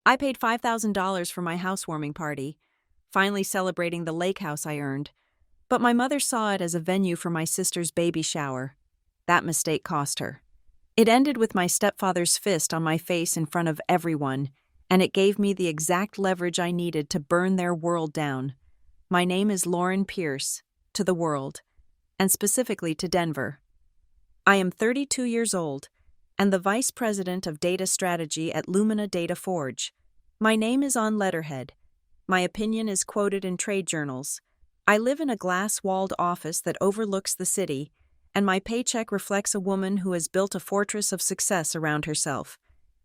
I paid $5,000 for my housewarming party, finally celebrating the lake house I earned. But my mother saw it as a venue for my sister's baby shower. That mistake cost her. It ended with my stepfather's fist on my face in front of everyone, and it gave me the exact leverage I needed to burn their world down. My name is Lauren Pierce, to the world, and specifically to Denver. I am 32 years old and the Vice President of Data Strategy at Lumina Data Forge. My name is on letterhead. My opinion is quoted in trade journals. I live in a glass-walled office that overlooks the city, and my paycheck reflects a woman who has built a fortress of success around herself.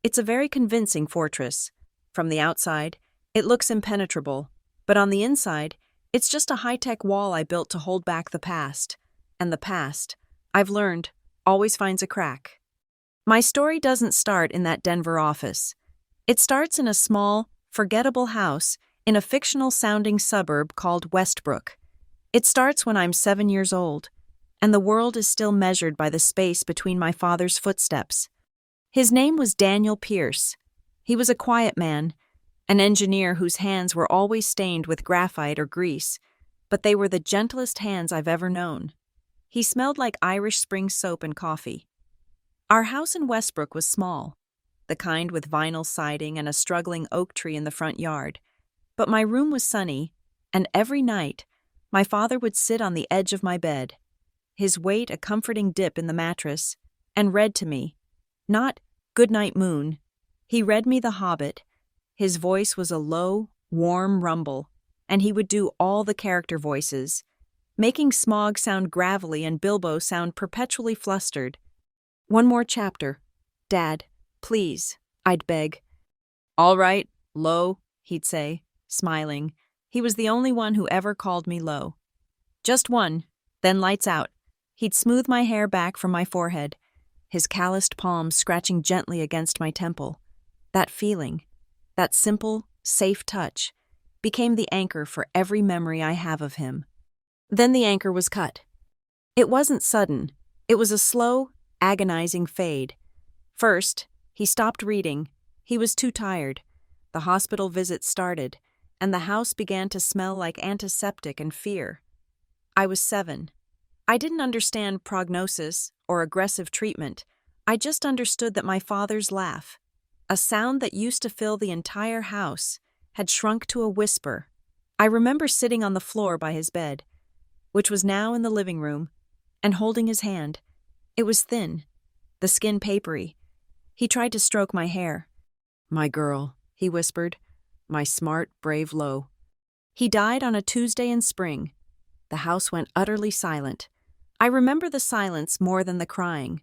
It's a very convincing fortress. From the outside, it looks impenetrable, but on the inside, it's just a high-tech wall I built to hold back the past. And the past, I've learned, always finds a crack. My story doesn't start in that Denver office. It starts in a small, forgettable house in a fictional-sounding suburb called Westbrook. It starts when I'm 7 years old, and the world is still measured by the space between my father's footsteps. His name was Daniel Pierce. He was a quiet man, an engineer whose hands were always stained with graphite or grease, but they were the gentlest hands I've ever known. He smelled like Irish Spring soap and coffee. Our house in Westbrook was small, the kind with vinyl siding and a struggling oak tree in the front yard. But my room was sunny, and every night, my father would sit on the edge of my bed, his weight a comforting dip in the mattress, and read to me. Not "Good Night Moon." He read me The Hobbit. His voice was a low, warm rumble, and he would do all the character voices, making Smaug sound gravelly and Bilbo sound perpetually flustered. "One more chapter. Dad, please," I'd beg. "All right, Lo," he'd say, smiling. He was the only one who ever called me Lo. "Just one, then lights out." He'd smooth my hair back from my forehead, his calloused palms scratching gently against my temple. That feeling, that simple, safe touch, became the anchor for every memory I have of him. Then the anchor was cut. It wasn't sudden. It was a slow, agonizing fade. First, he stopped reading. He was too tired. The hospital visits started, and the house began to smell like antiseptic and fear. I was 7. I didn't understand prognosis or aggressive treatment. I just understood that my father's laugh, a sound that used to fill the entire house, had shrunk to a whisper. I remember sitting on the floor by his bed, which was now in the living room, and holding his hand. It was thin, the skin papery. He tried to stroke my hair. "My girl," he whispered, "my smart, brave Lo." He died on a Tuesday in spring. The house went utterly silent. I remember the silence more than the crying.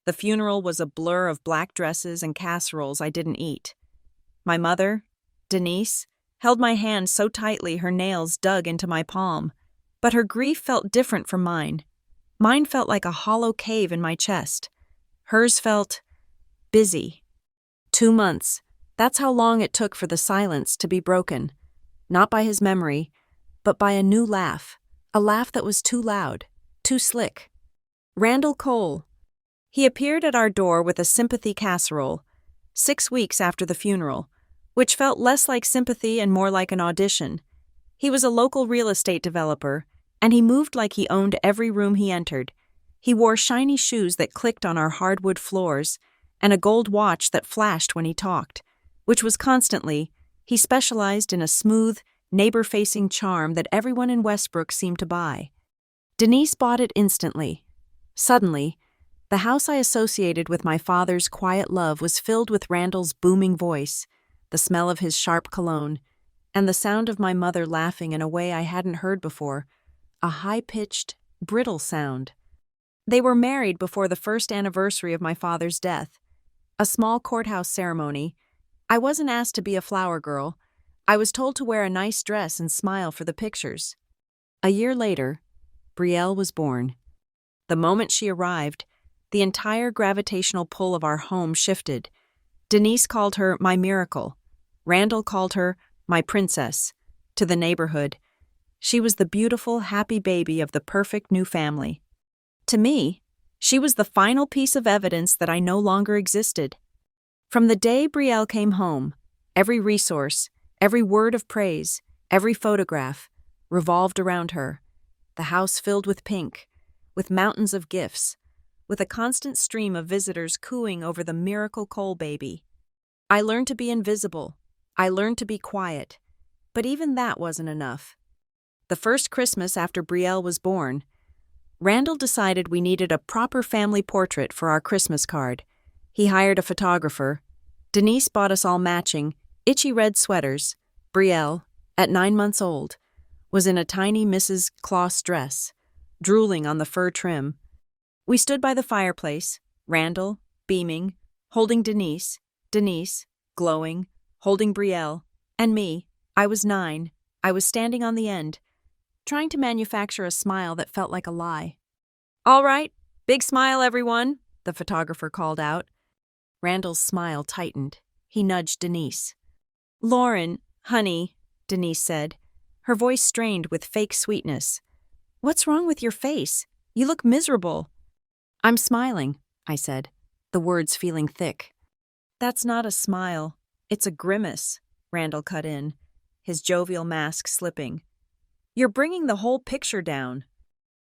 The funeral was a blur of black dresses and casseroles I didn't eat. My mother, Denise, held my hand so tightly her nails dug into my palm, but her grief felt different from mine. Mine felt like a hollow cave in my chest. Hers felt busy. 2 months. That's how long it took for the silence to be broken. Not by his memory, but by a new laugh. A laugh that was too loud, too slick. Randall Cole. He appeared at our door with a sympathy casserole, 6 weeks after the funeral, which felt less like sympathy and more like an audition. He was a local real estate developer, and he moved like he owned every room he entered. He wore shiny shoes that clicked on our hardwood floors, and a gold watch that flashed when he talked, which was constantly. He specialized in a smooth, neighbor-facing charm that everyone in Westbrook seemed to buy. Denise bought it instantly. Suddenly, the house I associated with my father's quiet love was filled with Randall's booming voice, the smell of his sharp cologne, and the sound of my mother laughing in a way I hadn't heard before, a high-pitched, brittle sound. They were married before the first anniversary of my father's death. A small courthouse ceremony. I wasn't asked to be a flower girl. I was told to wear a nice dress and smile for the pictures. A year later, Brielle was born. The moment she arrived, the entire gravitational pull of our home shifted. Denise called her my miracle. Randall called her my princess. To the neighborhood, she was the beautiful, happy baby of the perfect new family. To me, she was the final piece of evidence that I no longer existed. From the day Brielle came home, Every resource, every word of praise, every photograph revolved around her. The house filled with pink, with mountains of gifts, with a constant stream of visitors cooing over the miracle Cole baby. I learned to be invisible. I learned to be quiet. But even that wasn't enough. The first Christmas after Brielle was born, Randall decided we needed a proper family portrait for our Christmas card. He hired a photographer. Denise bought us all matching, itchy red sweaters. Brielle, at 9 months old, was in a tiny Mrs. Kloss dress, drooling on the fur trim. We stood by the fireplace, Randall, beaming, holding Denise, glowing, holding Brielle, and me. I was 9. I was standing on the end, trying to manufacture a smile that felt like a lie. "All right, big smile, everyone," the photographer called out. Randall's smile tightened. He nudged Denise. "Lauren, honey," Denise said, her voice strained with fake sweetness. "What's wrong with your face? You look miserable." "I'm smiling," I said, the words feeling thick. "That's not a smile. It's a grimace," Randall cut in, his jovial mask slipping. "You're bringing the whole picture down."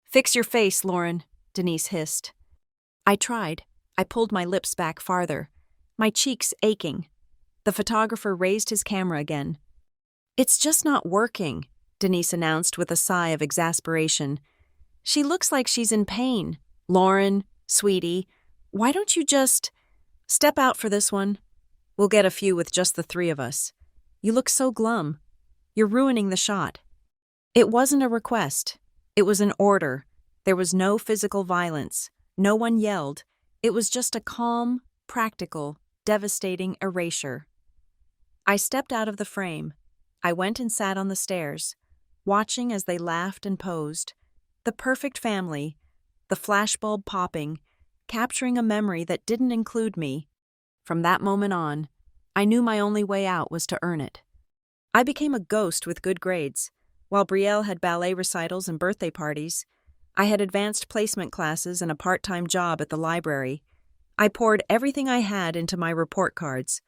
"Fix your face, Lauren," Denise hissed. I tried. I pulled my lips back farther, my cheeks aching. The photographer raised his camera again. "It's just not working," Denise announced with a sigh of exasperation. "She looks like she's in pain. Lauren, sweetie, why don't you just step out for this one? We'll get a few with just the 3 of us. You look so glum. You're ruining the shot." It wasn't a request. It was an order. There was no physical violence. No one yelled. It was just a calm, practical, devastating erasure. I stepped out of the frame. I went and sat on the stairs, watching as they laughed and posed. The perfect family, the flashbulb popping, capturing a memory that didn't include me. From that moment on, I knew my only way out was to earn it. I became a ghost with good grades. While Brielle had ballet recitals and birthday parties, I had advanced placement classes and a part-time job at the library. I poured everything I had into my report cards,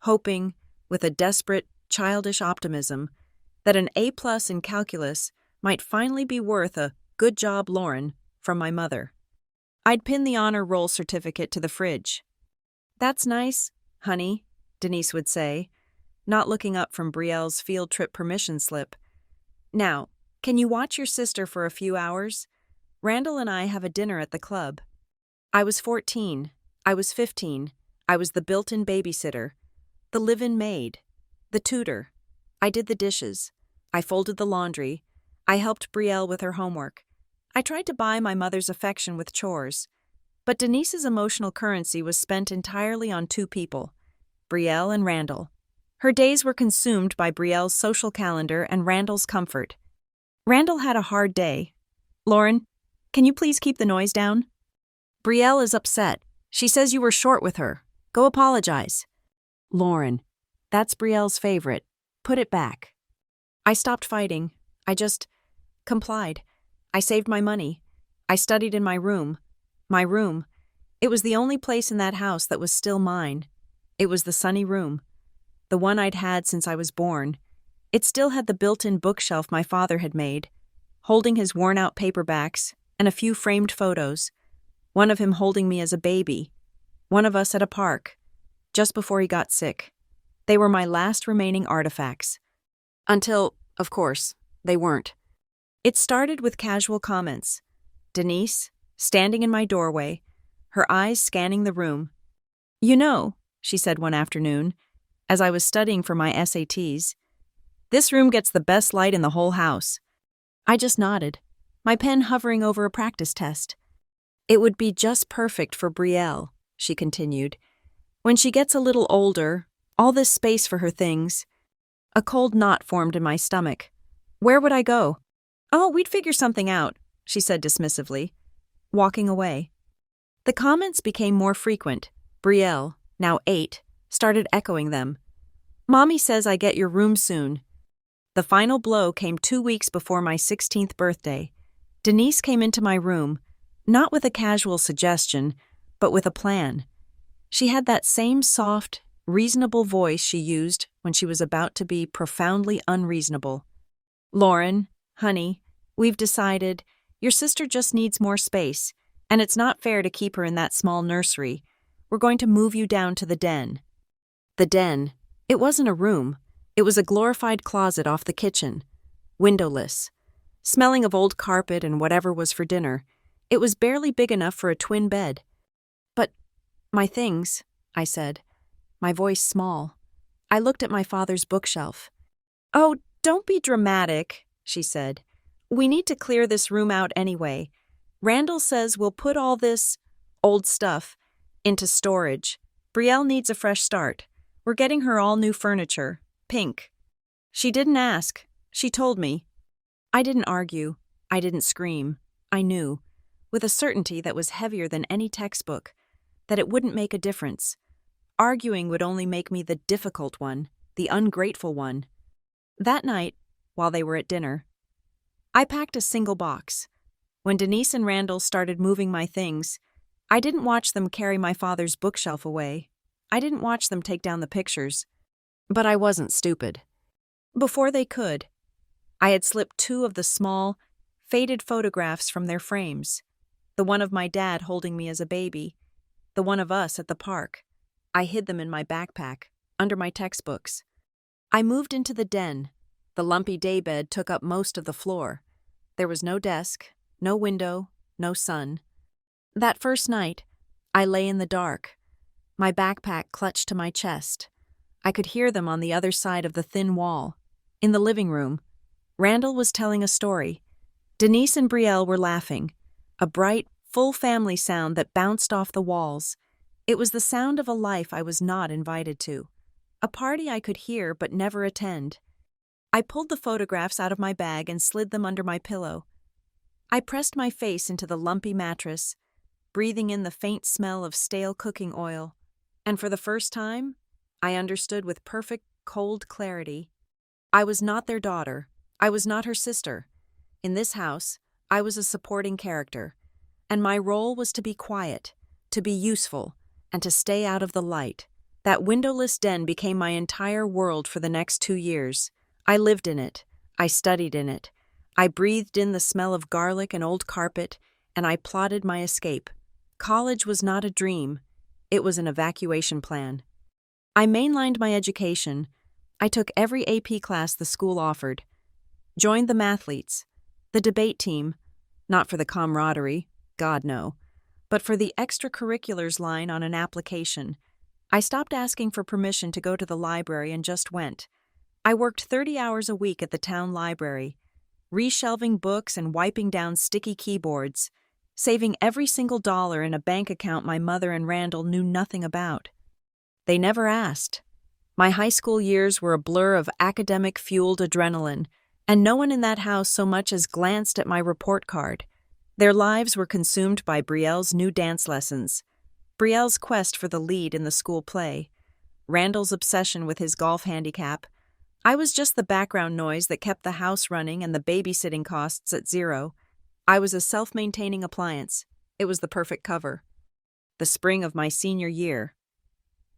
hoping, with a desperate, childish optimism, that an A+ in calculus might finally be worth a "good job, Lauren" from my mother. I'd pin the honor roll certificate to the fridge. "That's nice, honey," Denise would say, not looking up from Brielle's field trip permission slip. "Now, can you watch your sister for a few hours? Randall and I have a dinner at the club." I was 14. I was 15. I was the built-in babysitter, the live-in maid, the tutor. I did the dishes. I folded the laundry. I helped Brielle with her homework. I tried to buy my mother's affection with chores. But Denise's emotional currency was spent entirely on 2 people, Brielle and Randall. Her days were consumed by Brielle's social calendar and Randall's comfort. Randall had a hard day. "Lauren, can you please keep the noise down? Brielle is upset. She says you were short with her. Go apologize." "Lauren, that's Brielle's favorite. Put it back." I stopped fighting. I just complied. I saved my money. I studied in my room. My room. It was the only place in that house that was still mine. It was the sunny room. The one I'd had since I was born. It still had the built-in bookshelf my father had made, holding his worn-out paperbacks and a few framed photos. One of him holding me as a baby. One of us at a park, just before he got sick. They were my last remaining artifacts. Until, of course, they weren't. It started with casual comments. Denise, standing in my doorway, her eyes scanning the room. "You know," she said one afternoon, as I was studying for my SATs, "this room gets the best light in the whole house." I just nodded, my pen hovering over a practice test. "It would be just perfect for Brielle," she continued. "When she gets a little older, all this space for her things." A cold knot formed in my stomach. Where would I go? "Oh, we'd figure something out," she said dismissively, walking away. The comments became more frequent. Brielle, now 8, started echoing them. "Mommy says I get your room soon." The final blow came 2 weeks before my 16th birthday. Denise came into my room, not with a casual suggestion, but with a plan. She had that same soft, reasonable voice she used when she was about to be profoundly unreasonable. "Lauren, honey, we've decided your sister just needs more space, and it's not fair to keep her in that small nursery. We're going to move you down to the den." The den. It wasn't a room. It was a glorified closet off the kitchen, windowless, smelling of old carpet and whatever was for dinner. It was barely big enough for a twin bed. "But my things," I said, my voice small. I looked at my father's bookshelf. "Oh, don't be dramatic," she said. "We need to clear this room out anyway. Randall says we'll put all this old stuff into storage. Brielle needs a fresh start. We're getting her all new furniture, pink." She didn't ask. She told me. I didn't argue. I didn't scream. I knew, with a certainty that was heavier than any textbook, that it wouldn't make a difference. Arguing would only make me the difficult one, the ungrateful one. That night, while they were at dinner, I packed a single box. When Denise and Randall started moving my things, I didn't watch them carry my father's bookshelf away. I didn't watch them take down the pictures. But I wasn't stupid. Before they could, I had slipped 2 of the small, faded photographs from their frames. The one of my dad holding me as a baby, the one of us at the park. I hid them in my backpack, under my textbooks. I moved into the den. The lumpy daybed took up most of the floor. There was no desk, no window, no sun. That first night, I lay in the dark, my backpack clutched to my chest. I could hear them on the other side of the thin wall. In the living room, Randall was telling a story. Denise and Brielle were laughing, a bright, full family sound that bounced off the walls. It was the sound of a life I was not invited to, a party I could hear but never attend. I pulled the photographs out of my bag and slid them under my pillow. I pressed my face into the lumpy mattress, breathing in the faint smell of stale cooking oil, and for the first time, I understood with perfect, cold clarity. I was not their daughter. I was not her sister. In this house, I was a supporting character, and my role was to be quiet, to be useful, and to stay out of the light. That windowless den became my entire world for the next 2 years. I lived in it. I studied in it. I breathed in the smell of garlic and old carpet, and I plotted my escape. College was not a dream. It was an evacuation plan. I mainlined my education. I took every AP class the school offered, joined the mathletes, the debate team, not for the camaraderie, God no, but for the extracurriculars line on an application. I stopped asking for permission to go to the library and just went. I worked 30 hours a week at the town library, reshelving books and wiping down sticky keyboards, saving every single dollar in a bank account my mother and Randall knew nothing about. They never asked. My high school years were a blur of academic-fueled adrenaline, and no one in that house so much as glanced at my report card. Their lives were consumed by Brielle's new dance lessons, Brielle's quest for the lead in the school play, Randall's obsession with his golf handicap. I was just the background noise that kept the house running and the babysitting costs at 0. I was a self-maintaining appliance. It was the perfect cover. The spring of my senior year.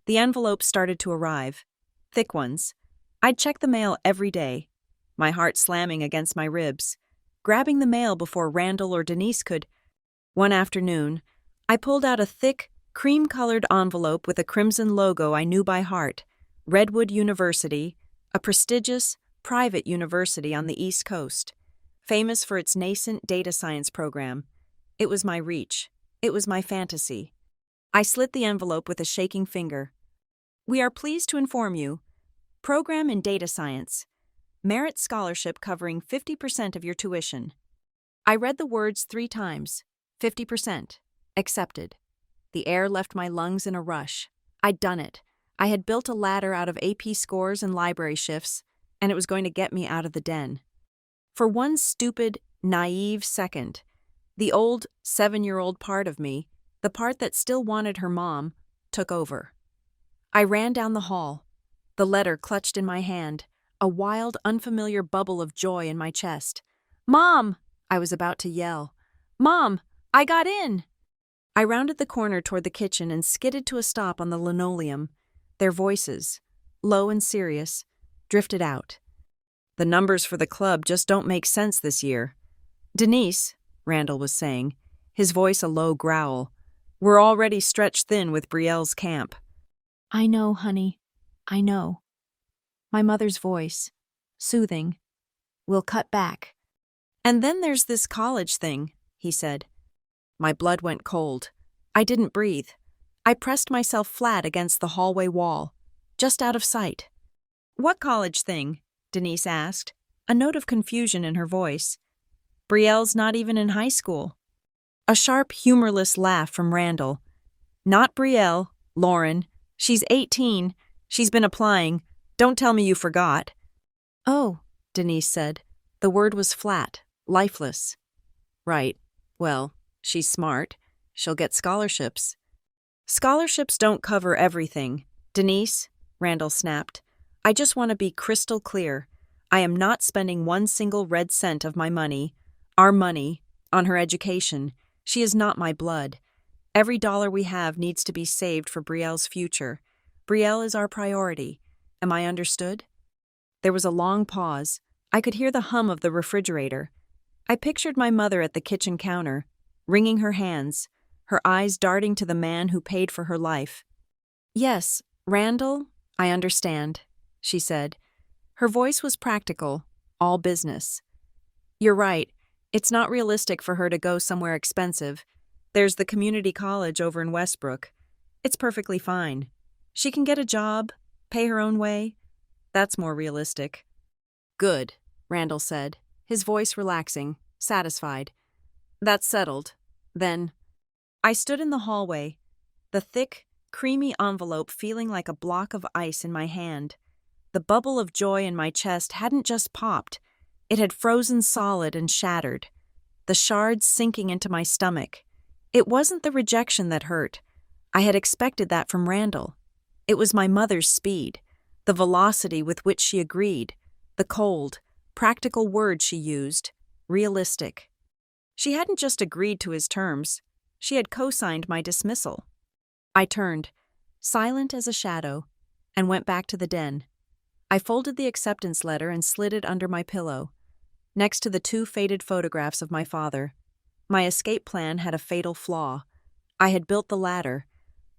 The envelopes started to arrive. Thick ones. I'd check the mail every day, my heart slamming against my ribs, grabbing the mail before Randall or Denise could. One afternoon, I pulled out a thick, cream-colored envelope with a crimson logo I knew by heart, Redwood University, a prestigious, private university on the East Coast, famous for its nascent data science program. It was my reach. It was my fantasy. I slit the envelope with a shaking finger. "We are pleased to inform you. Program in data science. Merit scholarship covering 50% of your tuition." I read the words 3 times. 50%. Accepted. The air left my lungs in a rush. I'd done it. I had built a ladder out of AP scores and library shifts, and it was going to get me out of the den. For one stupid, naive second, the old 7-year-old part of me, the part that still wanted her mom, took over. I ran down the hall, the letter clutched in my hand, a wild, unfamiliar bubble of joy in my chest. "Mom!" I was about to yell. "Mom, I got in!" I rounded the corner toward the kitchen and skidded to a stop on the linoleum. Their voices, low and serious, drifted out. The numbers for the club just don't make sense this year. Denise, Randall was saying, his voice a low growl, we're already stretched thin with Brielle's camp. I know, honey. I know. My mother's voice, soothing. We'll cut back. And then there's this college thing, he said. My blood went cold. I didn't breathe. I pressed myself flat against the hallway wall, just out of sight. What college thing? Denise asked, a note of confusion in her voice. Brielle's not even in high school. A sharp, humorless laugh from Randall. Not Brielle, Lauren. She's 18. She's been applying. Don't tell me you forgot. Oh, Denise said. The word was flat, lifeless. Right. Well, she's smart. She'll get scholarships. Scholarships don't cover everything. Denise, Randall snapped. I just want to be crystal clear. I am not spending one single red cent of my money, our money, on her education. She is not my blood. Every dollar we have needs to be saved for Brielle's future. Brielle is our priority. Am I understood? There was a long pause. I could hear the hum of the refrigerator. I pictured my mother at the kitchen counter, wringing her hands, her eyes darting to the man who paid for her life. Yes, Randall, I understand, she said. Her voice was practical, all business. You're right. It's not realistic for her to go somewhere expensive. There's the community college over in Westbrook. It's perfectly fine. She can get a job, pay her own way. That's more realistic. Good, Randall said, his voice relaxing, satisfied. That's settled. Then, I stood in the hallway, the thick, creamy envelope feeling like a block of ice in my hand. The bubble of joy in my chest hadn't just popped. It had frozen solid and shattered, the shards sinking into my stomach. It wasn't the rejection that hurt. I had expected that from Randall. It was my mother's speed, the velocity with which she agreed, the cold, practical words she used, realistic. She hadn't just agreed to his terms. She had co-signed my dismissal. I turned, silent as a shadow, and went back to the den. I folded the acceptance letter and slid it under my pillow, next to the 2 faded photographs of my father. My escape plan had a fatal flaw. I had built the ladder,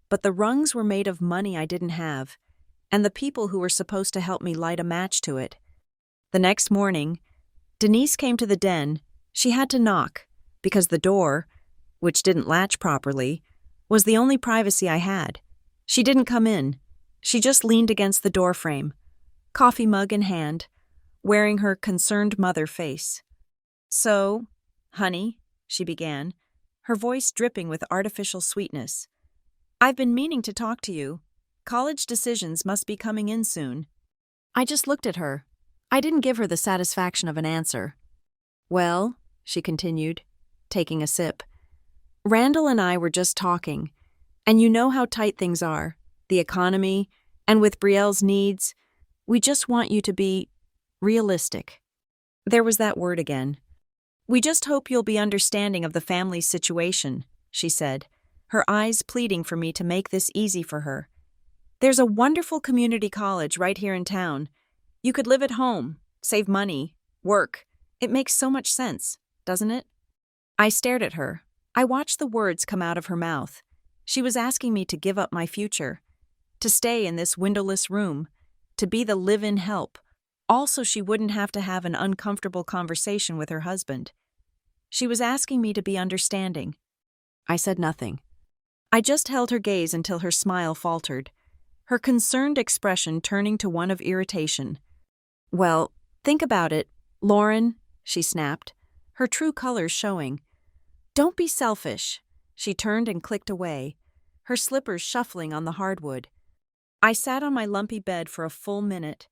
but the rungs were made of money I didn't have, and the people who were supposed to help me light a match to it. The next morning, Denise came to the den. She had to knock, because the door, which didn't latch properly, was the only privacy I had. She didn't come in. She just leaned against the doorframe, coffee mug in hand, wearing her concerned mother face. So, honey, she began, her voice dripping with artificial sweetness. I've been meaning to talk to you. College decisions must be coming in soon. I just looked at her. I didn't give her the satisfaction of an answer. Well, she continued, taking a sip, Randall and I were just talking, and you know how tight things are, the economy, and with Brielle's needs, we just want you to be realistic. There was that word again. We just hope you'll be understanding of the family's situation, she said, her eyes pleading for me to make this easy for her. There's a wonderful community college right here in town. You could live at home, save money, work. It makes so much sense, doesn't it? I stared at her. I watched the words come out of her mouth. She was asking me to give up my future, to stay in this windowless room, to be the live-in help. Also, she wouldn't have to have an uncomfortable conversation with her husband. She was asking me to be understanding. I said nothing. I just held her gaze until her smile faltered, her concerned expression turning to one of irritation. Well, think about it, Lauren, she snapped, her true colors showing. Don't be selfish. She turned and clicked away, her slippers shuffling on the hardwood. I sat on my lumpy bed for a full minute.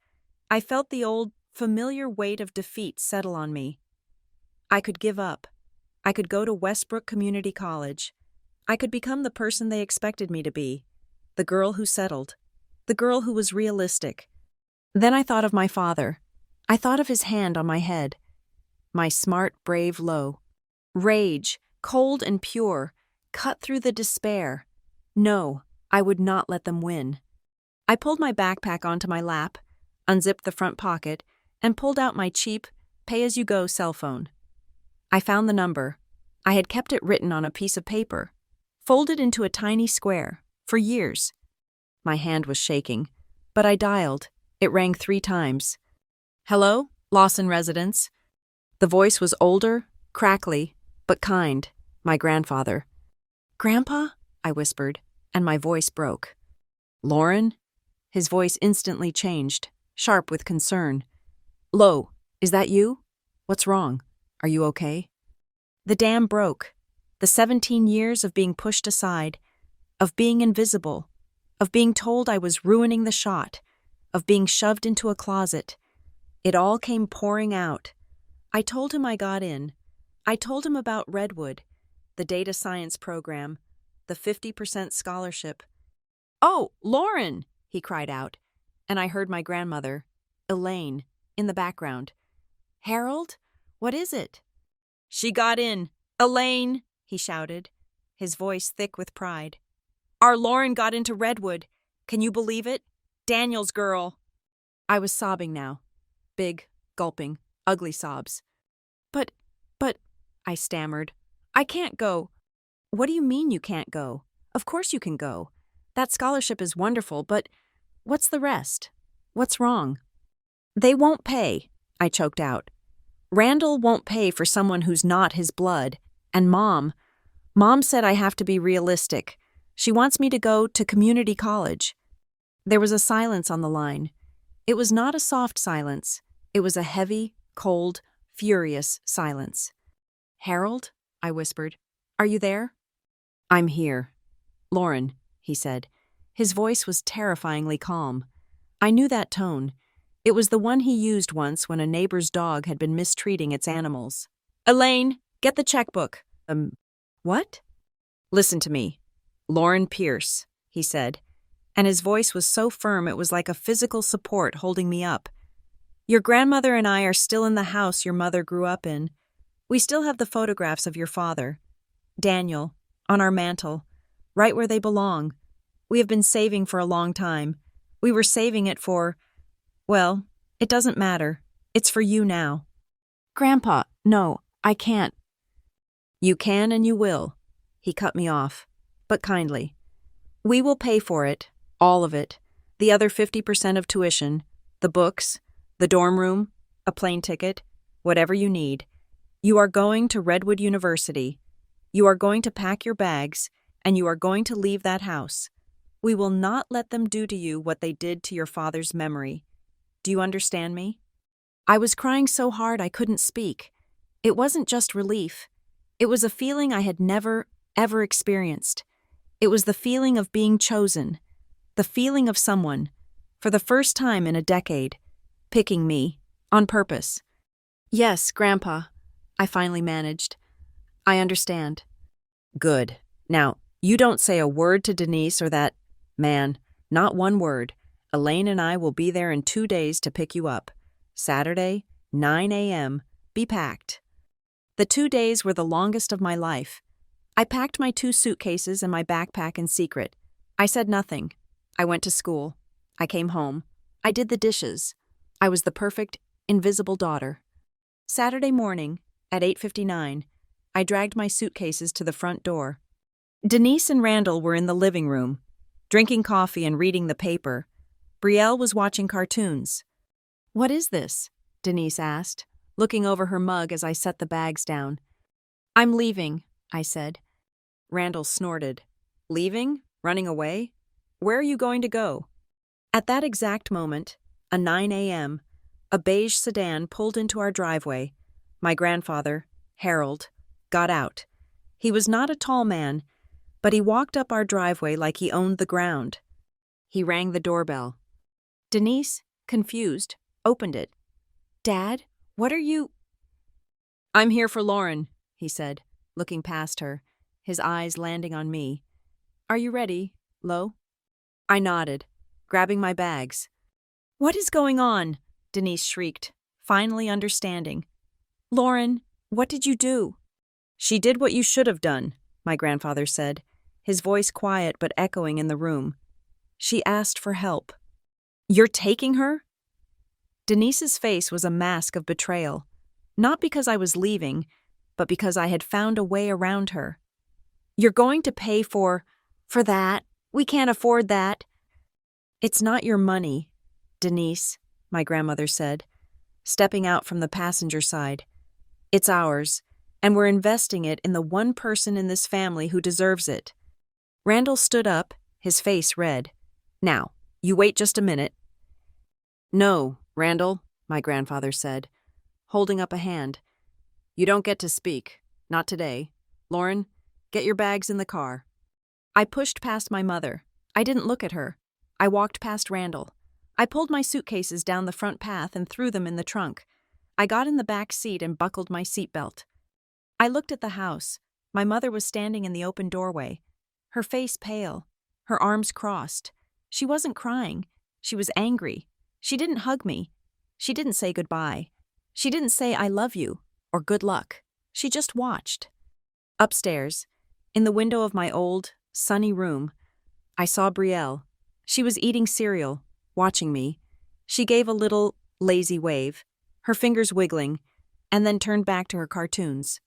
I felt the old, familiar weight of defeat settle on me. I could give up. I could go to Westbrook Community College. I could become the person they expected me to be, the girl who settled, the girl who was realistic. Then I thought of my father. I thought of his hand on my head. My smart, brave low. Rage, cold and pure, cut through the despair. No, I would not let them win. I pulled my backpack onto my lap, unzipped the front pocket, and pulled out my cheap, pay-as-you-go cell phone. I found the number. I had kept it written on a piece of paper, folded into a tiny square, for years. My hand was shaking, but I dialed. It rang 3 times. "Hello, Lawson residence." The voice was older, crackly, but kind. My grandfather. "Grandpa?" I whispered, and my voice broke. "Lauren?" His voice instantly changed, sharp with concern. "Lo, is that you? What's wrong? Are you okay?" The dam broke. The 17 years of being pushed aside, of being invisible, of being told I was ruining the shot, of being shoved into a closet. It all came pouring out. I told him I got in. I told him about Redwood, the data science program, the 50% scholarship. "Oh, Lauren!" he cried out, and I heard my grandmother, Elaine, in the background. "Harold? What is it?" "She got in. Elaine!" he shouted, his voice thick with pride. "Our Lauren got into Redwood. Can you believe it? Daniel's girl." I was sobbing now. Big, gulping, ugly sobs. But, I stammered. "I can't go." "What do you mean you can't go? Of course you can go. That scholarship is wonderful, but what's the rest? What's wrong?" "They won't pay," I choked out. "Randall won't pay for someone who's not his blood. And Mom said I have to be realistic. She wants me to go to community college." There was a silence on the line. It was not a soft silence. It was a heavy, cold, furious silence. "Harold?" I whispered. "Are you there?" "I'm here." "Lauren," he said. His voice was terrifyingly calm. I knew that tone. It was the one he used once when a neighbor's dog had been mistreating its animals. "Elaine, get the checkbook." What?" "Listen to me. Lauren Pierce," he said, and his voice was so firm it was like a physical support holding me up. "Your grandmother and I are still in the house your mother grew up in. We still have the photographs of your father, Daniel, on our mantle, right where they belong. We have been saving for a long time. We were saving it for, well, it doesn't matter. It's for you now." "Grandpa, no, I can't." "You can and you will." He cut me off, but kindly. "We will pay for it, all of it, the other 50% of tuition, the books, the dorm room, a plane ticket, whatever you need. You are going to Redwood University. You are going to pack your bags, and you are going to leave that house. We will not let them do to you what they did to your father's memory. Do you understand me?" I was crying so hard I couldn't speak. It wasn't just relief. It was a feeling I had never, ever experienced. It was the feeling of being chosen, the feeling of someone, for the first time in a decade, picking me, on purpose. "Yes, Grandpa," I finally managed. "I understand." "Good. Now, you don't say a word to Denise or that man, not one word. Elaine and I will be there in 2 days to pick you up. Saturday, 9 a.m. Be packed." The 2 days were the longest of my life. I packed my 2 suitcases and my backpack in secret. I said nothing. I went to school. I came home. I did the dishes. I was the perfect, invisible daughter. Saturday morning, at 8:59, I dragged my suitcases to the front door. Denise and Randall were in the living room, drinking coffee and reading the paper. Brielle was watching cartoons. "What is this?" Denise asked, looking over her mug as I set the bags down. "I'm leaving," I said. Randall snorted. "Leaving? Running away? Where are you going to go?" At that exact moment, a 9 a.m., a beige sedan pulled into our driveway. My grandfather, Harold, got out. He was not a tall man, but he walked up our driveway like he owned the ground. He rang the doorbell. Denise, confused, opened it. "Dad, what are you—" "I'm here for Lauren," he said, looking past her, his eyes landing on me. "Are you ready, Lo?" I nodded, grabbing my bags. "What is going on?" Denise shrieked, finally understanding. "Lauren, what did you do?" "She did what you should have done," my grandfather said, his voice quiet but echoing in the room. She asked for help. You're taking her? Denise's face was a mask of betrayal, not because I was leaving, but because I had found a way around her. You're going to pay for that. We can't afford that. It's not your money, Denise, my grandmother said, stepping out from the passenger side. It's ours, and we're investing it in the one person in this family who deserves it. Randall stood up, his face red. Now, you wait just a minute. No, Randall, my grandfather said, holding up a hand. You don't get to speak. Not today. Lauren, get your bags in the car. I pushed past my mother. I didn't look at her. I walked past Randall. I pulled my suitcases down the front path and threw them in the trunk. I got in the back seat and buckled my seatbelt. I looked at the house. My mother was standing in the open doorway, her face pale, her arms crossed. She wasn't crying. She was angry. She didn't hug me. She didn't say goodbye. She didn't say I love you or good luck. She just watched. Upstairs, in the window of my old, sunny room, I saw Brielle. She was eating cereal, watching me. She gave a little, lazy wave, her fingers wiggling, and then turned back to her cartoons.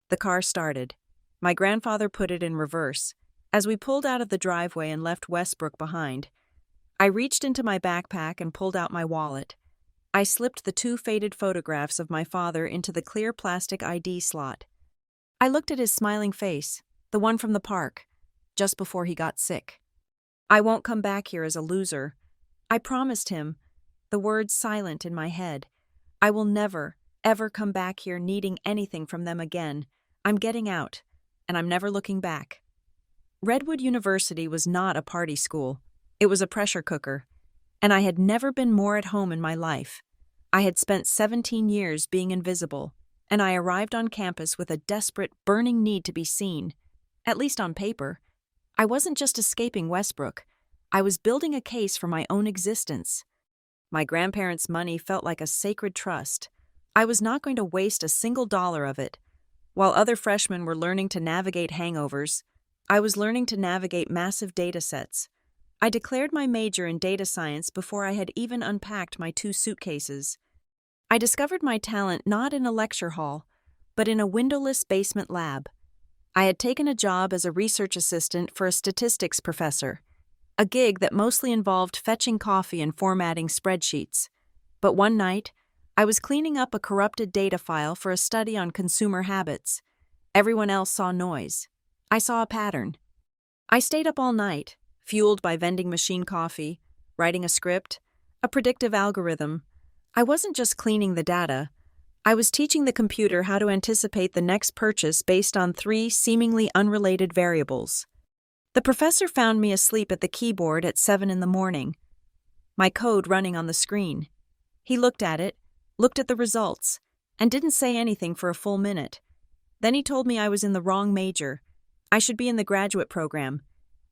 The car started. My grandfather put it in reverse. As we pulled out of the driveway and left Westbrook behind, I reached into my backpack and pulled out my wallet. I slipped the 2 faded photographs of my father into the clear plastic ID slot. I looked at his smiling face, the one from the park, just before he got sick. I won't come back here as a loser. I promised him, the words silent in my head. I will never, ever come back here needing anything from them again. I'm getting out, and I'm never looking back. Redwood University was not a party school. It was a pressure cooker, and I had never been more at home in my life. I had spent 17 years being invisible, and I arrived on campus with a desperate, burning need to be seen, at least on paper. I wasn't just escaping Westbrook. I was building a case for my own existence. My grandparents' money felt like a sacred trust. I was not going to waste a single dollar of it. While other freshmen were learning to navigate hangovers, I was learning to navigate massive data sets. I declared my major in data science before I had even unpacked my 2 suitcases. I discovered my talent not in a lecture hall, but in a windowless basement lab. I had taken a job as a research assistant for a statistics professor, a gig that mostly involved fetching coffee and formatting spreadsheets. But one night, I was cleaning up a corrupted data file for a study on consumer habits. Everyone else saw noise. I saw a pattern. I stayed up all night, fueled by vending machine coffee, writing a script, a predictive algorithm. I wasn't just cleaning the data. I was teaching the computer how to anticipate the next purchase based on 3 seemingly unrelated variables. The professor found me asleep at the keyboard at 7 in the morning, my code running on the screen. He looked at it, looked at the results, and didn't say anything for a full minute. Then he told me I was in the wrong major. I should be in the graduate program.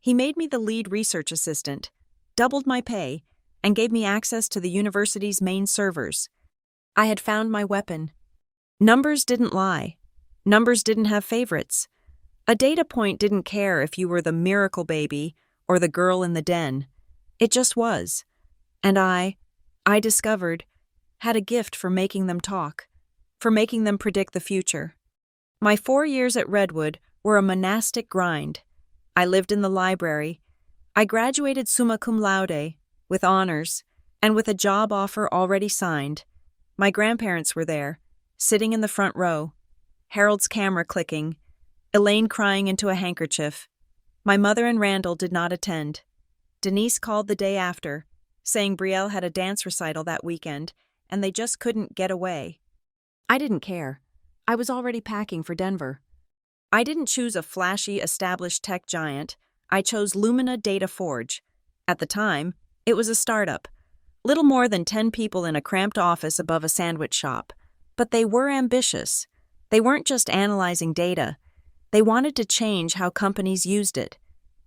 He made me the lead research assistant, doubled my pay, and gave me access to the university's main servers. I had found my weapon. Numbers didn't lie. Numbers didn't have favorites. A data point didn't care if you were the miracle baby or the girl in the den. It just was. And I discovered, had a gift for making them talk, for making them predict the future. My 4 years at Redwood were a monastic grind. I lived in the library. I graduated summa cum laude, with honors, and with a job offer already signed. My grandparents were there, sitting in the front row, Harold's camera clicking, Elaine crying into a handkerchief. My mother and Randall did not attend. Denise called the day after, saying Brielle had a dance recital that weekend, and they just couldn't get away. I didn't care. I was already packing for Denver. I didn't choose a flashy, established tech giant. I chose Lumina Data Forge. At the time, it was a startup. Little more than 10 people in a cramped office above a sandwich shop. But they were ambitious. They weren't just analyzing data. They wanted to change how companies used it.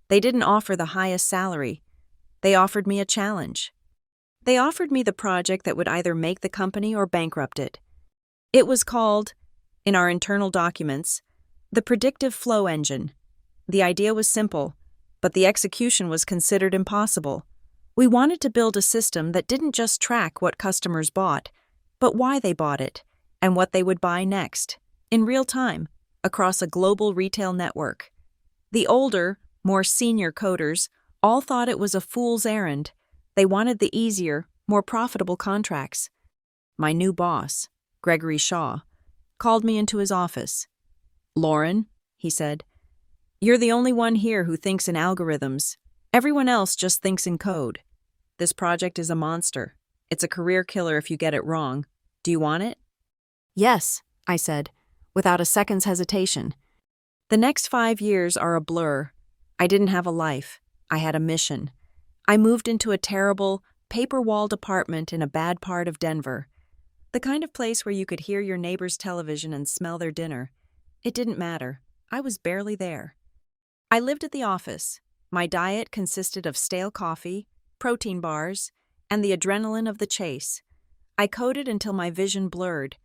They didn't offer the highest salary. They offered me a challenge. They offered me the project that would either make the company or bankrupt it. It was called, in our internal documents, the Predictive Flow Engine. The idea was simple: but the execution was considered impossible. We wanted to build a system that didn't just track what customers bought, but why they bought it and what they would buy next, in real time, across a global retail network. The older, more senior coders all thought it was a fool's errand. They wanted the easier, more profitable contracts. My new boss, Gregory Shaw, called me into his office. "Lauren," he said, "you're the only one here who thinks in algorithms. Everyone else just thinks in code. This project is a monster. It's a career killer if you get it wrong. Do you want it?" "Yes," I said, without a second's hesitation. The next 5 years are a blur. I didn't have a life. I had a mission. I moved into a terrible, paper-walled apartment in a bad part of Denver. The kind of place where you could hear your neighbor's television and smell their dinner. It didn't matter. I was barely there. I lived at the office. My diet consisted of stale coffee, protein bars, and the adrenaline of the chase. I coded until my vision blurred.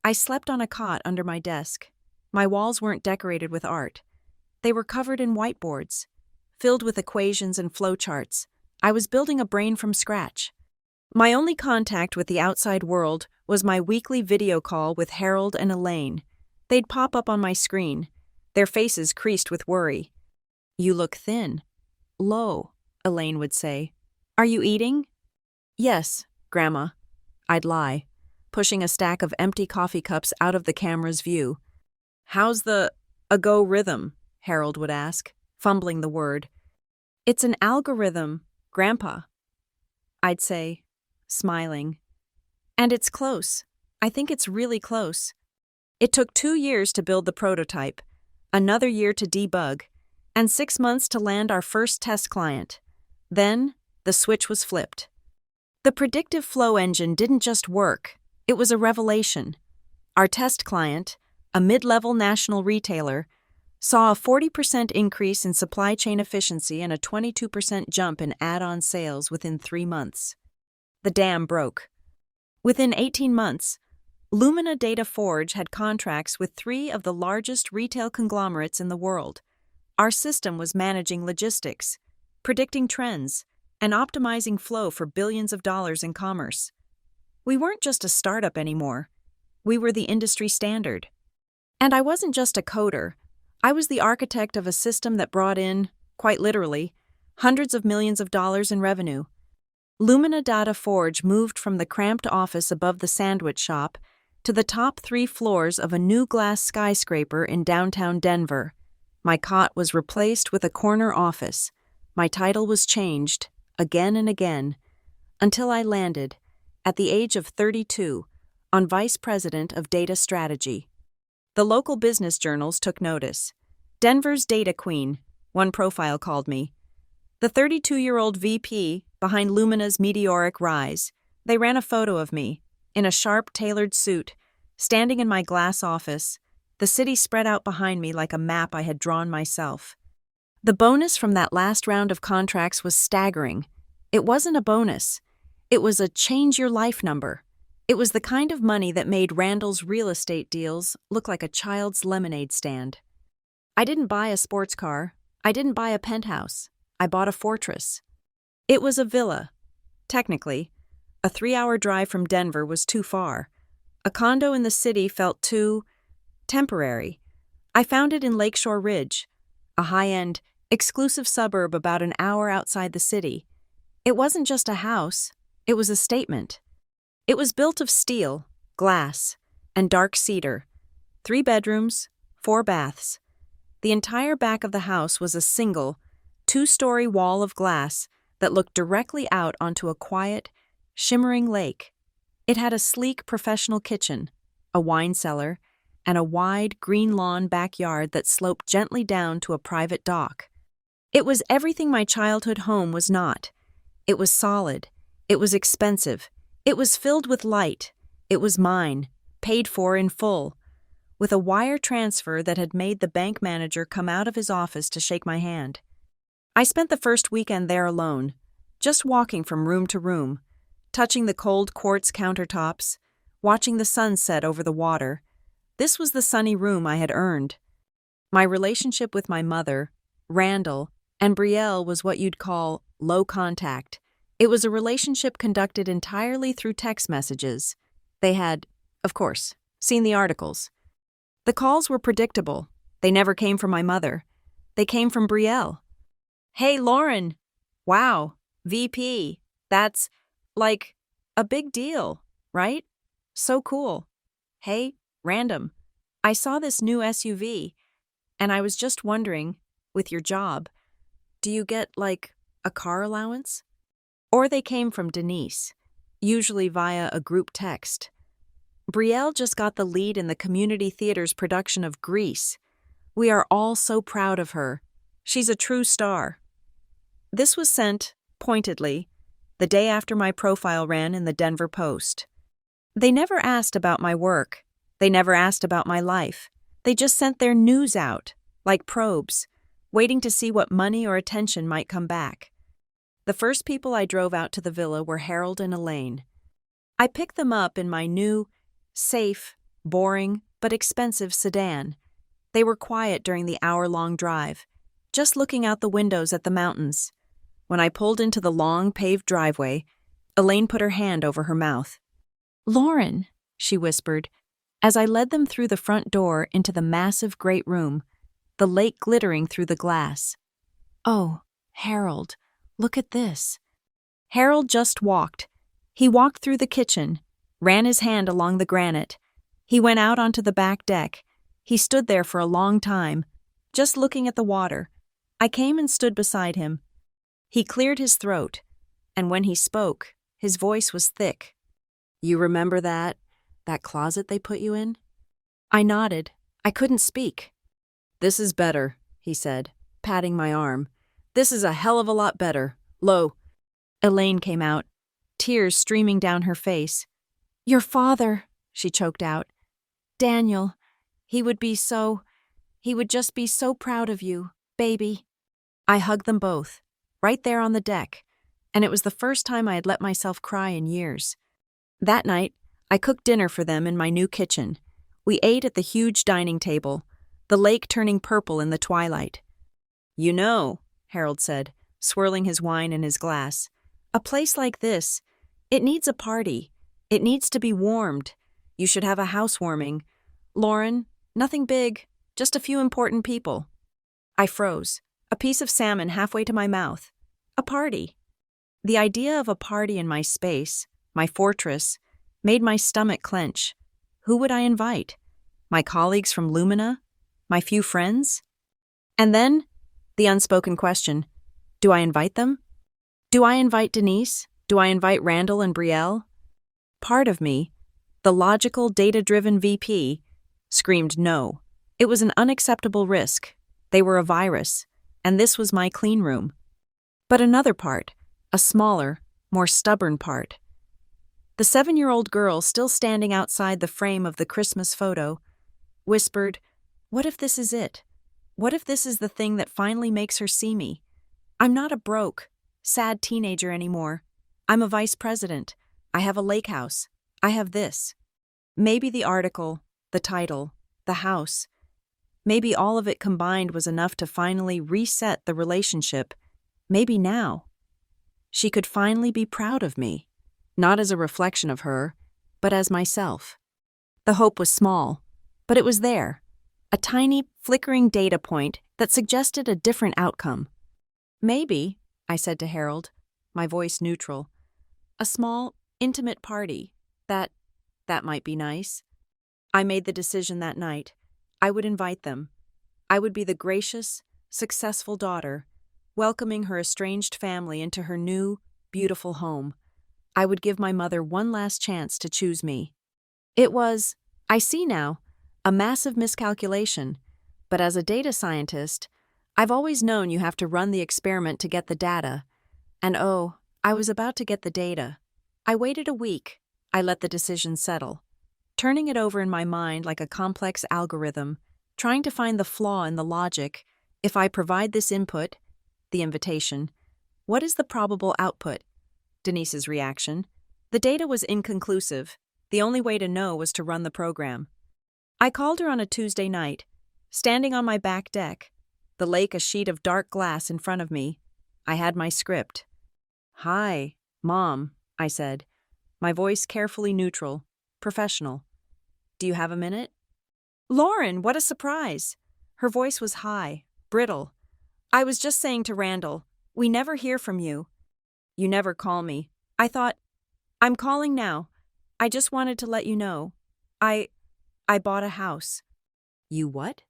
I slept on a cot under my desk. My walls weren't decorated with art. They were covered in whiteboards, filled with equations and flowcharts. I was building a brain from scratch. My only contact with the outside world was my weekly video call with Harold and Elaine. They'd pop up on my screen, their faces creased with worry. "You look thin." "Low," Elaine would say. "Are you eating?" "Yes, Grandma." I'd lie, pushing a stack of empty coffee cups out of the camera's view. "How's the algorithm?" Harold would ask, fumbling the word. "It's an algorithm, Grandpa," I'd say, smiling. "And it's close. I think it's really close." It took 2 years to build the prototype, another year to debug, and 6 months to land our first test client. Then, the switch was flipped. The predictive flow engine didn't just work, it was a revelation. Our test client, a mid-level national retailer, saw a 40% increase in supply chain efficiency and a 22% jump in add-on sales within 3 months. The dam broke. Within 18 months, Lumina Data Forge had contracts with 3 of the largest retail conglomerates in the world. Our system was managing logistics, predicting trends, and optimizing flow for billions of dollars in commerce. We weren't just a startup anymore. We were the industry standard. And I wasn't just a coder. I was the architect of a system that brought in, quite literally, hundreds of millions of dollars in revenue. Lumina Data Forge moved from the cramped office above the sandwich shop to the top 3 floors of a new glass skyscraper in downtown Denver. My cot was replaced with a corner office. My title was changed, again and again, until I landed, at the age of 32, on Vice President of Data Strategy. The local business journals took notice. "Denver's Data Queen," one profile called me. The 32-year-old VP behind Lumina's meteoric rise. They ran a photo of me, in a sharp, tailored suit, standing in my glass office, the city spread out behind me like a map I had drawn myself. The bonus from that last round of contracts was staggering. It wasn't a bonus. It was a change-your-life number. It was the kind of money that made Randall's real estate deals look like a child's lemonade stand. I didn't buy a sports car. I didn't buy a penthouse. I bought a fortress. It was a villa. Technically, a 3-hour drive from Denver was too far. A condo in the city felt too temporary. I found it in Lakeshore Ridge, a high-end, exclusive suburb about an hour outside the city. It wasn't just a house, it was a statement. It was built of steel, glass, and dark cedar. 3 bedrooms, 4 baths. The entire back of the house was a single, 2-story wall of glass that looked directly out onto a quiet, shimmering lake. It had a sleek professional kitchen, a wine cellar, and a wide, green lawn backyard that sloped gently down to a private dock. It was everything my childhood home was not. It was solid. It was expensive. It was filled with light. It was mine, paid for in full, with a wire transfer that had made the bank manager come out of his office to shake my hand. I spent the first weekend there alone, just walking from room to room, touching the cold quartz countertops, watching the sun set over the water. This was the sunny room I had earned. My relationship with my mother, Randall, And Brielle was what you'd call low contact. It was a relationship conducted entirely through text messages. They had, of course, seen the articles. The calls were predictable. They never came from my mother. They came from Brielle. "Hey, Lauren. Wow, VP. That's, like, a big deal, right? So cool. Hey, random. I saw this new SUV, and I was just wondering, with your job, do you get, like, a car allowance?" Or they came from Denise, usually via a group text. "Brielle just got the lead in the community theater's production of Grease. We are all so proud of her. She's a true star." This was sent, pointedly, the day after my profile ran in the Denver Post. They never asked about my work. They never asked about my life. They just sent their news out, like probes, waiting to see what money or attention might come back. The first people I drove out to the villa were Harold and Elaine. I picked them up in my new, safe, boring, but expensive sedan. They were quiet during the hour-long drive, just looking out the windows at the mountains. When I pulled into the long, paved driveway, Elaine put her hand over her mouth. "Lauren," she whispered, as I led them through the front door into the massive great room, the lake glittering through the glass. "Oh, Harold, look at this." Harold just walked. He walked through the kitchen, ran his hand along the granite. He went out onto the back deck. He stood there for a long time, just looking at the water. I came and stood beside him. He cleared his throat, and when he spoke, his voice was thick. "You remember that closet they put you in?" I nodded. I couldn't speak. "This is better," he said, patting my arm. "This is a hell of a lot better. Lo." Elaine came out, tears streaming down her face. "Your father," she choked out. "Daniel, he would just be so proud of you, baby." I hugged them both, right there on the deck, and it was the first time I had let myself cry in years. That night, I cooked dinner for them in my new kitchen. We ate at the huge dining table, the lake turning purple in the twilight. "You know," Harold said, swirling his wine in his glass, "a place like this, it needs a party. It needs to be warmed. You should have a housewarming. Lauren, nothing big, just a few important people." I froze, a piece of salmon halfway to my mouth. A party. The idea of a party in my space, my fortress, made my stomach clench. Who would I invite? My colleagues from Lumina? My few friends? And then, the unspoken question, do I invite them? Do I invite Denise? Do I invite Randall and Brielle? Part of me, the logical, data-driven VP, screamed no. It was an unacceptable risk. They were a virus, and this was my clean room. But another part, a smaller, more stubborn part. The 7-year-old girl, still standing outside the frame of the Christmas photo, whispered, "What if this is it? What if this is the thing that finally makes her see me? I'm not a broke, sad teenager anymore. I'm a vice president. I have a lake house. I have this." Maybe the article, the title, the house, maybe all of it combined was enough to finally reset the relationship. Maybe now she could finally be proud of me. Not as a reflection of her, but as myself. The hope was small, but it was there, a tiny, flickering data point that suggested a different outcome. "Maybe," I said to Harold, my voice neutral, "a small, intimate party, that might be nice." I made the decision that night. I would invite them. I would be the gracious, successful daughter, welcoming her estranged family into her new, beautiful home. I would give my mother one last chance to choose me. It was, I see now, a massive miscalculation, but as a data scientist, I've always known you have to run the experiment to get the data. And oh, I was about to get the data. I waited a week. I let the decision settle, turning it over in my mind like a complex algorithm, trying to find the flaw in the logic. If I provide this input, the invitation, what is the probable output? Denise's reaction. The data was inconclusive. The only way to know was to run the program. I called her on a Tuesday night, standing on my back deck. the lake a sheet of dark glass in front of me. I had my script. "Hi, Mom," I said, my voice carefully neutral, professional. "Do you have a minute?" "Lauren, what a surprise!" Her voice was high, brittle. "I was just saying to Randall, we never hear from you. You never call me. I thought, I'm calling now. I just wanted to let you know. I bought a house." "You what?"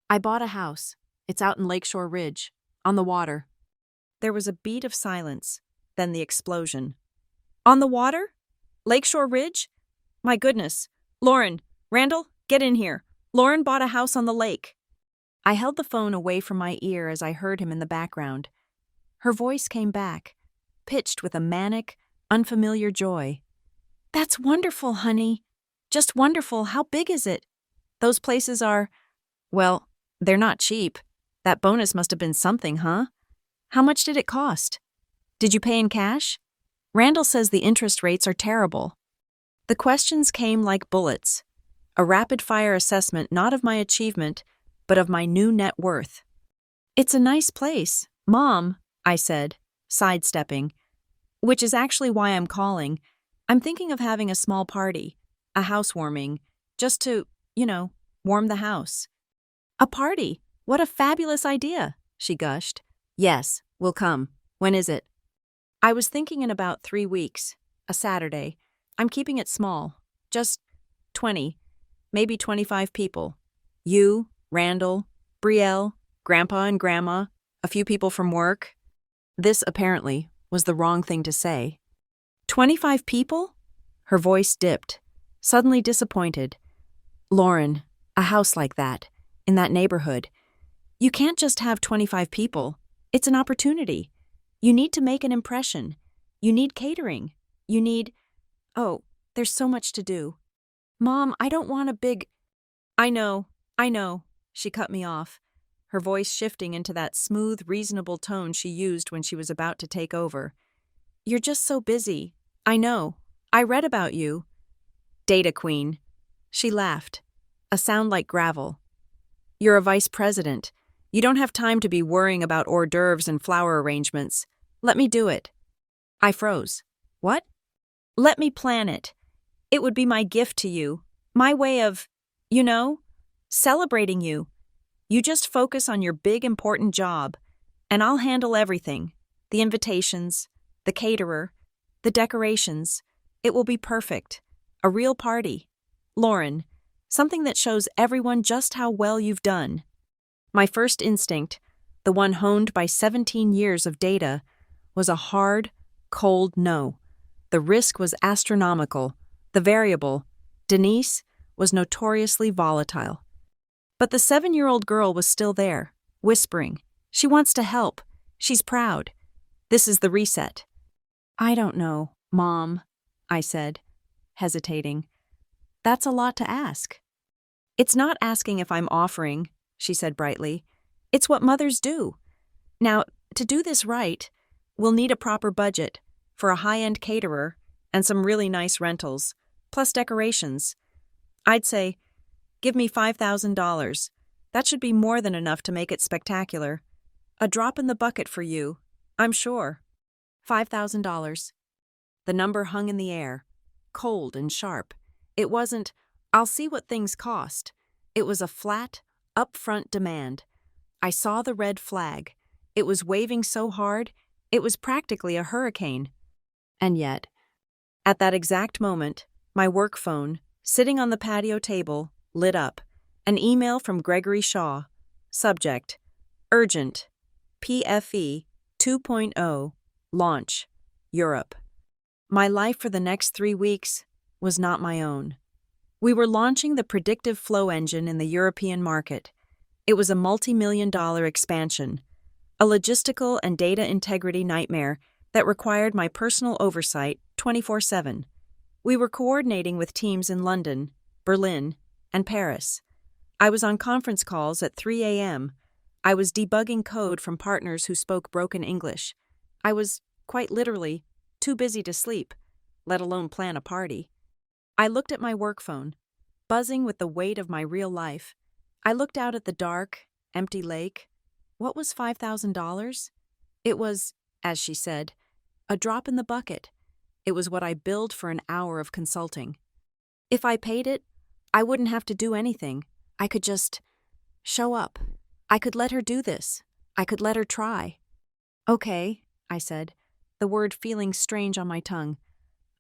"I bought a house. It's out in Lakeshore Ridge, on the water." There was a beat of silence, then the explosion. "On the water? Lakeshore Ridge? My goodness. Lauren, Randall, get in here. Lauren bought a house on the lake." I held the phone away from my ear as I heard him in the background. Her voice came back, pitched with a manic, unfamiliar joy. "That's wonderful, honey. Just wonderful. How big is it? Those places are, well, they're not cheap. That bonus must have been something, huh? How much did it cost? Did you pay in cash? Randall says the interest rates are terrible." The questions came like bullets, a rapid-fire assessment not of my achievement, but of my new net worth. "It's a nice place, Mom," I said, sidestepping, "which is actually why I'm calling. I'm thinking of having a small party, a housewarming, just to, warm the house." "A party? What a fabulous idea," she gushed. "Yes, we'll come. When is it?" "I was thinking in about 3 weeks, a Saturday. I'm keeping it small, just 20, maybe 25 people. You, Randall, Brielle, Grandpa and Grandma, a few people from work." This, apparently, was the wrong thing to say. 25 people? Her voice dipped, suddenly disappointed. "Lauren, a house like that, in that neighborhood. You can't just have 25 people. It's an opportunity. You need to make an impression. You need catering. You need... Oh, there's so much to do. Mom, I don't want a big..." I know, she cut me off, her voice shifting into that smooth, reasonable tone she used when she was about to take over. "You're just so busy. I know. I read about you." "Data queen." She laughed, a sound like gravel. "You're a vice president. You don't have time to be worrying about hors d'oeuvres and flower arrangements. Let me do it." I froze. "What?" "Let me plan it. It would be my gift to you. My way of, celebrating you. You just focus on your big, important job, and I'll handle everything. The invitations, the caterer, the decorations. It will be perfect. A real party. Lauren, something that shows everyone just how well you've done." My first instinct, the one honed by 17 years of data, was a hard, cold no. The risk was astronomical. The variable, Denise, was notoriously volatile. But the 7-year-old girl was still there, whispering, "She wants to help. She's proud. This is the reset." "I don't know, Mom," I said, hesitating. "That's a lot to ask." "It's not asking if I'm offering," she said brightly. "It's what mothers do. Now, to do this right, we'll need a proper budget for a high-end caterer and some really nice rentals, plus decorations. I'd say, give me $5,000. That should be more than enough to make it spectacular. A drop in the bucket for you, I'm sure." $5,000. The number hung in the air, cold and sharp. It wasn't, "I'll see what things cost." It was a flat, upfront demand. I saw the red flag. It was waving so hard, it was practically a hurricane. And yet, at that exact moment, my work phone, sitting on the patio table, lit up. An email from Gregory Shaw. Subject: Urgent. PFE 2.0. Launch. Europe. My life for the next 3 weeks was not my own. We were launching the predictive flow engine in the European market. It was a multi-million-dollar expansion, a logistical and data integrity nightmare that required my personal oversight 24/7. We were coordinating with teams in London, Berlin, and Paris. I was on conference calls at 3 a.m. I was debugging code from partners who spoke broken English. I was, quite literally, too busy to sleep, let alone plan a party. I looked at my work phone, buzzing with the weight of my real life. I looked out at the dark, empty lake, What was $5,000? It was, as she said, a drop in the bucket. It was what I billed for an hour of consulting. If I paid it, I wouldn't have to do anything. I could just show up. I could let her do this. I could let her try. Okay, I said, the word feeling strange on my tongue.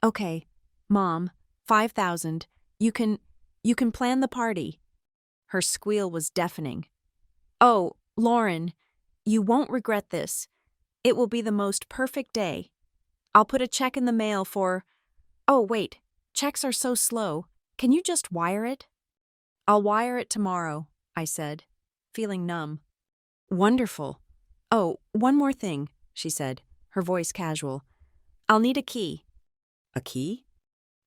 Okay, Mom, 5,000. You can plan the party. Her squeal was deafening. Oh, Lauren, you won't regret this. It will be the most perfect day. I'll put a check in the mail for… Oh, wait, checks are so slow. Can you just wire it? I'll wire it tomorrow, I said, feeling numb. Wonderful. Oh, one more thing, she said, her voice casual. I'll need a key. A key?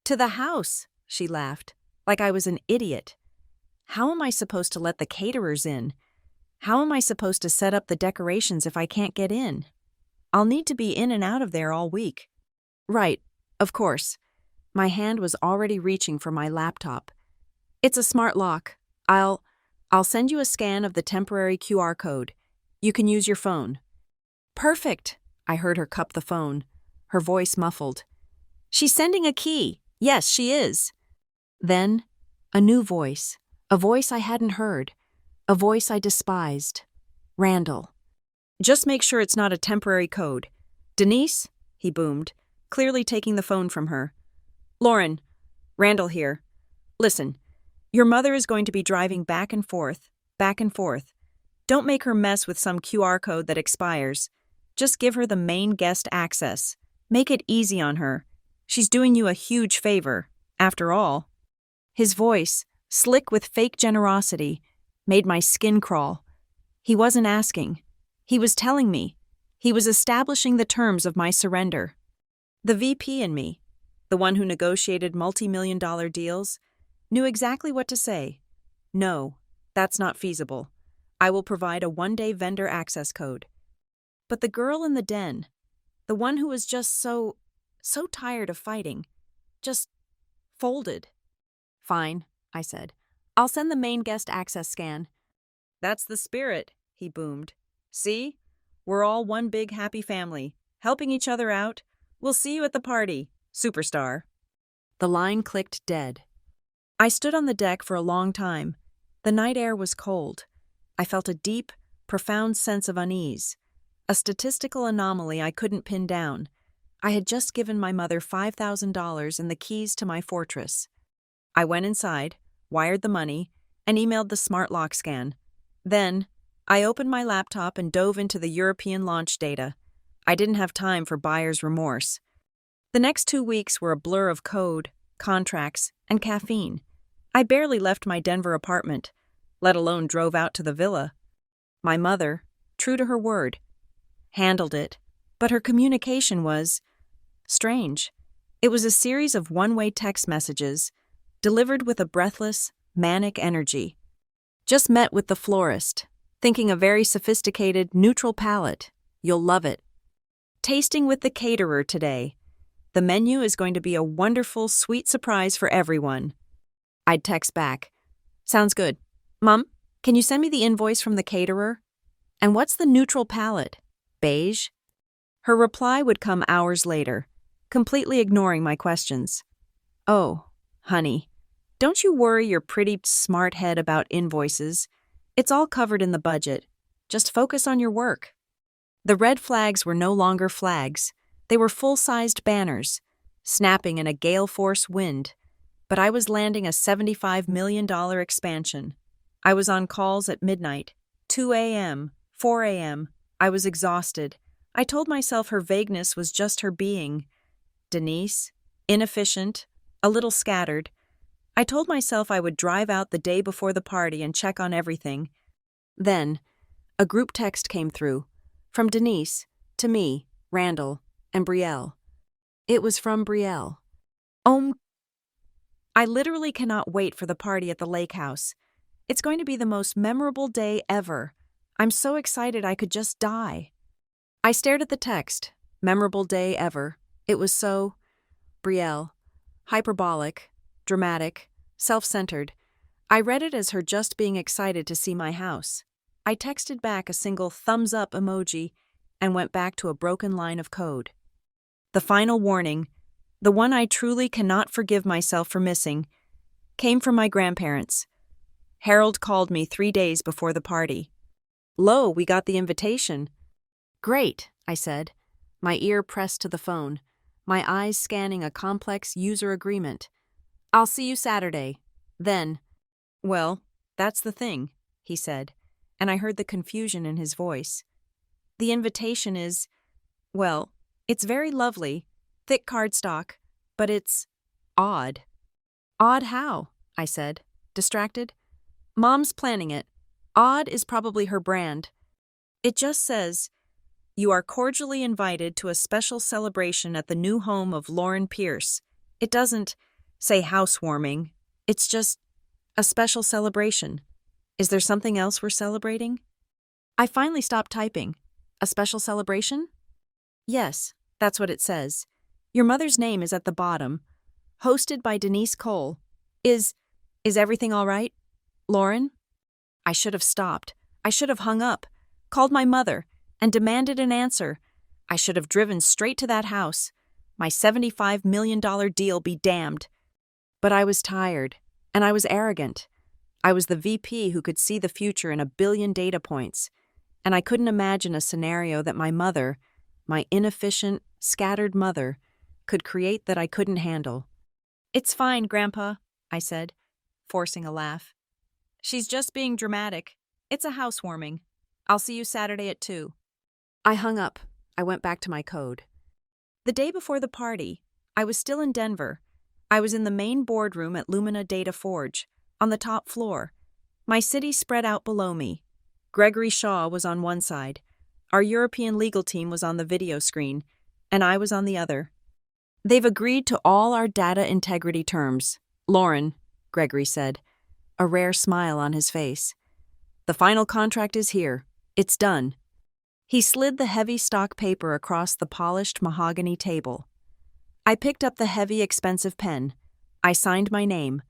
To the house, she laughed, like I was an idiot. How am I supposed to let the caterers in? How am I supposed to set up the decorations if I can't get in? I'll need to be in and out of there all week. Right, of course. My hand was already reaching for my laptop. It's a smart lock. I'll send you a scan of the temporary QR code. You can use your phone. Perfect, I heard her cup the phone, her voice muffled. She's sending a key. Yes, she is. Then, a new voice, a voice I hadn't heard, a voice I despised. Randall. Just make sure it's not a temporary code. Denise, he boomed, clearly taking the phone from her. Lauren, Randall here. Listen, your mother is going to be driving back and forth, back and forth. Don't make her mess with some QR code that expires. Just give her the main guest access. Make it easy on her. She's doing you a huge favor, after all. His voice, slick with fake generosity, made my skin crawl. He wasn't asking. He was telling me. He was establishing the terms of my surrender. The VP in me, the one who negotiated multi-million-dollar deals, knew exactly what to say. No, that's not feasible. I will provide a one-day vendor access code. But the girl in the den, the one who was just so tired of fighting, just folded. Fine, I said. I'll send the main guest access scan. That's the spirit, he boomed. See? We're all one big happy family, helping each other out. We'll see you at the party, superstar. The line clicked dead. I stood on the deck for a long time. The night air was cold. I felt a deep, profound sense of unease, a statistical anomaly I couldn't pin down. I had just given my mother $5,000 and the keys to my fortress. I went inside, wired the money, and emailed the smart lock scan. Then, I opened my laptop and dove into the European launch data. I didn't have time for buyer's remorse. The next 2 weeks were a blur of code, contracts, and caffeine. I barely left my Denver apartment, let alone drove out to the villa. My mother, true to her word, handled it, but her communication was strange. It was a series of one-way text messages, delivered with a breathless, manic energy. Just met with the florist, thinking a very sophisticated, neutral palette. You'll love it. Tasting with the caterer today. The menu is going to be a wonderful, sweet surprise for everyone. I'd text back. Sounds good. Mom, can you send me the invoice from the caterer? And what's the neutral palette? Beige? Her reply would come hours later, completely ignoring my questions. Oh, honey, don't you worry your pretty smart head about invoices. It's all covered in the budget. Just focus on your work. The red flags were no longer flags. They were full-sized banners, snapping in a gale-force wind. But I was landing a $75 million expansion. I was on calls at midnight, 2 a.m., 4 a.m. I was exhausted. I told myself her vagueness was just her being. Denise, inefficient, a little scattered. I told myself I would drive out the day before the party and check on everything. Then, a group text came through, from Denise, to me, Randall, and Brielle. It was from Brielle. I literally cannot wait for the party at the lake house. It's going to be the most memorable day ever. I'm so excited I could just die. I stared at the text. Memorable day ever. It was so… Brielle. Hyperbolic, dramatic, self-centered. I read it as her just being excited to see my house. I texted back a single thumbs up emoji and went back to a broken line of code. The final warning, the one I truly cannot forgive myself for missing, came from my grandparents. Harold called me 3 days before the party. "Lo, we got the invitation." "Great," I said, my ear pressed to the phone, my eyes scanning a complex user agreement. "I'll see you Saturday." Then, "Well, that's the thing," he said, and I heard the confusion in his voice. "The invitation is, well, it's very lovely, thick cardstock, but it's odd." "Odd how?" I said, distracted. "Mom's planning it. Odd is probably her brand. It just says, 'You are cordially invited to a special celebration at the new home of Lauren Pierce.' It doesn't say housewarming. It's just a special celebration. Is there something else we're celebrating?" I finally stopped typing. "A special celebration?" "Yes, that's what it says. Your mother's name is at the bottom. Hosted by Denise Cole. Is everything all right, Lauren?" I should have stopped. I should have hung up, called my mother, and demanded an answer. I should have driven straight to that house. My $75 million deal be damned. But I was tired, and I was arrogant. I was the VP who could see the future in a billion data points, and I couldn't imagine a scenario that my mother, my inefficient, scattered mother, could create that I couldn't handle. "It's fine, Grandpa," I said, forcing a laugh. "She's just being dramatic. It's a housewarming. I'll see you Saturday at 2. I hung up. I went back to my code. The day before the party, I was still in Denver. I was in the main boardroom at Lumina Data Forge, on the top floor. My city spread out below me. Gregory Shaw was on one side. Our European legal team was on the video screen, and I was on the other. "They've agreed to all our data integrity terms, Lauren," Gregory said, a rare smile on his face. "The final contract is here. It's done." He slid the heavy stock paper across the polished mahogany table. I picked up the heavy, expensive pen. I signed my name,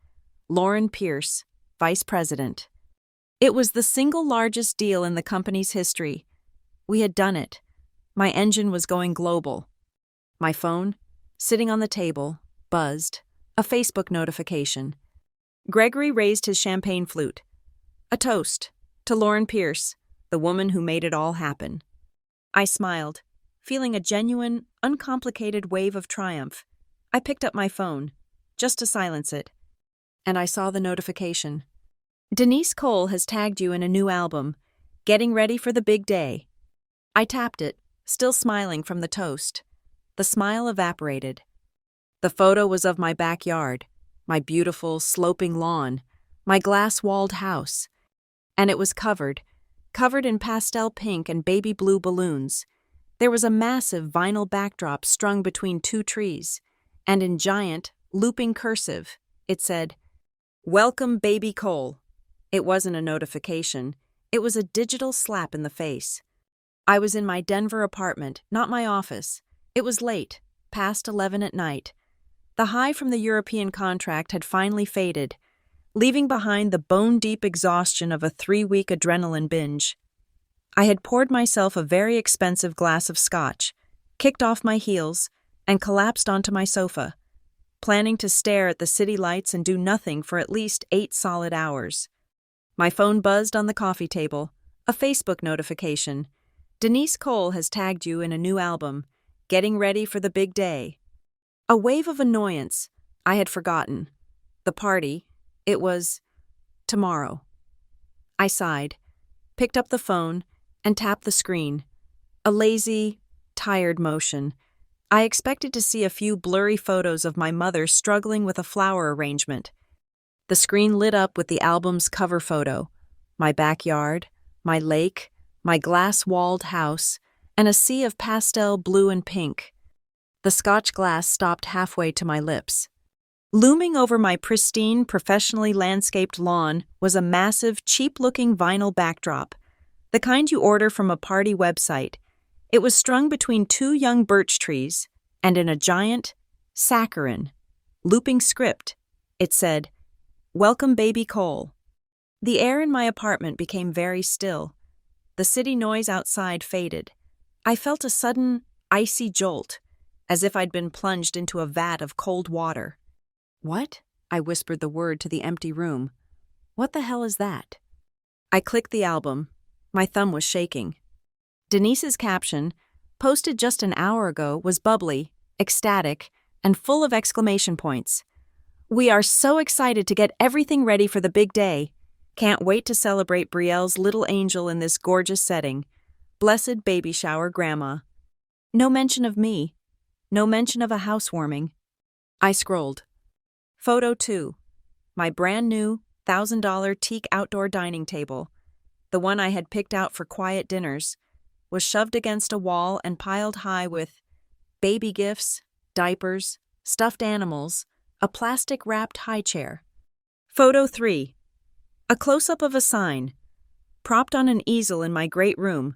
Lauren Pierce, Vice President. It was the single largest deal in the company's history. We had done it. My engine was going global. My phone, sitting on the table, buzzed. A Facebook notification. Gregory raised his champagne flute. "A toast to Lauren Pierce, the woman who made it all happen." I smiled, feeling a genuine, uncomplicated wave of triumph. I picked up my phone, just to silence it, and I saw the notification. "Denise Cole has tagged you in a new album, getting ready for the big day." I tapped it, still smiling from the toast. The smile evaporated. The photo was of my backyard, my beautiful, sloping lawn, my glass-walled house, and it was covered in pastel pink and baby blue balloons. There was a massive vinyl backdrop strung between 2 trees, and in giant, looping cursive, it said, "Welcome, Baby Cole." It wasn't a notification. It was a digital slap in the face. I was in my Denver apartment, not my office. It was late, past 11 at night. The high from the European contract had finally faded, leaving behind the bone-deep exhaustion of a 3-week adrenaline binge. I had poured myself a very expensive glass of scotch, kicked off my heels, and collapsed onto my sofa, planning to stare at the city lights and do nothing for at least 8 solid hours. My phone buzzed on the coffee table, a Facebook notification. "Denise Cole has tagged you in a new album, getting ready for the big day." A wave of annoyance. I had forgotten. The party. It was tomorrow. I sighed, picked up the phone, and tapped the screen. A lazy, tired motion. I expected to see a few blurry photos of my mother struggling with a flower arrangement. The screen lit up with the album's cover photo, my backyard, my lake, my glass-walled house, and a sea of pastel blue and pink. The scotch glass stopped halfway to my lips. Looming over my pristine, professionally landscaped lawn was a massive, cheap-looking vinyl backdrop, the kind you order from a party website. It was strung between 2 young birch trees, and in a giant, saccharine, looping script, it said, "Welcome, Baby Cole." The air in my apartment became very still. The city noise outside faded. I felt a sudden, icy jolt, as if I'd been plunged into a vat of cold water. "What?" I whispered the word to the empty room. "What the hell is that?" I clicked the album. My thumb was shaking. Denise's caption, posted just an hour ago, was bubbly, ecstatic, and full of exclamation points. "We are so excited to get everything ready for the big day. Can't wait to celebrate Brielle's little angel in this gorgeous setting. Blessed baby shower, Grandma." No mention of me. No mention of a housewarming. I scrolled. Photo 2. My brand new $1,000 teak outdoor dining table, the one I had picked out for quiet dinners, was shoved against a wall and piled high with baby gifts, diapers, stuffed animals, a plastic-wrapped high chair. Photo 3. A close-up of a sign, propped on an easel in my great room,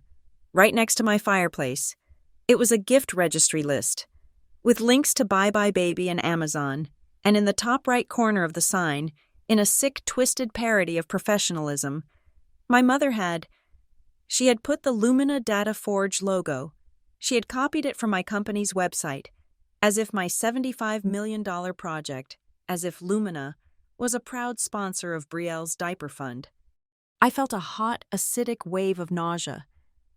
right next to my fireplace. It was a gift registry list, with links to Bye Bye Baby and Amazon, and in the top right corner of the sign, in a sick, twisted parody of professionalism, my mother had put the Lumina Data Forge logo. She had copied it from my company's website, as if my $75 million project, as if Lumina was a proud sponsor of Brielle's diaper fund. I felt a hot, acidic wave of nausea.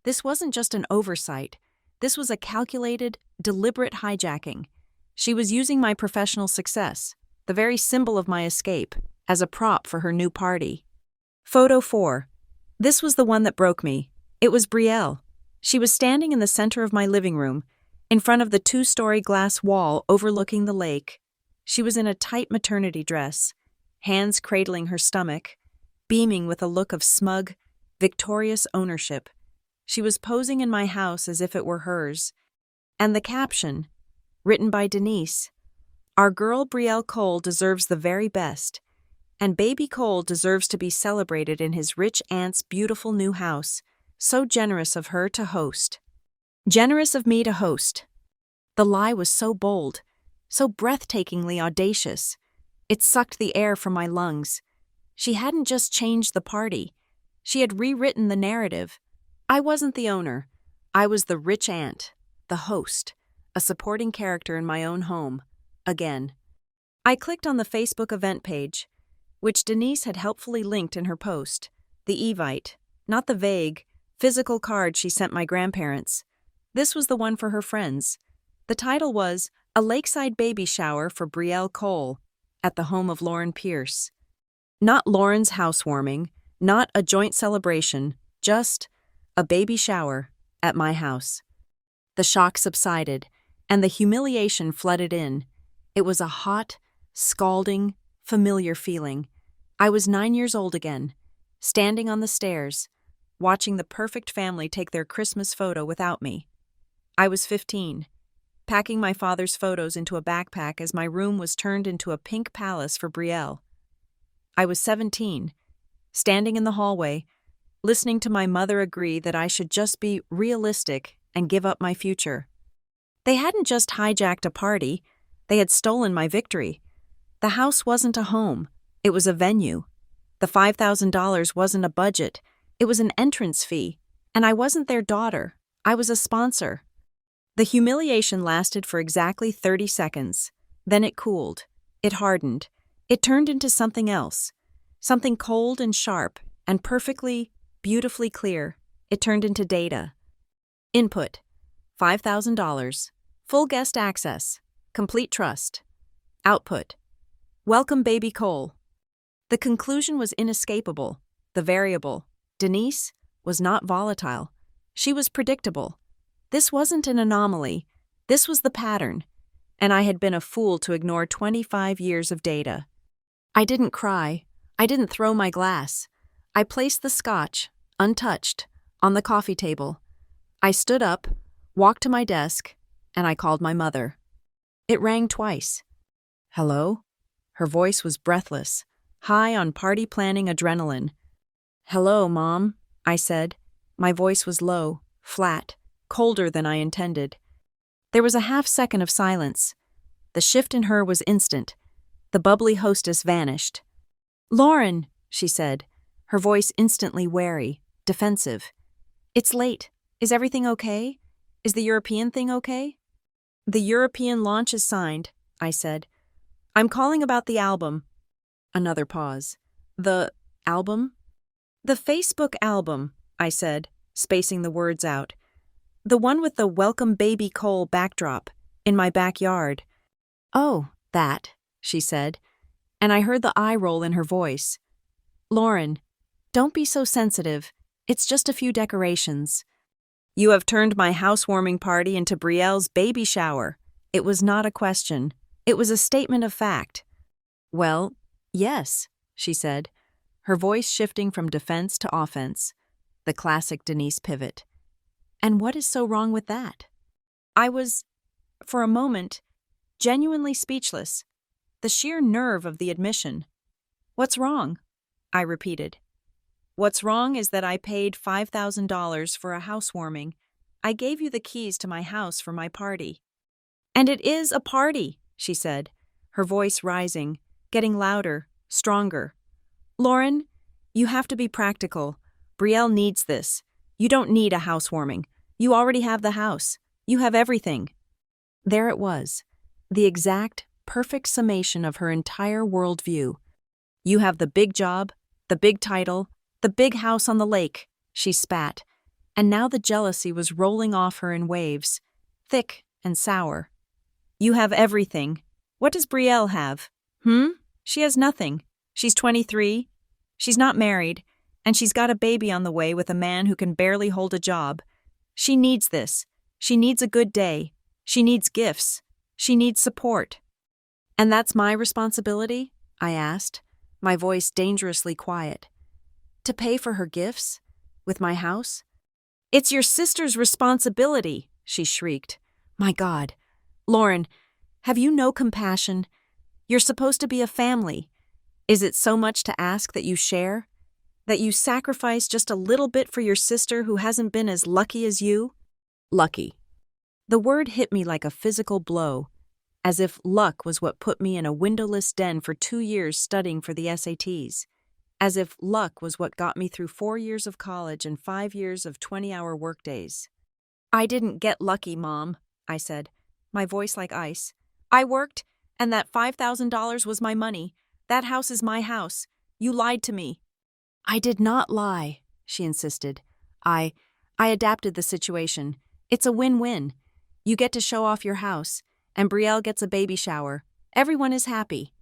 This wasn't just an oversight. This was a calculated, deliberate hijacking. She was using my professional success, the very symbol of my escape, as a prop for her new party. Photo 4. This was the one that broke me. It was Brielle. She was standing in the center of my living room, in front of the 2-story glass wall overlooking the lake. She was in a tight maternity dress, hands cradling her stomach, beaming with a look of smug, victorious ownership. She was posing in my house as if it were hers. And the caption, written by Denise, "Our girl Brielle Cole deserves the very best, and baby Cole deserves to be celebrated in his rich aunt's beautiful new house. So generous of her to host." Generous of me to host. The lie was so bold, so breathtakingly audacious. It sucked the air from my lungs. She hadn't just changed the party. She had rewritten the narrative. I wasn't the owner. I was the rich aunt, the host, a supporting character in my own home. Again. I clicked on the Facebook event page, which Denise had helpfully linked in her post, the Evite, not the vague, physical card she sent my grandparents. This was the one for her friends. The title was "A Lakeside Baby Shower for Brielle Cole" at the home of Lauren Pierce. Not Lauren's housewarming, not a joint celebration, just a baby shower at my house. The shock subsided, and the humiliation flooded in. It was a hot, scalding, familiar feeling. I was 9 years old again, standing on the stairs, watching the perfect family take their Christmas photo without me. I was 15, packing my father's photos into a backpack as my room was turned into a pink palace for Brielle. I was 17, standing in the hallway, listening to my mother agree that I should just be realistic and give up my future. They hadn't just hijacked a party, they had stolen my victory. The house wasn't a home, it was a venue. The $5,000 wasn't a budget, it was an entrance fee, and I wasn't their daughter, I was a sponsor. The humiliation lasted for exactly 30 seconds. Then it cooled, it hardened, it turned into something else, something cold and sharp and perfectly, beautifully clear. It turned into data. Input: $5,000. Full guest access. Complete trust. Output: welcome baby Cole. The conclusion was inescapable. The variable, Denise, was not volatile. She was predictable. This wasn't an anomaly. This was the pattern. And I had been a fool to ignore 25 years of data. I didn't cry. I didn't throw my glass. I placed the scotch, untouched, on the coffee table. I stood up, walked to my desk, and I called my mother. It rang twice. "Hello?" Her voice was breathless, high on party planning adrenaline. "Hello, Mom," I said. My voice was low, flat, colder than I intended. There was a half-second of silence. The shift in her was instant. The bubbly hostess vanished. "Lauren," she said, her voice instantly wary, defensive. It's late. Is everything okay? Is the European thing okay? The European launch is signed, I said. I'm calling about the album. Another pause. The album? The Facebook album, I said, spacing the words out. The one with the Welcome Baby Cole backdrop, in my backyard. Oh, that, she said, and I heard the eye roll in her voice. Lauren, don't be so sensitive. It's just a few decorations. You have turned my housewarming party into Brielle's baby shower. It was not a question. It was a statement of fact. Well, yes, she said, her voice shifting from defense to offense, the classic Denise pivot. And what is so wrong with that? I was, for a moment, genuinely speechless. The sheer nerve of the admission. What's wrong? I repeated. What's wrong is that I paid $5,000 for a housewarming. I gave you the keys to my house for my party. And it is a party, she said, her voice rising, getting louder, stronger. Lauren, you have to be practical. Brielle needs this. You don't need a housewarming. You already have the house. You have everything. There it was, the exact, perfect summation of her entire worldview. You have the big job, the big title, the big house on the lake, she spat, and now the jealousy was rolling off her in waves, thick and sour. You have everything. What does Brielle have? She has nothing. She's 23. She's not married, and she's got a baby on the way with a man who can barely hold a job. She needs this. She needs a good day. She needs gifts. She needs support. And that's my responsibility? I asked, my voice dangerously quiet. To pay for her gifts? With my house? It's your sister's responsibility, she shrieked. My God. Lauren, have you no compassion? You're supposed to be a family. Is it so much to ask that you share? That you sacrifice just a little bit for your sister who hasn't been as lucky as you? Lucky. The word hit me like a physical blow, as if luck was what put me in a windowless den for 2 years studying for the SATs. As if luck was what got me through 4 years of college and 5 years of 20-hour workdays. I didn't get lucky, Mom, I said, my voice like ice. I worked, and that $5,000 was my money. That house is my house. You lied to me. I did not lie, she insisted. I adapted the situation. It's a win-win. You get to show off your house, and Brielle gets a baby shower. Everyone is happy.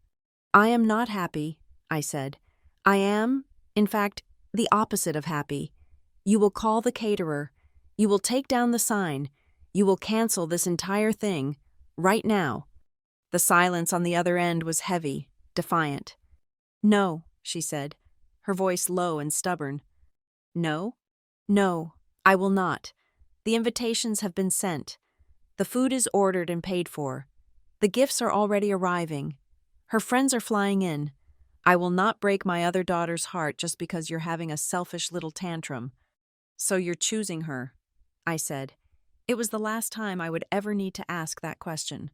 I am not happy, I said. I am, in fact, the opposite of happy. You will call the caterer. You will take down the sign. You will cancel this entire thing, right now. The silence on the other end was heavy, defiant. No, she said, her voice low and stubborn. No? No, I will not. The invitations have been sent. The food is ordered and paid for. The gifts are already arriving. Her friends are flying in. I will not break my other daughter's heart just because you're having a selfish little tantrum. So you're choosing her, I said. It was the last time I would ever need to ask that question.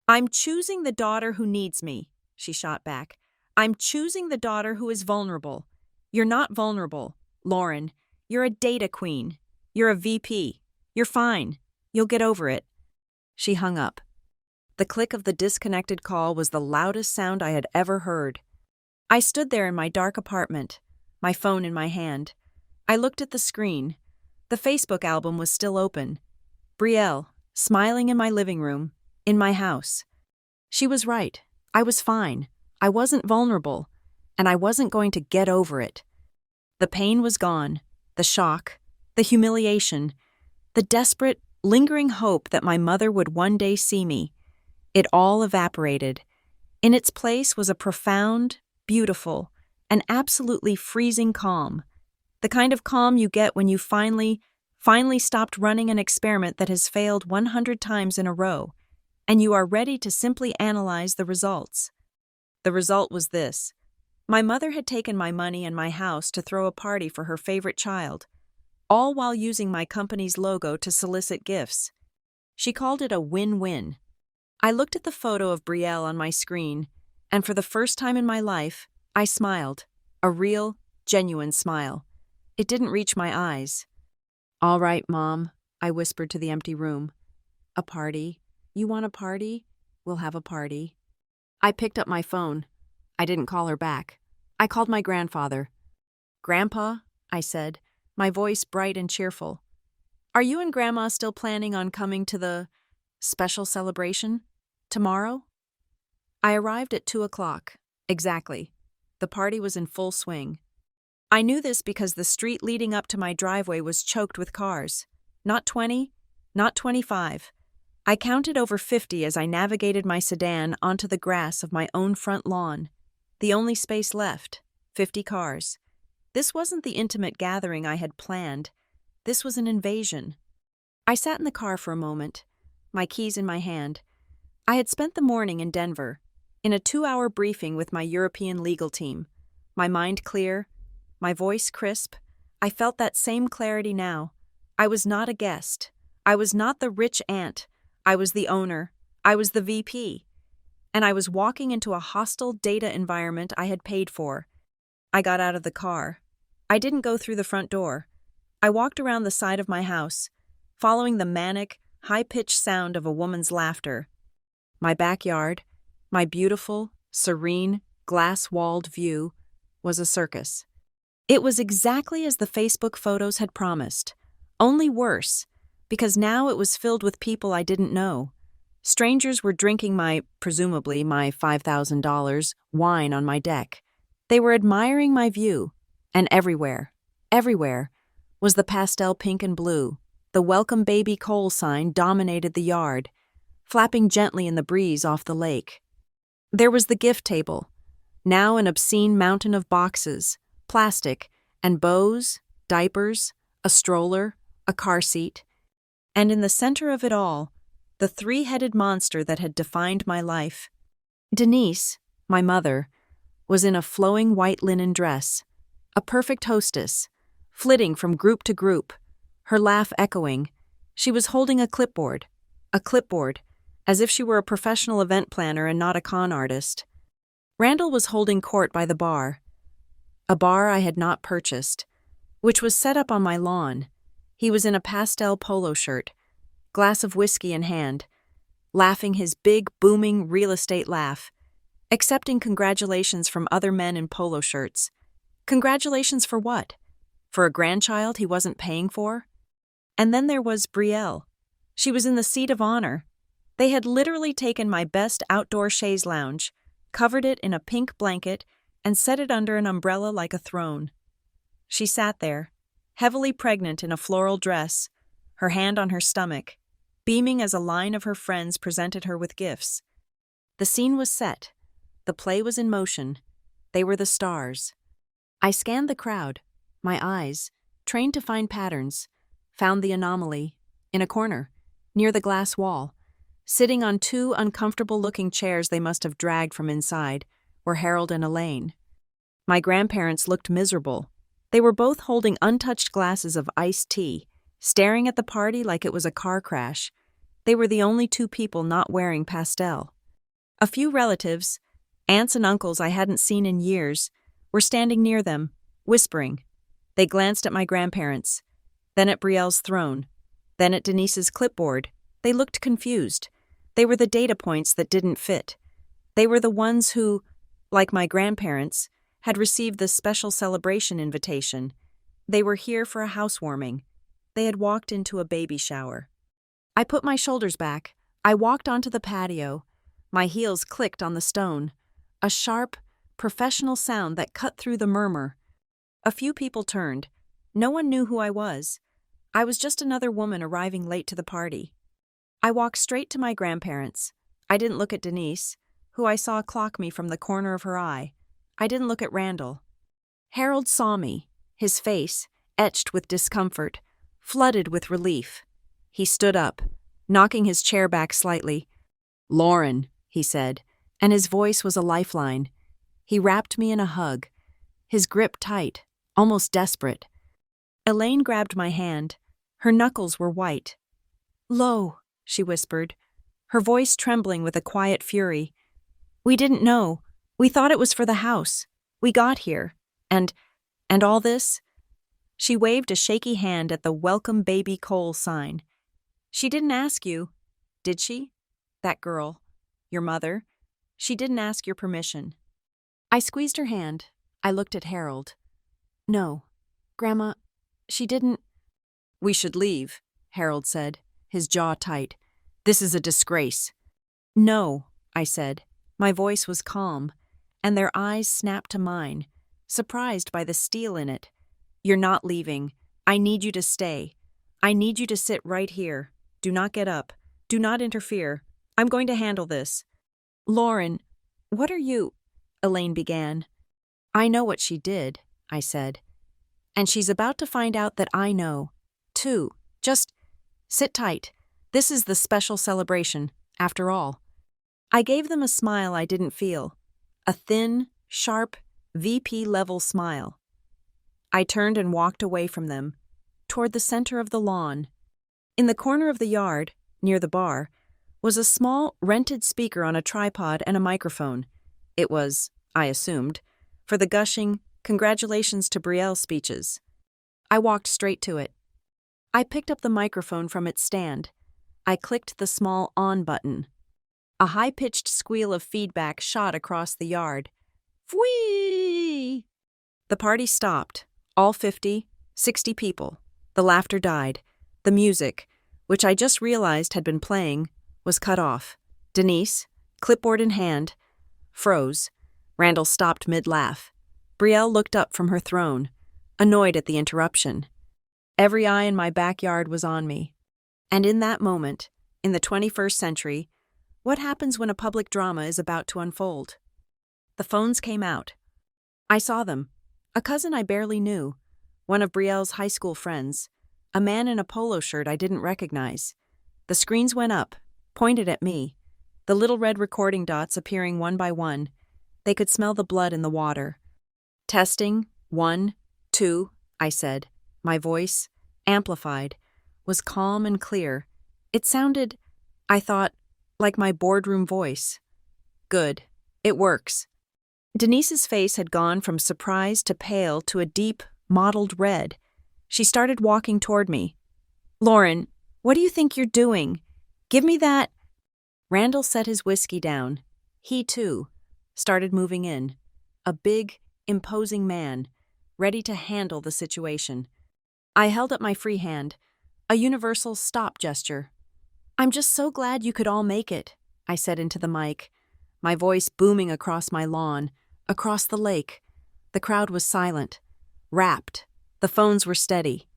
I'm choosing the daughter who needs me, she shot back. I'm choosing the daughter who is vulnerable. You're not vulnerable, Lauren. You're a data queen. You're a VP. You're fine. You'll get over it. She hung up. The click of the disconnected call was the loudest sound I had ever heard. I stood there in my dark apartment, my phone in my hand. I looked at the screen. The Facebook album was still open. Brielle, smiling in my living room, in my house. She was right. I was fine. I wasn't vulnerable, and I wasn't going to get over it. The pain was gone, the shock, the humiliation, the desperate, lingering hope that my mother would one day see me. It all evaporated. In its place was a profound, beautiful, and absolutely freezing calm. The kind of calm you get when you finally stopped running an experiment that has failed 100 times in a row, and you are ready to simply analyze the results. The result was this. My mother had taken my money and my house to throw a party for her favorite child, all while using my company's logo to solicit gifts. She called it a win-win. I looked at the photo of Brielle on my screen, and for the first time in my life, I smiled, a real, genuine smile. It didn't reach my eyes. All right, Mom, I whispered to the empty room. A party? You want a party? We'll have a party. I picked up my phone. I didn't call her back. I called my grandfather. Grandpa, I said, my voice bright and cheerful. Are you and Grandma still planning on coming to the special celebration? Tomorrow? I arrived at 2:00. Exactly. The party was in full swing. I knew this because the street leading up to my driveway was choked with cars. Not 20, not 25. I counted over 50 as I navigated my sedan onto the grass of my own front lawn. The only space left, 50 cars. This wasn't the intimate gathering I had planned. This was an invasion. I sat in the car for a moment, my keys in my hand. I had spent the morning in Denver, in a 2-hour briefing with my European legal team. My mind clear, my voice crisp. I felt that same clarity now. I was not a guest. I was not the rich aunt. I was the owner. I was the VP. And I was walking into a hostile data environment I had paid for. I got out of the car. I didn't go through the front door. I walked around the side of my house, following the manic, high-pitched sound of a woman's laughter. My backyard, my beautiful, serene, glass-walled view, was a circus. It was exactly as the Facebook photos had promised, only worse, because now it was filled with people I didn't know. Strangers were drinking presumably my $5,000 wine on my deck. They were admiring my view, and everywhere, was the pastel pink and blue. The Welcome Baby Cole sign dominated the yard, flapping gently in the breeze off the lake. There was the gift table, now an obscene mountain of boxes, plastic, and bows, diapers, a stroller, a car seat. And in the center of it all, the 3-headed monster that had defined my life. Denise, my mother, was in a flowing white linen dress, a perfect hostess, flitting from group to group, her laugh echoing. She was holding a clipboard, as if she were a professional event planner and not a con artist. Randall was holding court by the bar, a bar I had not purchased, which was set up on my lawn. He was in a pastel polo shirt, glass of whiskey in hand, laughing his big, booming real estate laugh, accepting congratulations from other men in polo shirts. Congratulations for what? For a grandchild he wasn't paying for? And then there was Brielle. She was in the seat of honor. They had literally taken my best outdoor chaise lounge, covered it in a pink blanket, and set it under an umbrella like a throne. She sat there, heavily pregnant in a floral dress, her hand on her stomach, beaming as a line of her friends presented her with gifts. The scene was set. The play was in motion. They were the stars. I scanned the crowd, my eyes, trained to find patterns, found the anomaly, in a corner, near the glass wall. Sitting on 2 uncomfortable-looking chairs they must have dragged from inside, were Harold and Elaine. My grandparents looked miserable. They were both holding untouched glasses of iced tea, staring at the party like it was a car crash. They were the only 2 people not wearing pastel. A few relatives, aunts and uncles I hadn't seen in years, were standing near them, whispering. They glanced at my grandparents, then at Brielle's throne, then at Denise's clipboard. They looked confused. They were the data points that didn't fit. They were the ones who, like my grandparents, had received the special celebration invitation. They were here for a housewarming. They had walked into a baby shower. I put my shoulders back. I walked onto the patio. My heels clicked on the stone. A sharp, professional sound that cut through the murmur. A few people turned. No one knew who I was. I was just another woman arriving late to the party. I walked straight to my grandparents. I didn't look at Denise, who I saw clock me from the corner of her eye. I didn't look at Randall. Harold saw me, his face, etched with discomfort, flooded with relief. He stood up, knocking his chair back slightly. "Lauren," he said, and his voice was a lifeline. He wrapped me in a hug, his grip tight, almost desperate. Elaine grabbed my hand. Her knuckles were white. "Lo," she whispered, her voice trembling with a quiet fury. "We didn't know. We thought it was for the house. We got here. And all this? She waved a shaky hand at the Welcome Baby Cole sign. She didn't ask you, did she? That girl, your mother, she didn't ask your permission. I squeezed her hand. I looked at Harold. No, Grandma, she didn't. We should leave, Harold said, his jaw tight. This is a disgrace. No, I said. My voice was calm, and their eyes snapped to mine, surprised by the steel in it. You're not leaving. I need you to stay. I need you to sit right here. Do not get up. Do not interfere. I'm going to handle this. Lauren, what are you? Elaine began. I know what she did, I said. And she's about to find out that I know, too. Just sit tight. This is the special celebration, after all. I gave them a smile I didn't feel. A thin, sharp, VP-level smile. I turned and walked away from them, toward the center of the lawn. In the corner of the yard, near the bar, was a small, rented speaker on a tripod and a microphone. It was, I assumed, for the gushing, congratulations to Brielle speeches. I walked straight to it. I picked up the microphone from its stand. I clicked the small on button. A high-pitched squeal of feedback shot across the yard. Fwee! The party stopped. All 50, 60 people. The laughter died. The music, which I just realized had been playing, was cut off. Denise, clipboard in hand, froze. Randall stopped mid-laugh. Brielle looked up from her throne, annoyed at the interruption. Every eye in my backyard was on me. And in that moment, in the 21st century, what happens when a public drama is about to unfold? The phones came out. I saw them. A cousin I barely knew, one of Brielle's high school friends, a man in a polo shirt I didn't recognize. The screens went up, pointed at me, the little red recording dots appearing one by one. They could smell the blood in the water. Testing, 1, 2, I said. My voice, amplified, was calm and clear. It sounded, I thought, like my boardroom voice. Good. It works. Denise's face had gone from surprise to pale to a deep, mottled red. She started walking toward me. Lauren, what do you think you're doing? Give me that. Randall set his whiskey down. He, too, started moving in. A big, imposing man, ready to handle the situation. I held up my free hand, a universal stop gesture. I'm just so glad you could all make it, I said into the mic, my voice booming across my lawn, across the lake. The crowd was silent, rapt. The phones were steady.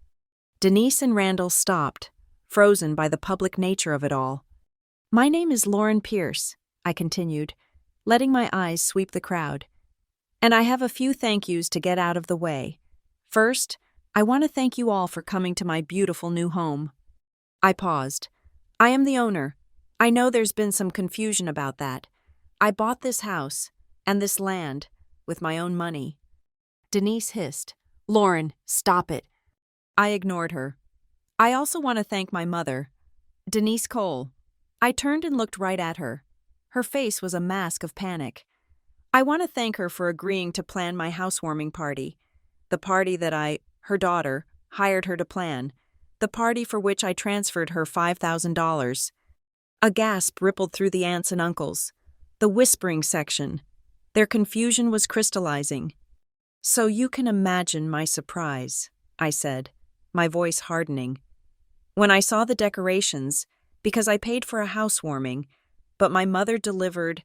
Denise and Randall stopped, frozen by the public nature of it all. My name is Lauren Pierce, I continued, letting my eyes sweep the crowd. And I have a few thank yous to get out of the way. First, I want to thank you all for coming to my beautiful new home. I paused. I am the owner. I know there's been some confusion about that. I bought this house and this land with my own money. Denise hissed. Lauren, stop it. I ignored her. I also want to thank my mother, Denise Cole. I turned and looked right at her. Her face was a mask of panic. I want to thank her for agreeing to plan my housewarming party, the party that I, her daughter, hired her to plan, the party for which I transferred her $5,000. A gasp rippled through the aunts and uncles, the whispering section. Their confusion was crystallizing. So you can imagine my surprise, I said, my voice hardening. When I saw the decorations, because I paid for a housewarming, but my mother delivered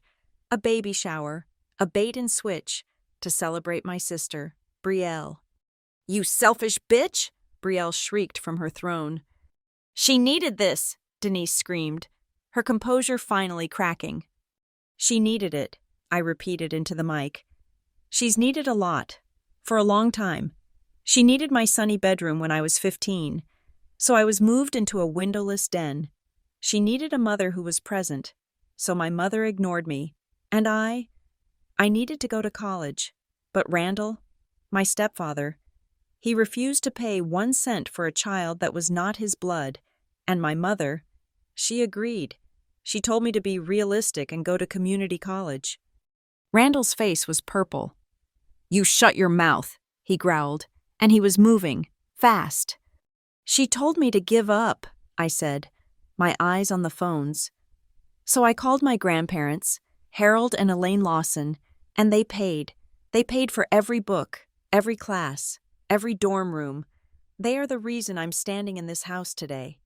a baby shower, a bait and switch, to celebrate my sister, Brielle. You selfish bitch! Brielle shrieked from her throne. She needed this, Denise screamed, her composure finally cracking. She needed it, I repeated into the mic. She's needed a lot, for a long time. She needed my sunny bedroom when I was 15, so I was moved into a windowless den. She needed a mother who was present, so my mother ignored me, and I needed to go to college. But Randall, my stepfather, he refused to pay 1 cent for a child that was not his blood, and my mother, she agreed. She told me to be realistic and go to community college. Randall's face was purple. You shut your mouth, he growled, and he was moving, Fast. She told me to give up, I said, my eyes on the phones. So I called my grandparents, Harold and Elaine Lawson, and they paid. They paid for every book, every class, every dorm room. They are the reason I'm standing in this house today.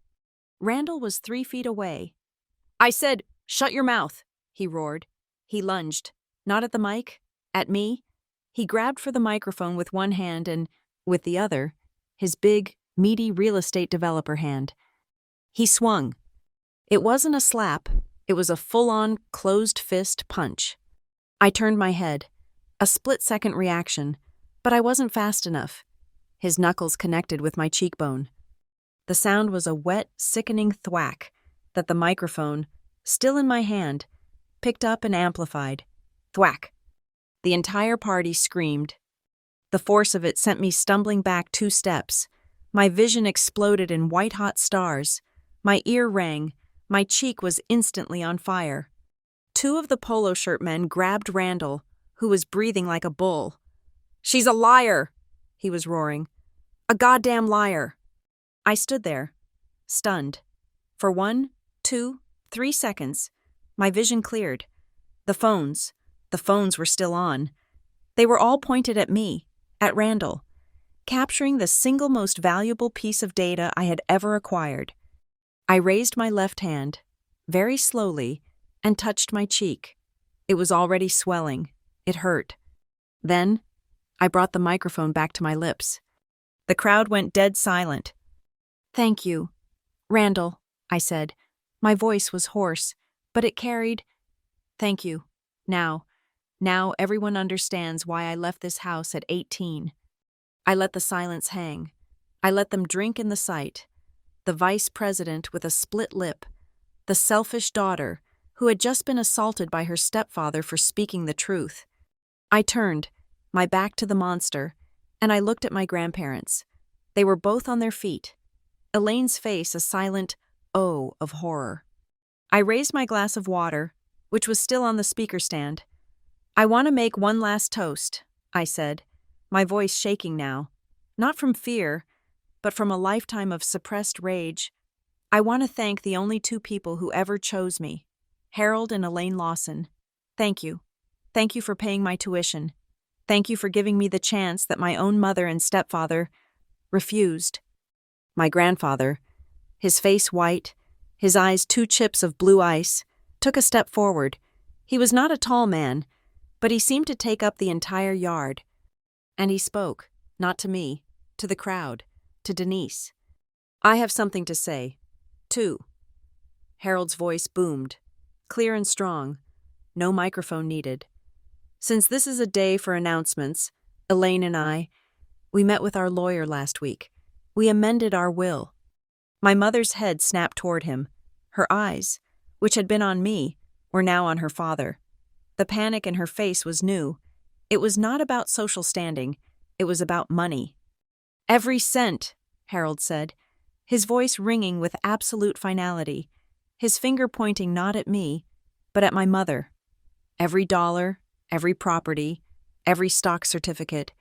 Randall was 3 feet away. I said, "Shut your mouth," he roared. He lunged, not at the mic, at me. He grabbed for the microphone with one hand and, with the other, his big, meaty real estate developer hand. He swung. It wasn't a slap, it was a full-on, closed-fist punch. I turned my head. A split-second reaction, but I wasn't fast enough. His knuckles connected with my cheekbone. The sound was a wet, sickening thwack that the microphone, still in my hand, picked up and amplified. Thwack. The entire party screamed. The force of it sent me stumbling back 2 steps. My vision exploded in white-hot stars. My ear rang. My cheek was instantly on fire. 2 of the polo shirt men grabbed Randall, who was breathing like a bull. "She's a liar!" he was roaring. "A goddamn liar!" I stood there, stunned. For 1, 2, 3 seconds, my vision cleared. The phones were still on. They were all pointed at me, at Randall, capturing the single most valuable piece of data I had ever acquired. I raised my left hand, very slowly, and touched my cheek. It was already swelling. It hurt. Then, I brought the microphone back to my lips. The crowd went dead silent. "Thank you, Randall," I said. My voice was hoarse, but it carried. "Thank you. Now everyone understands why I left this house at 18. I let the silence hang. I let them drink in the sight. The vice president with a split lip. The selfish daughter who had just been assaulted by her stepfather for speaking the truth. I turned, my back to the monster, and I looked at my grandparents. They were both on their feet. Elaine's face a silent "oh" of horror. I raised my glass of water, which was still on the speaker stand. "I want to make one last toast," I said, my voice shaking now, not from fear, but from a lifetime of suppressed rage. "I want to thank the only 2 people who ever chose me, Harold and Elaine Lawson. Thank you. Thank you for paying my tuition. Thank you for giving me the chance that my own mother and stepfather refused." My grandfather, his face white, his eyes 2 chips of blue ice, took a step forward. He was not a tall man, but he seemed to take up the entire yard. And he spoke, not to me, to the crowd, to Denise. "I have something to say, too." Harold's voice boomed, clear and strong, no microphone needed. "Since this is a day for announcements, Elaine and we met with our lawyer last week. We amended our will." My mother's head snapped toward him. Her eyes, which had been on me, were now on her father. The panic in her face was new. It was not about social standing. It was about money. "Every cent," Harold said, his voice ringing with absolute finality, his finger pointing not at me, but at my mother. "Every dollar, every property, every stock certificate.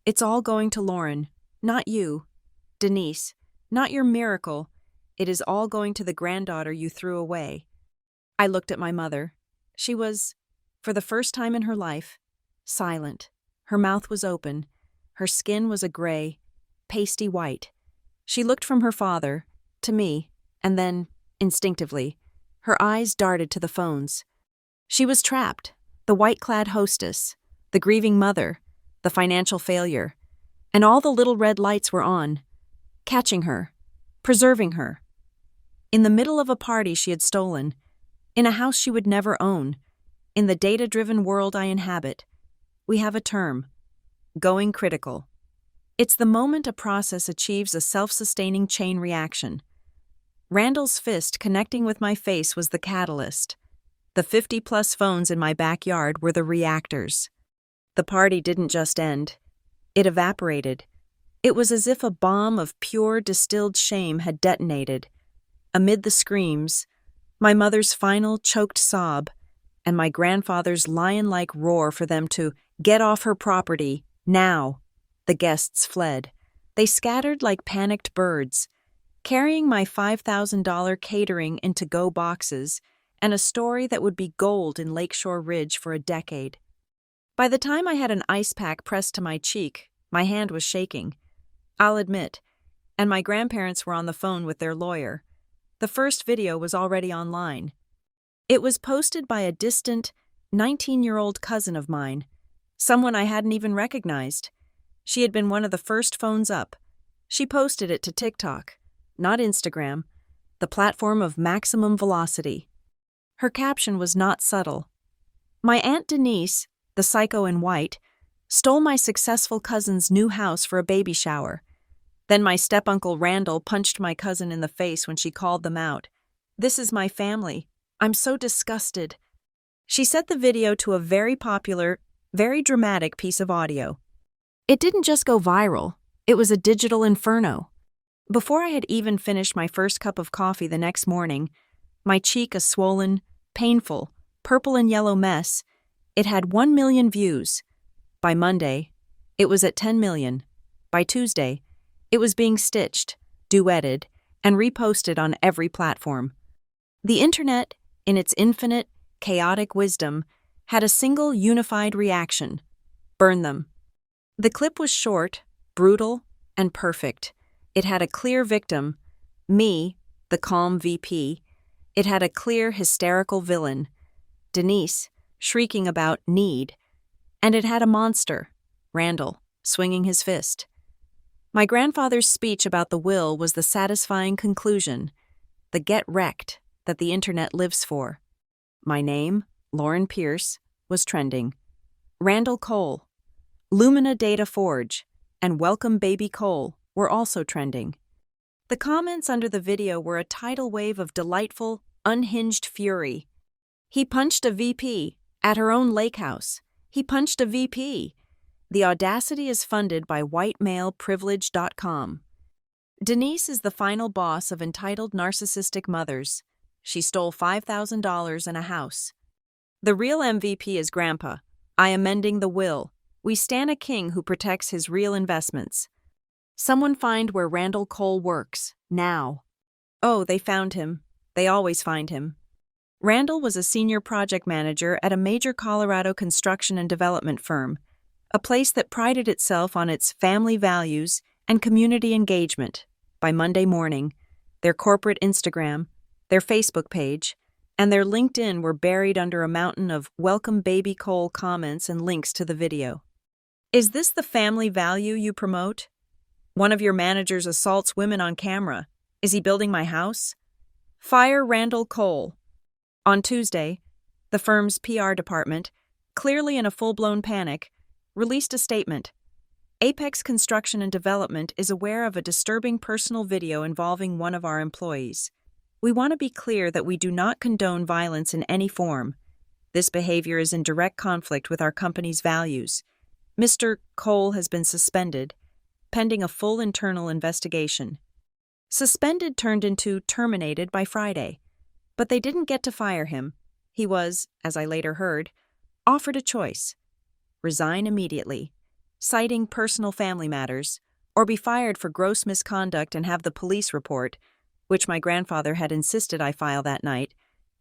It's all going to Lauren, not you. Denise, not your miracle. It is all going to the granddaughter you threw away." I looked at my mother. She was, for the first time in her life, silent. Her mouth was open. Her skin was a gray, pasty white. She looked from her father, to me, and then, instinctively, her eyes darted to the phones. She was trapped, the white-clad hostess, the grieving mother, the financial failure, and all the little red lights were on, catching her, preserving her. In the middle of a party she had stolen, in a house she would never own, in the data-driven world I inhabit, we have a term, going critical. It's the moment a process achieves a self-sustaining chain reaction. Randall's fist connecting with my face was the catalyst. The 50-plus phones in my backyard were the reactors. The party didn't just end. It evaporated. It was as if a bomb of pure distilled shame had detonated. Amid the screams, my mother's final choked sob, and my grandfather's lion-like roar for them to get off her property, now, the guests fled. They scattered like panicked birds, carrying my $5,000 catering into go boxes and a story that would be gold in Lakeshore Ridge for a decade. By the time I had an ice pack pressed to my cheek, my hand was shaking. I'll admit, and my grandparents were on the phone with their lawyer. The first video was already online. It was posted by a distant, 19-year-old cousin of mine, someone I hadn't even recognized. She had been one of the first phones up. She posted it to TikTok, not Instagram, the platform of maximum velocity. Her caption was not subtle. My Aunt Denise, the psycho in white, stole my successful cousin's new house for a baby shower. Then my step-uncle Randall punched my cousin in the face when she called them out. This is my family. I'm so disgusted. She set the video to a very popular, very dramatic piece of audio. It didn't just go viral, it was a digital inferno. Before I had even finished my first cup of coffee the next morning, my cheek a swollen, painful, purple and yellow mess, it had 1 million views. By Monday, it was at 10 million. By Tuesday, it was being stitched, duetted, and reposted on every platform. The internet, in its infinite, chaotic wisdom, had a single unified reaction: burn them. The clip was short, brutal, and perfect. It had a clear victim, me, the calm VP. It had a clear, hysterical villain, Denise, shrieking about need. And it had a monster, Randall, swinging his fist. My grandfather's speech about the will was the satisfying conclusion, the get wrecked that the internet lives for. My name, Lauren Pierce, was trending. Randall Cole, Lumina Data Forge, and Welcome Baby Cole were also trending. The comments under the video were a tidal wave of delightful, unhinged fury. He punched a VP at her own lake house. He punched a VP. The audacity is funded by whitemaleprivilege.com. Denise is the final boss of entitled narcissistic mothers. She stole $5,000 and a house. The real MVP is Grandpa. I amending the will. We stan a king who protects his real investments. Someone find where Randall Cole works, now. Oh, they found him. They always find him. Randall was a senior project manager at a major Colorado construction and development firm, a place that prided itself on its family values and community engagement. By Monday morning, their corporate Instagram, their Facebook page, and their LinkedIn were buried under a mountain of Welcome Baby Cole comments and links to the video. Is this the family value you promote? One of your managers assaults women on camera. Is he building my house? Fire Randall Cole. On Tuesday, the firm's PR department, clearly in a full-blown panic, released a statement. Apex Construction and Development is aware of a disturbing personal video involving one of our employees. We want to be clear that we do not condone violence in any form. This behavior is in direct conflict with our company's values. Mr. Cole has been suspended, pending a full internal investigation. Suspended turned into terminated by Friday, but they didn't get to fire him. He was, as I later heard, offered a choice: resign immediately, citing personal family matters, or be fired for gross misconduct and have the police report, which my grandfather had insisted I file that night,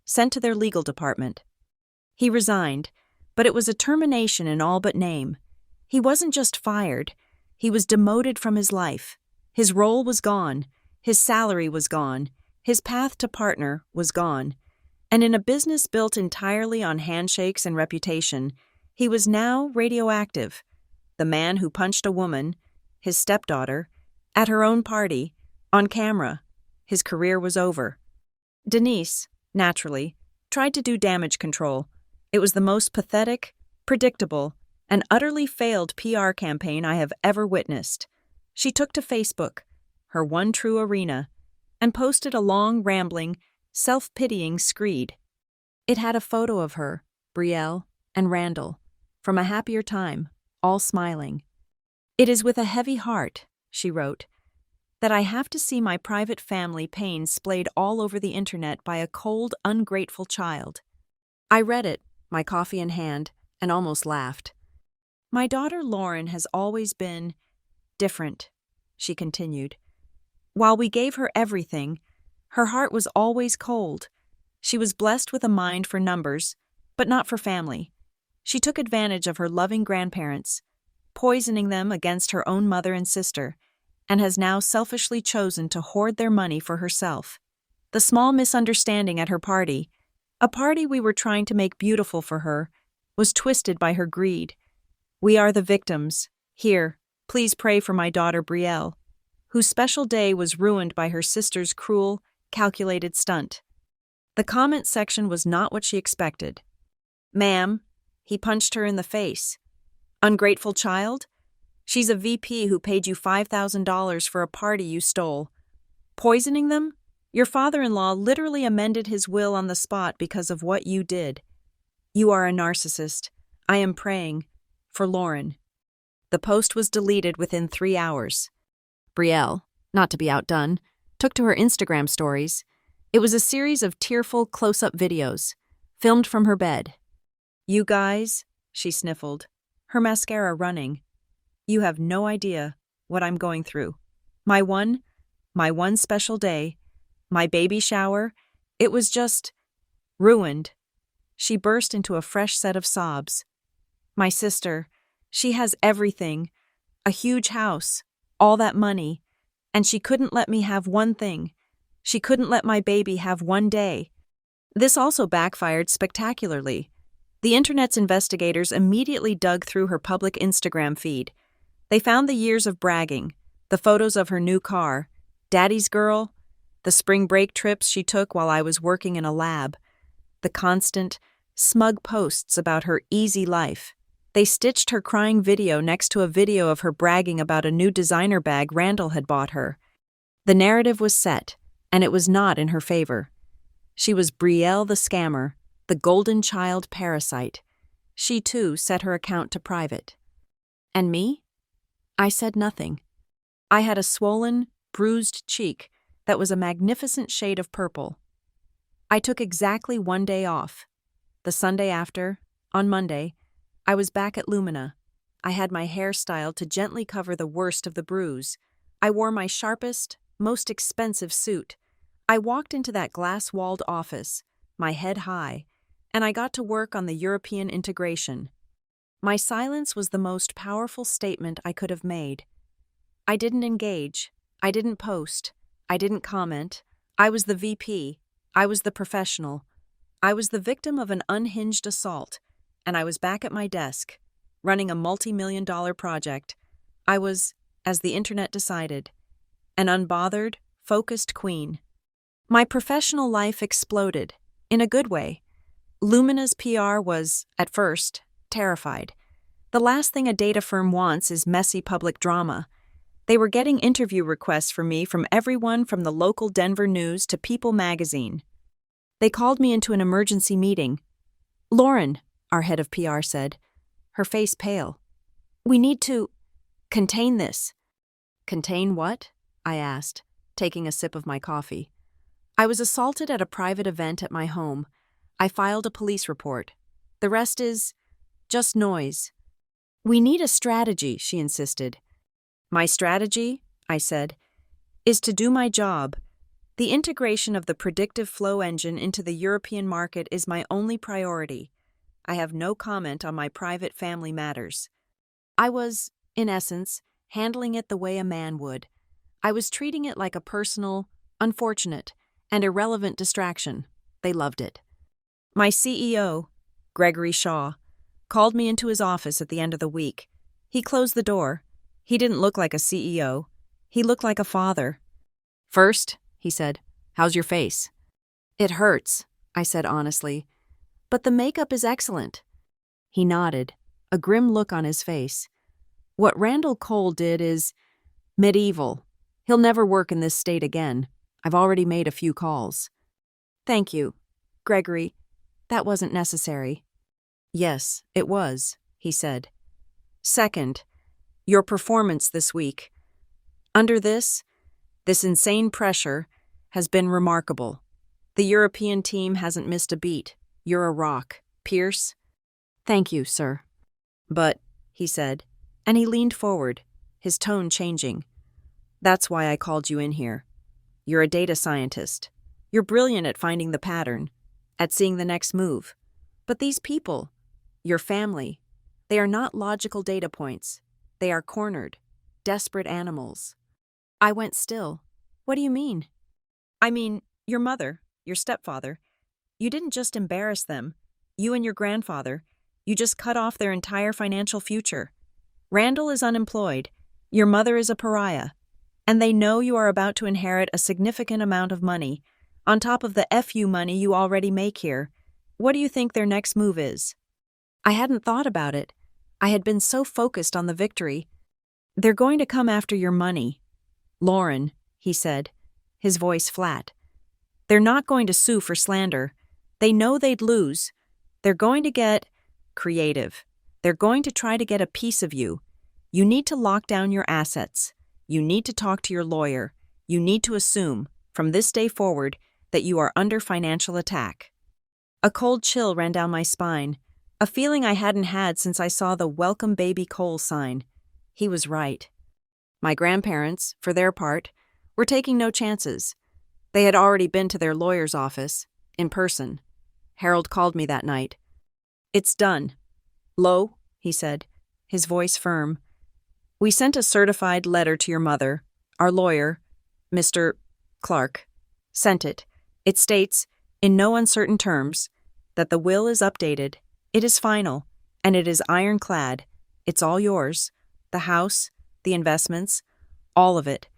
sent to their legal department. He resigned, but it was a termination in all but name. He wasn't just fired, he was demoted from his life. His role was gone, his salary was gone, his path to partner was gone, and in a business built entirely on handshakes and reputation, he was now radioactive. The man who punched a woman, his stepdaughter, at her own party, on camera. His career was over. Denise, naturally, tried to do damage control. It was the most pathetic, predictable, and utterly failed PR campaign I have ever witnessed. She took to Facebook, her one true arena, and posted a long, rambling, self-pitying screed. It had a photo of her, Brielle, and Randall, from a happier time, all smiling. "It is with a heavy heart," she wrote, "that I have to see my private family pain splayed all over the internet by a cold, ungrateful child." I read it, my coffee in hand, and almost laughed. My daughter Lauren has always been different, she continued. While we gave her everything, her heart was always cold. She was blessed with a mind for numbers, but not for family. She took advantage of her loving grandparents, poisoning them against her own mother and sister, and has now selfishly chosen to hoard their money for herself. The small misunderstanding at her party, a party we were trying to make beautiful for her, was twisted by her greed. We are the victims. Here, please pray for my daughter Brielle, whose special day was ruined by her sister's cruel, calculated stunt. The comment section was not what she expected. Ma'am, he punched her in the face. Ungrateful child? She's a VP who paid you $5,000 for a party you stole. Poisoning them? Your father-in-law literally amended his will on the spot because of what you did. You are a narcissist. I am praying. For Lauren. The post was deleted within 3 hours. Brielle, not to be outdone, took to her Instagram stories. It was a series of tearful close-up videos, filmed from her bed. You guys, she sniffled, her mascara running. You have no idea what I'm going through. My one special day, my baby shower, it was just ruined. She burst into a fresh set of sobs. My sister, she has everything, a huge house, all that money, and she couldn't let me have one thing. She couldn't let my baby have one day. This also backfired spectacularly. The internet's investigators immediately dug through her public Instagram feed. They found the years of bragging, the photos of her new car, daddy's girl, the spring break trips she took while I was working in a lab, the constant, smug posts about her easy life. They stitched her crying video next to a video of her bragging about a new designer bag Randall had bought her. The narrative was set, and it was not in her favor. She was Brielle the scammer, the golden child parasite. She, too, set her account to private. And me? I said nothing. I had a swollen, bruised cheek that was a magnificent shade of purple. I took exactly 1 day off. The Sunday after, on Monday, I was back at Lumina. I had my hair styled to gently cover the worst of the bruise. I wore my sharpest, most expensive suit. I walked into that glass-walled office, my head high, and I got to work on the European integration. My silence was the most powerful statement I could have made. I didn't engage. I didn't post. I didn't comment. I was the VP. I was the professional. I was the victim of an unhinged assault, and I was back at my desk, running a multi-million-dollar project. I was, as the internet decided, an unbothered, focused queen. My professional life exploded, in a good way. Lumina's PR was, at first, terrified. The last thing a data firm wants is messy public drama. They were getting interview requests for me from everyone from the local Denver News to People magazine. They called me into an emergency meeting. Lauren, our head of PR said, her face pale. We need to contain this. Contain what? I asked, taking a sip of my coffee. I was assaulted at a private event at my home. I filed a police report. The rest is just noise. We need a strategy, she insisted. My strategy, I said, is to do my job. The integration of the predictive flow engine into the European market is my only priority. I have no comment on my private family matters. I was, in essence, handling it the way a man would. I was treating it like a personal, unfortunate, and irrelevant distraction. They loved it. My CEO, Gregory Shaw, called me into his office at the end of the week. He closed the door. He didn't look like a CEO. He looked like a father. First, he said, how's your face? It hurts, I said honestly. But the makeup is excellent. He nodded, a grim look on his face. What Randall Cole did is medieval. He'll never work in this state again. I've already made a few calls. Thank you, Gregory. That wasn't necessary. Yes, it was, he said. Second, your performance this week. Under this insane pressure has been remarkable. The European team hasn't missed a beat. You're a rock, Pierce. Thank you, sir. But, he said, and he leaned forward, his tone changing. That's why I called you in here. You're a data scientist. You're brilliant at finding the pattern, at seeing the next move. But these people, your family, they are not logical data points. They are cornered, desperate animals. I went still. What do you mean? I mean, your mother, your stepfather. You didn't just embarrass them. You and your grandfather. You just cut off their entire financial future. Randall is unemployed. Your mother is a pariah. And they know you are about to inherit a significant amount of money, on top of the FU money you already make here. What do you think their next move is? I hadn't thought about it. I had been so focused on the victory. They're going to come after your money. Lauren, he said, his voice flat. They're not going to sue for slander. They know they'd lose. They're going to get creative. They're going to try to get a piece of you. You need to lock down your assets. You need to talk to your lawyer. You need to assume, from this day forward, that you are under financial attack. A cold chill ran down my spine, a feeling I hadn't had since I saw the Welcome Baby Cole sign. He was right. My grandparents, for their part, were taking no chances. They had already been to their lawyer's office, in person. Harold called me that night. It's done. Lo, he said, his voice firm. We sent a certified letter to your mother. Our lawyer, Mr. Clark, sent it. It states, in no uncertain terms, that the will is updated. It is final, and it is ironclad. It's all yours. The house, the investments, all of it.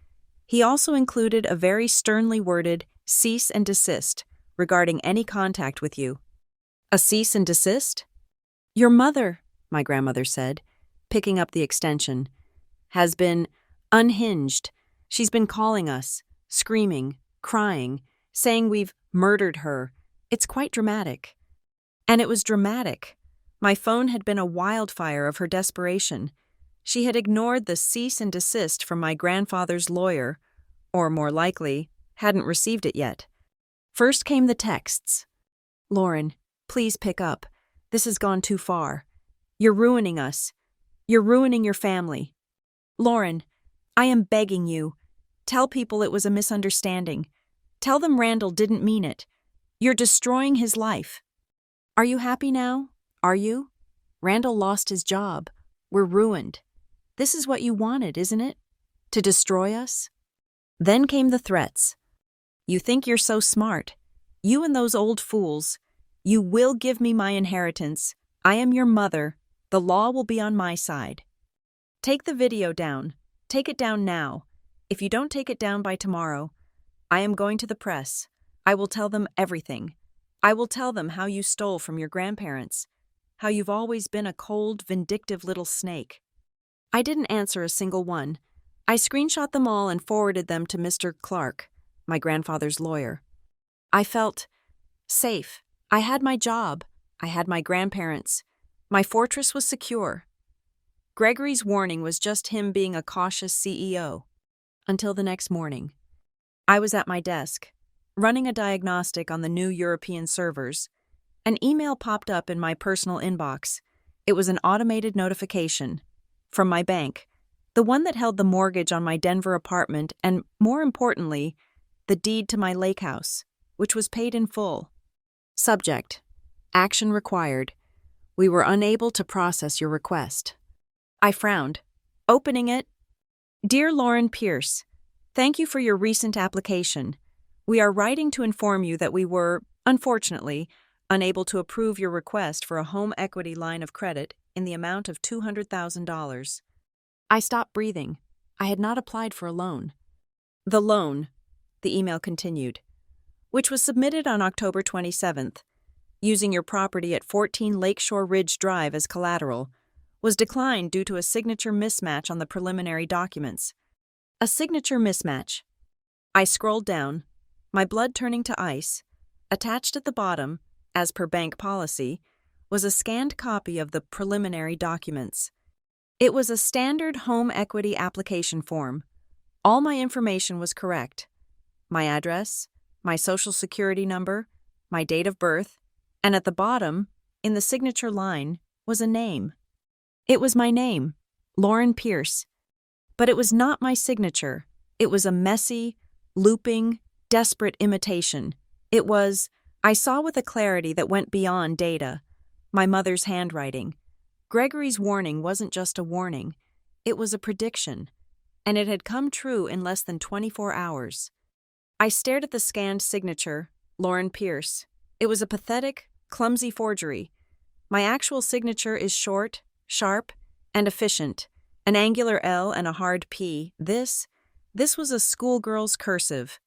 He also included a very sternly worded cease and desist regarding any contact with you. A cease and desist? Your mother, my grandmother said, picking up the extension, has been unhinged. She's been calling us, screaming, crying, saying we've murdered her. It's quite dramatic. And it was dramatic. My phone had been a wildfire of her desperation. She had ignored the cease and desist from my grandfather's lawyer, or more likely, hadn't received it yet. First came the texts. Lauren, please pick up. This has gone too far. You're ruining us. You're ruining your family. Lauren, I am begging you. Tell people it was a misunderstanding. Tell them Randall didn't mean it. You're destroying his life. Are you happy now? Are you? Randall lost his job. We're ruined. This is what you wanted, isn't it? To destroy us? Then came the threats. You think you're so smart. You and those old fools. You will give me my inheritance. I am your mother. The law will be on my side. Take the video down. Take it down now. If you don't take it down by tomorrow, I am going to the press. I will tell them everything. I will tell them how you stole from your grandparents, how you've always been a cold, vindictive little snake. I didn't answer a single one. I screenshot them all and forwarded them to Mr. Clark, my grandfather's lawyer. I felt safe. I had my job. I had my grandparents. My fortress was secure. Gregory's warning was just him being a cautious CEO. Until the next morning. I was at my desk, running a diagnostic on the new European servers. An email popped up in my personal inbox. It was an automated notification. From my bank. The one that held the mortgage on my Denver apartment and, more importantly, the deed to my lake house, which was paid in full. Subject: action required. We were unable to process your request. I frowned, opening it. Dear Lauren Pierce, thank you for your recent application. We are writing to inform you that we were, unfortunately, unable to approve your request for a home equity line of credit in the amount of $200,000. I stopped breathing. I had not applied for a loan. The loan, the email continued, which was submitted on October 27th, using your property at 14 Lakeshore Ridge Drive as collateral, was declined due to a signature mismatch on the preliminary documents. A signature mismatch. I scrolled down, my blood turning to ice. Attached at the bottom, as per bank policy, was a scanned copy of the preliminary documents. It was a standard home equity application form. All my information was correct. My address, my social security number, my date of birth, and at the bottom, in the signature line, was a name. It was my name, Lauren Pierce. But it was not my signature. It was a messy, looping, desperate imitation. I saw with a clarity that went beyond data, my mother's handwriting. Gregory's warning wasn't just a warning, it was a prediction, and it had come true in less than 24 hours. I stared at the scanned signature, Lauren Pierce. It was a pathetic, clumsy forgery. My actual signature is short, sharp, and efficient, an angular L and a hard P. This was a schoolgirl's cursive,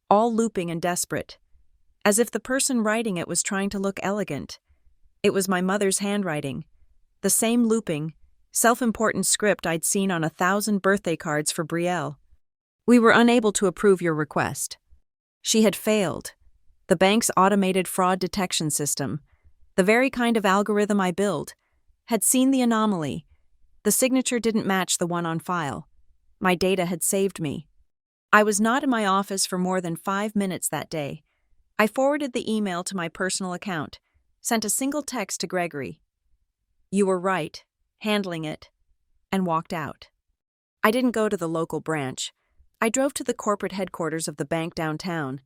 all looping and desperate, as if the person writing it was trying to look elegant. It was my mother's handwriting, the same looping, self-important script I'd seen on 1,000 birthday cards for Brielle. "We were unable to approve your request." She had failed. The bank's automated fraud detection system, the very kind of algorithm I built, had seen the anomaly. The signature didn't match the one on file. My data had saved me. I was not in my office for more than 5 minutes that day. I forwarded the email to my personal account, sent a single text to Gregory. "You were right, handling it," and walked out. I didn't go to the local branch. I drove to the corporate headquarters of the bank downtown.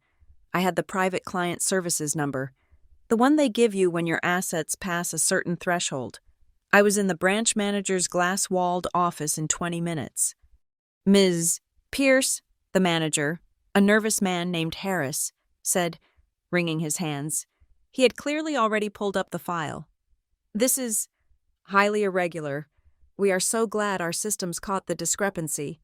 I had the private client services number, the one they give you when your assets pass a certain threshold. I was in the branch manager's glass-walled office in 20 minutes. "Ms. Pierce," the manager, a nervous man named Harris, said, wringing his hands. He had clearly already pulled up the file. "This is highly irregular. We are so glad our systems caught the discrepancy."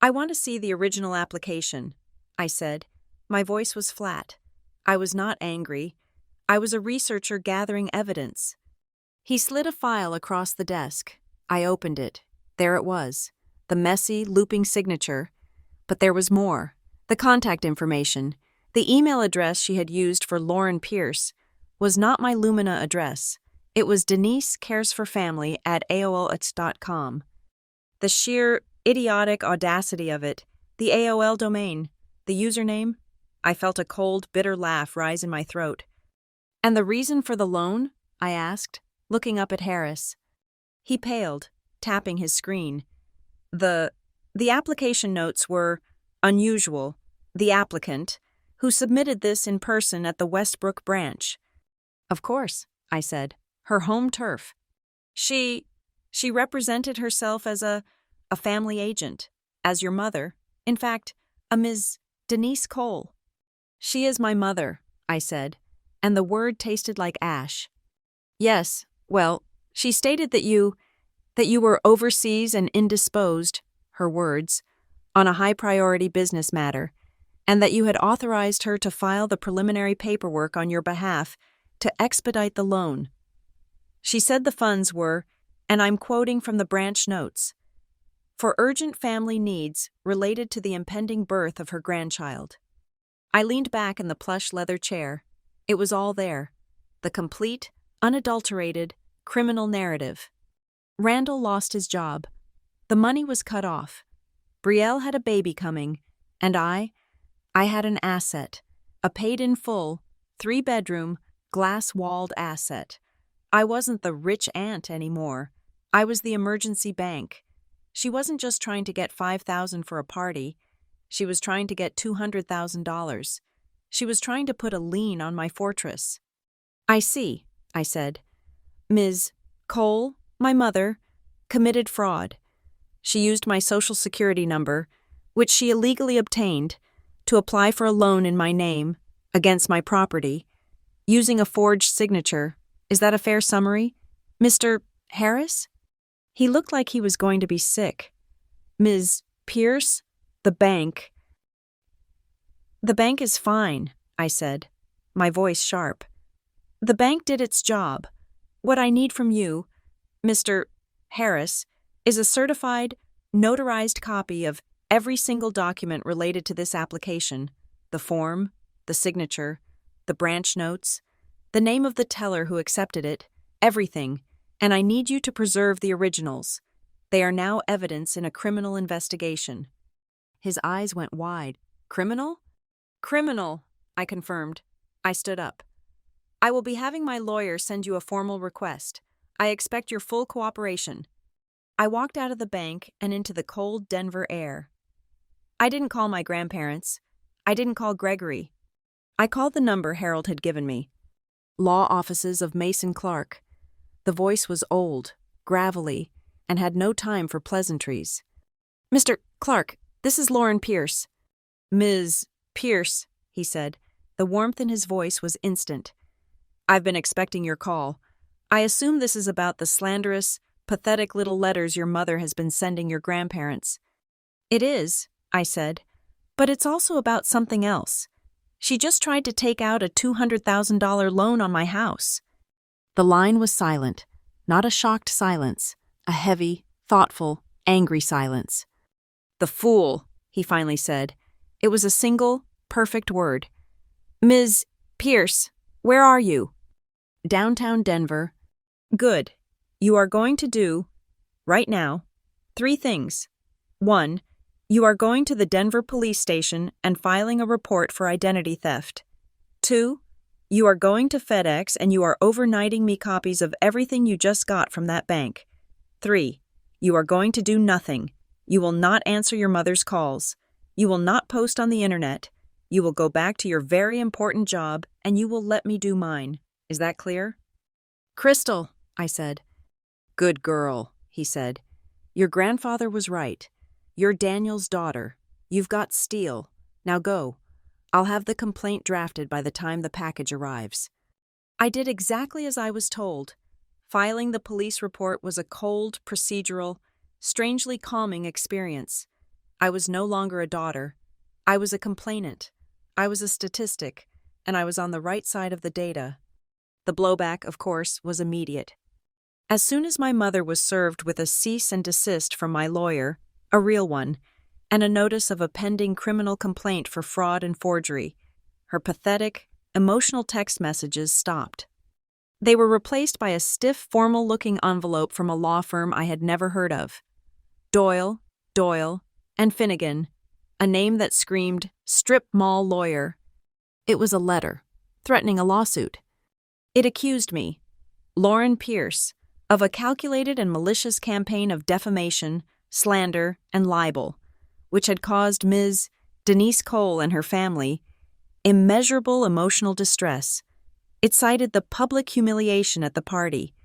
"I want to see the original application," I said. My voice was flat. I was not angry. I was a researcher gathering evidence. He slid a file across the desk. I opened it. There it was, the messy, looping signature. But there was more. The contact information, the email address she had used for Lauren Pierce, was not my Lumina address. It was denisecaresforfamily@aol.com. The sheer, idiotic audacity of it, the AOL domain, the username. I felt a cold, bitter laugh rise in my throat. "And the reason for the loan?" I asked, looking up at Harris. He paled, tapping his screen. The application notes were unusual. The applicant, who submitted this in person at the Westbrook branch. "Of course," I said, "her home turf. She represented herself as a family agent, as your mother, in fact, a Ms. Denise Cole." "She is my mother," I said, and the word tasted like ash. "Yes, well, she stated that you were overseas and indisposed," her words, "on a high-priority business matter, and that you had authorized her to file the preliminary paperwork on your behalf to expedite the loan. She said the funds were, and I'm quoting from the branch notes, for urgent family needs related to the impending birth of her grandchild." I leaned back in the plush leather chair. It was all there, the complete, unadulterated, criminal narrative. Randall lost his job. The money was cut off. Brielle had a baby coming, and I had an asset, a paid-in-full, 3-bedroom, glass-walled asset. I wasn't the rich aunt anymore. I was the emergency bank. She wasn't just trying to get $5,000 for a party. She was trying to get $200,000. She was trying to put a lien on my fortress. "I see," I said. "Ms. Cole, my mother, committed fraud. She used my Social Security number, which she illegally obtained, to apply for a loan in my name, against my property, using a forged signature. Is that a fair summary? Mr. Harris?" He looked like he was going to be sick. "Ms. Pierce, the bank." "The bank is fine," I said, my voice sharp. "The bank did its job. What I need from you, Mr. Harris, is a certified, notarized copy of every single document related to this application, the form, the signature, the branch notes, the name of the teller who accepted it, everything, and I need you to preserve the originals. They are now evidence in a criminal investigation." His eyes went wide. "Criminal?" "Criminal," I confirmed. I stood up. "I will be having my lawyer send you a formal request. I expect your full cooperation." I walked out of the bank and into the cold Denver air. I didn't call my grandparents. I didn't call Gregory. I called the number Harold had given me. Law offices of Mason Clark. The voice was old, gravelly, and had no time for pleasantries. "Mr. Clark, this is Lauren Pierce." "Ms. Pierce," he said. The warmth in his voice was instant. "I've been expecting your call. I assume this is about the slanderous, pathetic little letters your mother has been sending your grandparents." "It is," I said, "but it's also about something else. She just tried to take out a $200,000 loan on my house." The line was silent, not a shocked silence, a heavy, thoughtful, angry silence. "The fool," he finally said. It was a single, perfect word. "Ms. Pierce, where are you?" "Downtown Denver." "Good. You are going to do, right now, 3 things. 1. You are going to the Denver police station and filing a report for identity theft. 2. You are going to FedEx and you are overnighting me copies of everything you just got from that bank. 3. You are going to do nothing. You will not answer your mother's calls. You will not post on the internet. You will go back to your very important job and you will let me do mine. Is that clear?" "Crystal," I said. "Good girl," he said. "Your grandfather was right. You're Daniel's daughter. You've got steel. Now go. I'll have the complaint drafted by the time the package arrives." I did exactly as I was told. Filing the police report was a cold, procedural, strangely calming experience. I was no longer a daughter. I was a complainant. I was a statistic, and I was on the right side of the data. The blowback, of course, was immediate. As soon as my mother was served with a cease and desist from my lawyer, a real one, and a notice of a pending criminal complaint for fraud and forgery, her pathetic, emotional text messages stopped. They were replaced by a stiff, formal-looking envelope from a law firm I had never heard of. Doyle, and Finnegan, a name that screamed strip mall lawyer. It was a letter, threatening a lawsuit. It accused me, Lauren Pierce, of a calculated and malicious campaign of defamation, slander, and libel, which had caused Ms. Denise Cole and her family immeasurable emotional distress. It cited the public humiliation at the party.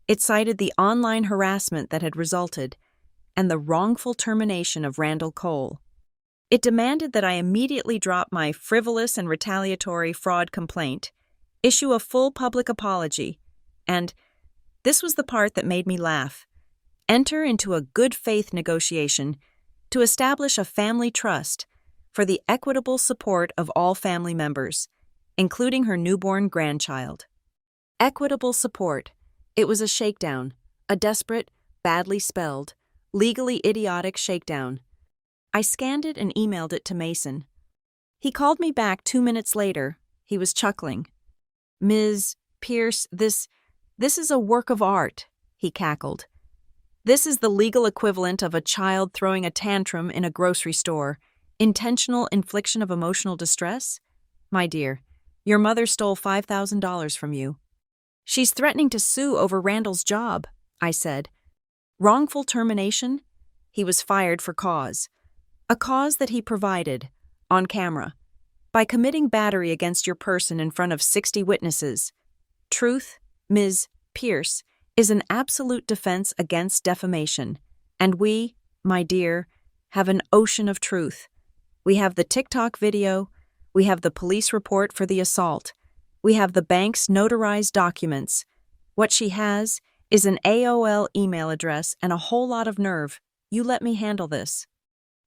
It cited the online harassment that had resulted, and the wrongful termination of Randall Cole. It demanded that I immediately drop my frivolous and retaliatory fraud complaint, issue a full public apology, and, this was the part that made me laugh, enter into a good faith negotiation to establish a family trust for the equitable support of all family members, including her newborn grandchild. Equitable support. It was a shakedown, a desperate, badly spelled, legally idiotic shakedown. I scanned it and emailed it to Mason. He called me back 2 minutes later. He was chuckling. "Ms. Pierce, this is a work of art," he cackled. "This is the legal equivalent of a child throwing a tantrum in a grocery store. Intentional infliction of emotional distress? My dear, your mother stole $5,000 from you." "She's threatening to sue over Randall's job," I said. "Wrongful termination?" He was fired for cause. A cause that he provided, on camera, by committing battery against your person in front of 60 witnesses. Truth, Ms. Pierce, is an absolute defense against defamation, and we, my dear, have an ocean of truth. We have the TikTok video, we have the police report for the assault, we have the bank's notarized documents. What she has is an AOL email address and a whole lot of nerve. You let me handle this.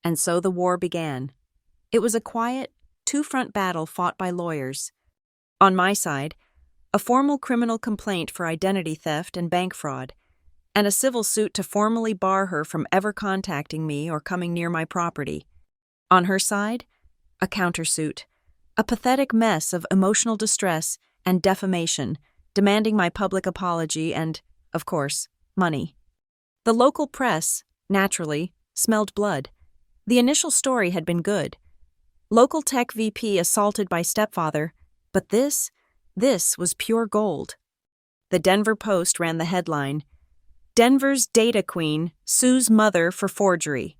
And so the war began. It was a quiet, two-front battle fought by lawyers. On my side, a formal criminal complaint for identity theft and bank fraud, and a civil suit to formally bar her from ever contacting me or coming near my property. On her side, a countersuit, a pathetic mess of emotional distress and defamation, demanding my public apology and, of course, money. The local press, naturally, smelled blood. The initial story had been good. Local tech VP assaulted by stepfather, but this was pure gold. The Denver Post ran the headline, "Denver's Data Queen Sues Mother for Forgery."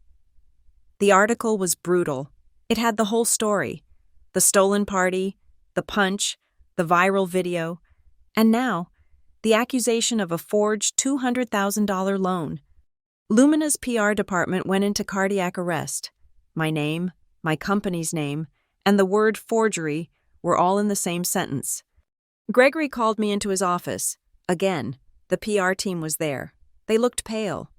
The article was brutal. It had the whole story: the stolen party, the punch, the viral video, and now, the accusation of a forged $200,000 loan. Lumina's PR department went into cardiac arrest. My name, my company's name, and the word forgery were all in the same sentence. Gregory called me into his office. Again, the PR team was there. They looked pale.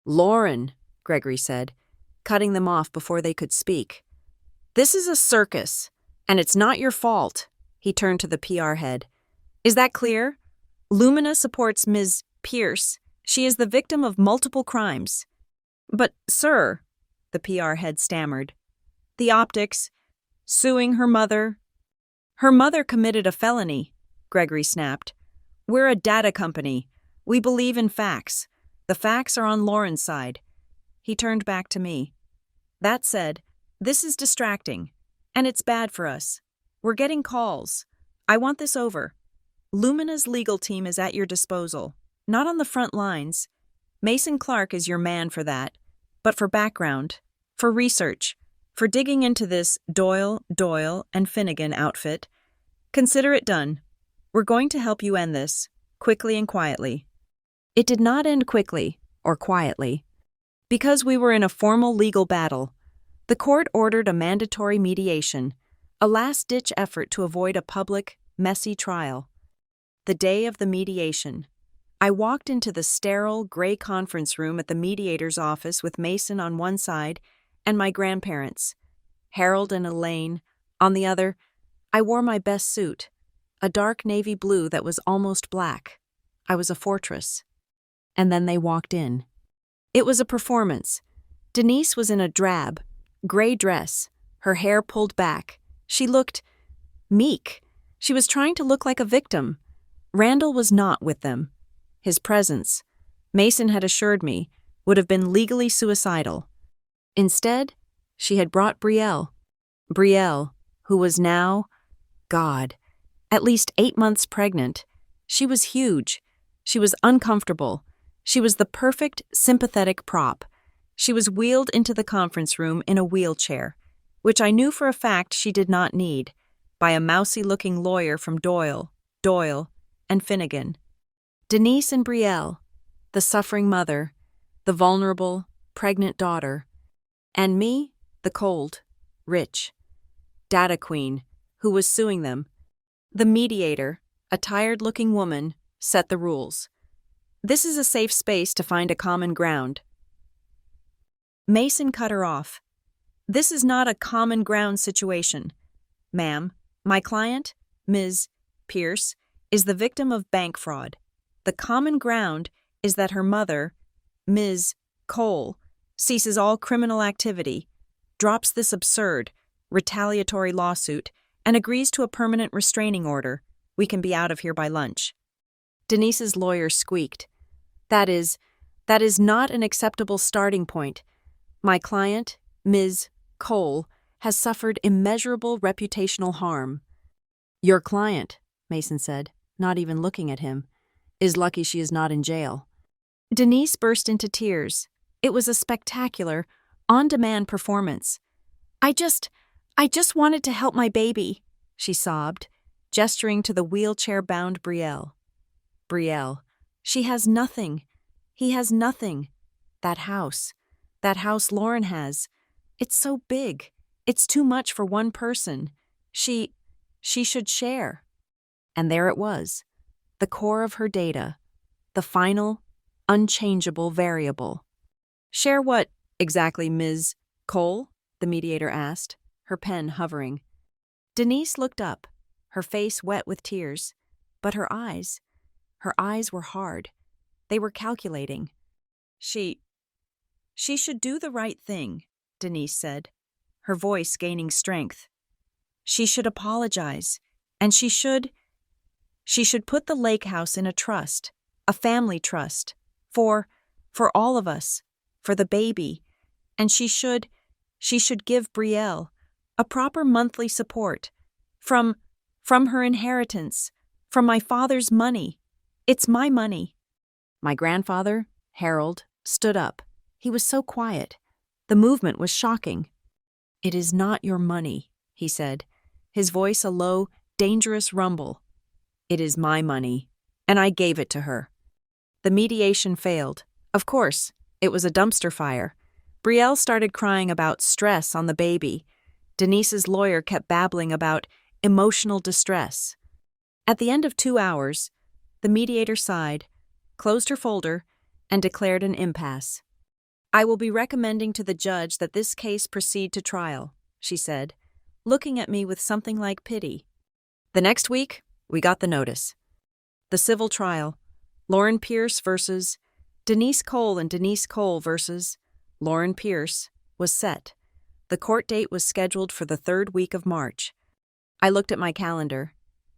"Lauren," Gregory said, cutting them off before they could speak. "This is a circus, and it's not your fault." He turned to the PR head. "Is that clear? Lumina supports Ms. Pierce. She is the victim of multiple crimes." "But, sir," the PR head stammered. "The optics, suing her mother." "Her mother committed a felony," Gregory snapped. "We're a data company. We believe in facts. The facts are on Lauren's side." He turned back to me. "That said, this is distracting, and it's bad for us. We're getting calls. I want this over. Lumina's legal team is at your disposal, not on the front lines. Mason Clark is your man for that, but for background, for research, for digging into this Doyle, and Finnegan outfit. Consider it done. We're going to help you end this, quickly and quietly." It did not end quickly, or quietly. Because we were in a formal legal battle, the court ordered a mandatory mediation, a last-ditch effort to avoid a public, messy trial. The day of the mediation, I walked into the sterile, gray conference room at the mediator's office with Mason on one side and my grandparents, Harold and Elaine, on the other. I wore my best suit, a dark navy blue that was almost black. I was a fortress. And then they walked in. It was a performance. Denise was in a drab, gray dress, her hair pulled back. She looked meek. She was trying to look like a victim. Randall was not with them. His presence, Mason had assured me, would have been legally suicidal. Instead, she had brought Brielle. Brielle, who was now, God, at least 8 months pregnant. She was huge. She was uncomfortable. She was the perfect, sympathetic prop. She was wheeled into the conference room in a wheelchair, which I knew for a fact she did not need, by a mousy-looking lawyer from Doyle, and Finnegan. Denise and Brielle, the suffering mother, the vulnerable, pregnant daughter, and me, the cold, rich, data queen, who was suing them. The mediator, a tired-looking woman, set the rules. "This is a safe space to find a common ground." Mason cut her off. "This is not a common ground situation. Ma'am, my client, Ms. Pierce, is the victim of bank fraud. The common ground is that her mother, Ms. Cole, ceases all criminal activity, drops this absurd, retaliatory lawsuit, and agrees to a permanent restraining order. We can be out of here by lunch." Denise's lawyer squeaked. That is not an acceptable starting point. My client, Ms. Cole, has suffered immeasurable reputational harm." "Your client," Mason said, not even looking at him, "is lucky she is not in jail." Denise burst into tears. It was a spectacular, on-demand performance. I just wanted to help my baby," she sobbed, gesturing to the wheelchair-bound Brielle. "Brielle, she has nothing. He has nothing. That house Lauren has. It's so big. It's too much for one person. She should share." And there it was, the core of her data, the final, unchangeable variable. "Share what exactly, Ms. Cole?" the mediator asked, her pen hovering. Denise looked up, her face wet with tears, but her eyes were hard. They were calculating. She should do the right thing," Denise said, her voice gaining strength. "She should apologize, and she should put the lake house in a trust, a family trust, for all of us, for the baby, and she should give Brielle a proper monthly support from her inheritance, from my father's money. It's my money." My grandfather, Harold, stood up. He was so quiet. The movement was shocking. "It is not your money," he said, his voice a low, dangerous rumble. "It is my money, and I gave it to her." The mediation failed. Of course, it was a dumpster fire. Brielle started crying about stress on the baby. Denise's lawyer kept babbling about emotional distress. At the end of 2 hours, the mediator sighed, closed her folder, and declared an impasse. "I will be recommending to the judge that this case proceed to trial," she said, looking at me with something like pity. The next week, we got the notice. The civil trial, Lauren Pierce versus Denise Cole and Denise Cole versus Lauren Pierce, was set. The court date was scheduled for the 3rd week of March. I looked at my calendar.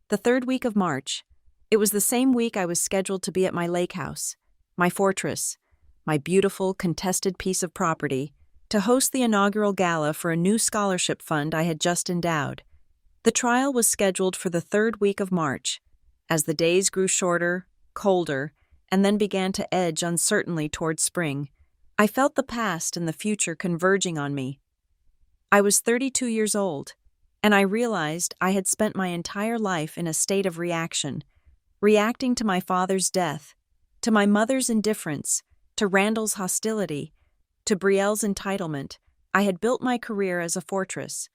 The 3rd week of March. It was the same week I was scheduled to be at my lake house, my fortress, my beautiful, contested piece of property, to host the inaugural gala for a new scholarship fund I had just endowed. The trial was scheduled for the 3rd week of March. As the days grew shorter, colder, and then began to edge uncertainly toward spring, I felt the past and the future converging on me. I was 32 years old, and I realized I had spent my entire life in a state of reaction, reacting to my father's death, to my mother's indifference, to Randall's hostility, to Brielle's entitlement. I had built my career as a fortress,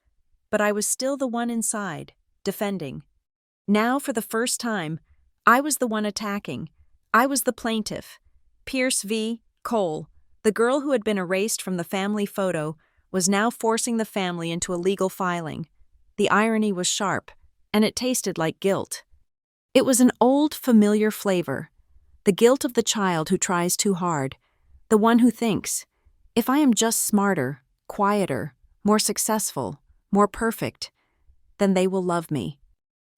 but I was still the one inside, defending. Now, for the first time, I was the one attacking. I was the plaintiff. Pierce v. Cole, the girl who had been erased from the family photo, was now forcing the family into a legal filing. The irony was sharp, and it tasted like guilt. It was an old, familiar flavor. The guilt of the child who tries too hard, the one who thinks, if I am just smarter, quieter, more successful, more perfect, then they will love me.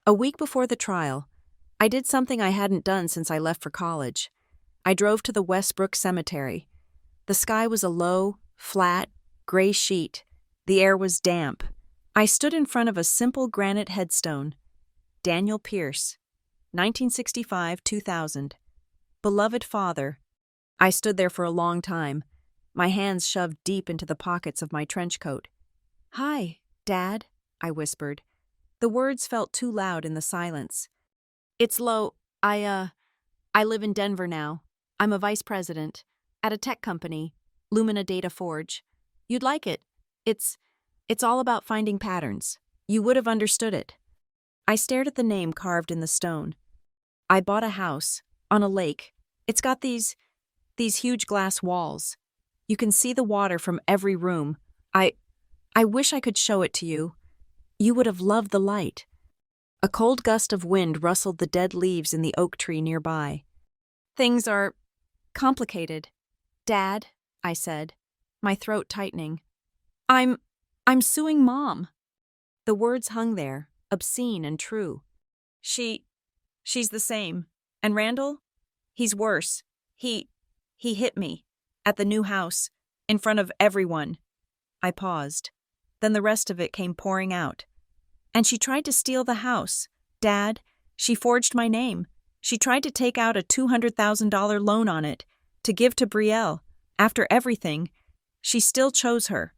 A week before the trial, I did something I hadn't done since I left for college. I drove to the Westbrook Cemetery. The sky was a low, flat, gray sheet. The air was damp. I stood in front of a simple granite headstone. Daniel Pierce, 1965-2000. Beloved father. I stood there for a long time, my hands shoved deep into the pockets of my trench coat. "Hi, Dad," I whispered. The words felt too loud in the silence. "It's low. I live in Denver now. I'm a vice president at a tech company, Lumina Data Forge. You'd like it. It's all about finding patterns. You would have understood it." I stared at the name carved in the stone. "I bought a house on a lake. It's got these huge glass walls. You can see the water from every room. I wish I could show it to you. You would have loved the light." A cold gust of wind rustled the dead leaves in the oak tree nearby. "Things are complicated, Dad," I said, my throat tightening. I'm suing Mom." The words hung there, obscene and true. She's the same. And Randall? He's worse. He hit me. At the new house. In front of everyone." I paused. Then the rest of it came pouring out. "And she tried to steal the house. Dad, she forged my name. She tried to take out a $200,000 loan on it, to give to Brielle. After everything, she still chose her."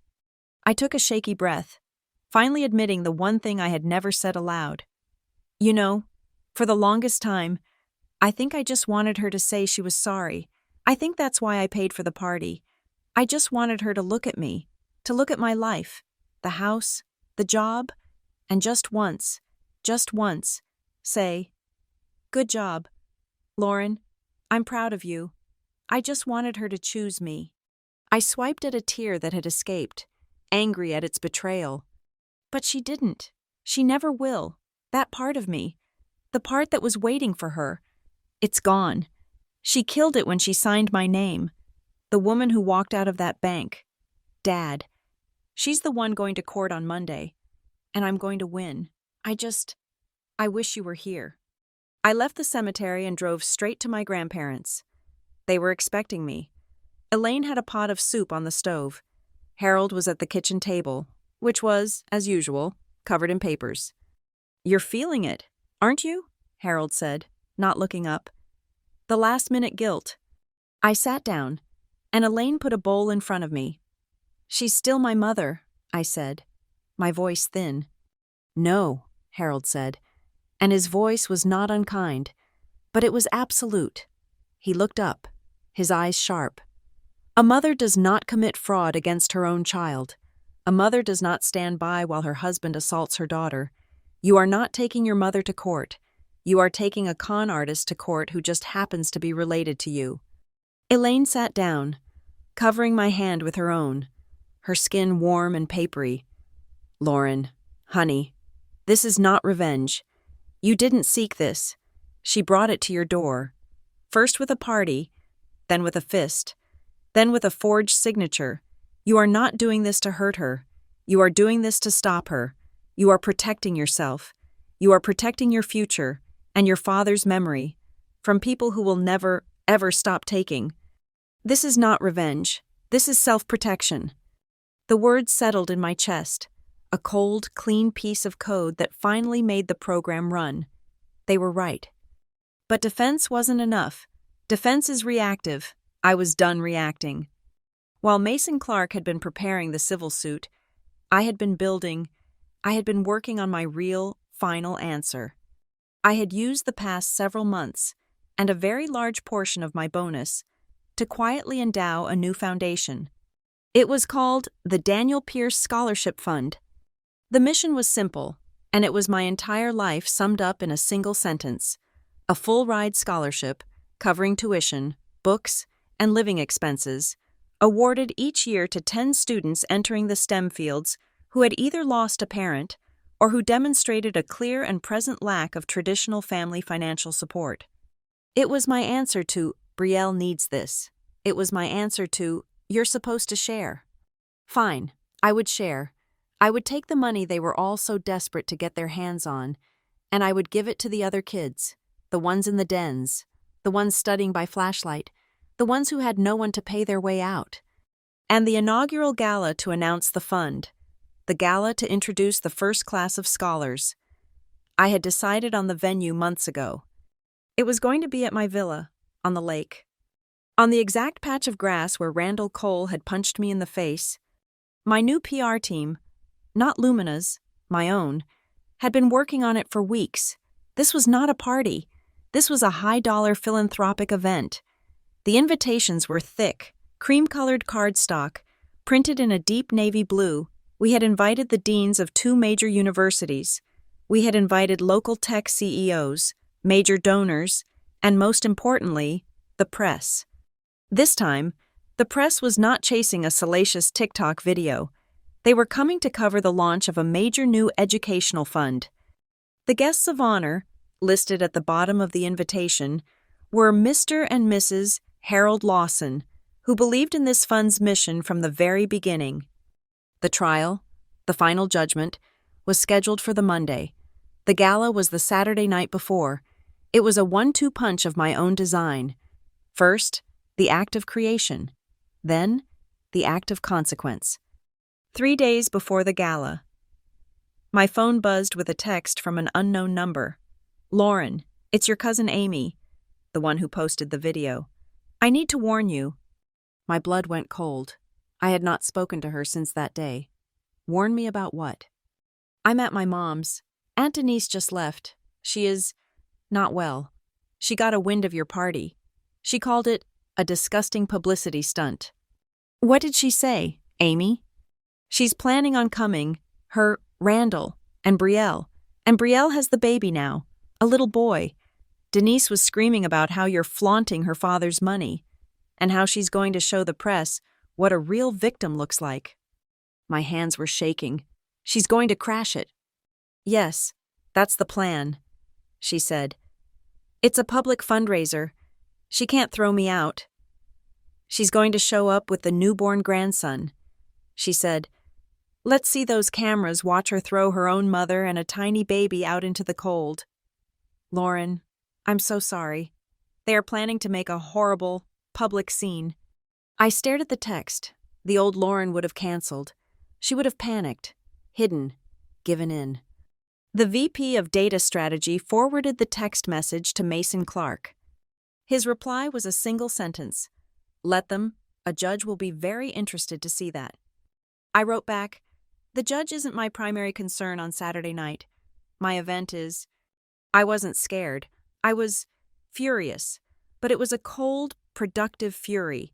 I took a shaky breath, finally admitting the one thing I had never said aloud. "You know, for the longest time, I think I just wanted her to say she was sorry. I think that's why I paid for the party. I just wanted her to look at me, to look at my life, the house, the job, and just once, say, 'Good job, Lauren. I'm proud of you.' I just wanted her to choose me." I swiped at a tear that had escaped, angry at its betrayal. But she didn't. She never will. That part of me, the part that was waiting for her, it's gone. She killed it when she signed my name. The woman who walked out of that bank. Dad. She's the one going to court on Monday. And I'm going to win. I wish you were here. I left the cemetery and drove straight to my grandparents'. They were expecting me. Elaine had a pot of soup on the stove. Harold was at the kitchen table, which was, as usual, covered in papers. "You're feeling it, aren't you?" Harold said, not looking up. "The last-minute guilt." I sat down, and Elaine put a bowl in front of me. She's still my mother, I said, my voice thin. No, Harold said, and his voice was not unkind, but it was absolute. He looked up, his eyes sharp. A mother does not commit fraud against her own child. A mother does not stand by while her husband assaults her daughter. You are not taking your mother to court. You are taking a con artist to court who just happens to be related to you. Elaine sat down, covering my hand with her own, her skin warm and papery. Lauren, honey, this is not revenge. You didn't seek this. She brought it to your door. First with a party, then with a fist, then with a forged signature. You are not doing this to hurt her. You are doing this to stop her. You are protecting yourself. You are protecting your future and your father's memory from people who will never, ever stop taking. This is not revenge. This is self-protection. The words settled in my chest, a cold, clean piece of code that finally made the program run. They were right. But defense wasn't enough. Defense is reactive. I was done reacting. While Mason Clark had been preparing the civil suit, I had been working on my real, final answer. I had used the past several months, and a very large portion of my bonus, to quietly endow a new foundation. It was called the Daniel Pierce Scholarship Fund. The mission was simple, and it was my entire life summed up in a single sentence: a full-ride scholarship, covering tuition, books, and living expenses, awarded each year to 10 students entering the STEM fields who had either lost a parent or who demonstrated a clear and present lack of traditional family financial support. It was my answer to, Brielle needs this. It was my answer to, you're supposed to share. Fine, I would share. I would take the money they were all so desperate to get their hands on, and I would give it to the other kids, the ones in the dens, the ones studying by flashlight, the ones who had no one to pay their way out. And the inaugural gala to announce the fund, the gala to introduce the first class of scholars. I had decided on the venue months ago. It was going to be at my villa, on the lake. On the exact patch of grass where Randall Cole had punched me in the face. My new PR team, not Lumina's, my own, had been working on it for weeks. This was not a party. This was a high-dollar philanthropic event. The invitations were thick, cream-colored cardstock, printed in a deep navy blue. We had invited the deans of 2 major universities. We had invited local tech CEOs, major donors, and most importantly, the press. This time, the press was not chasing a salacious TikTok video. They were coming to cover the launch of a major new educational fund. The guests of honor, listed at the bottom of the invitation, were Mr. and Mrs. Harold Lawson, who believed in this fund's mission from the very beginning. The trial, the final judgment, was scheduled for the Monday. The gala was the Saturday night before. It was a 1-2 punch of my own design. First, the act of creation. Then, the act of consequence. 3 days before the gala, my phone buzzed with a text from an unknown number. Lauren, it's your cousin Amy, the one who posted the video. I need to warn you. My blood went cold. I had not spoken to her since that day. Warn me about what? I'm at my mom's. Aunt Denise just left. She is not well. She got a wind of your party. She called it a disgusting publicity stunt. What did she say, Amy? She's planning on coming, her, Randall, and Brielle. And Brielle has the baby now, a little boy. Denise was screaming about how you're flaunting her father's money, and how she's going to show the press what a real victim looks like. My hands were shaking. She's going to crash it. Yes, that's the plan, she said. It's a public fundraiser. She can't throw me out. She's going to show up with the newborn grandson, she said. Let's see those cameras watch her throw her own mother and a tiny baby out into the cold. Lauren, I'm so sorry. They are planning to make a horrible, public scene. I stared at the text. The old Lauren would have canceled. She would have panicked, hidden, given in. The VP of Data Strategy forwarded the text message to Mason Clark. His reply was a single sentence. Let them. A judge will be very interested to see that. I wrote back, "The judge isn't my primary concern on Saturday night. My event is." I wasn't scared. I was furious. But it was a cold, productive fury.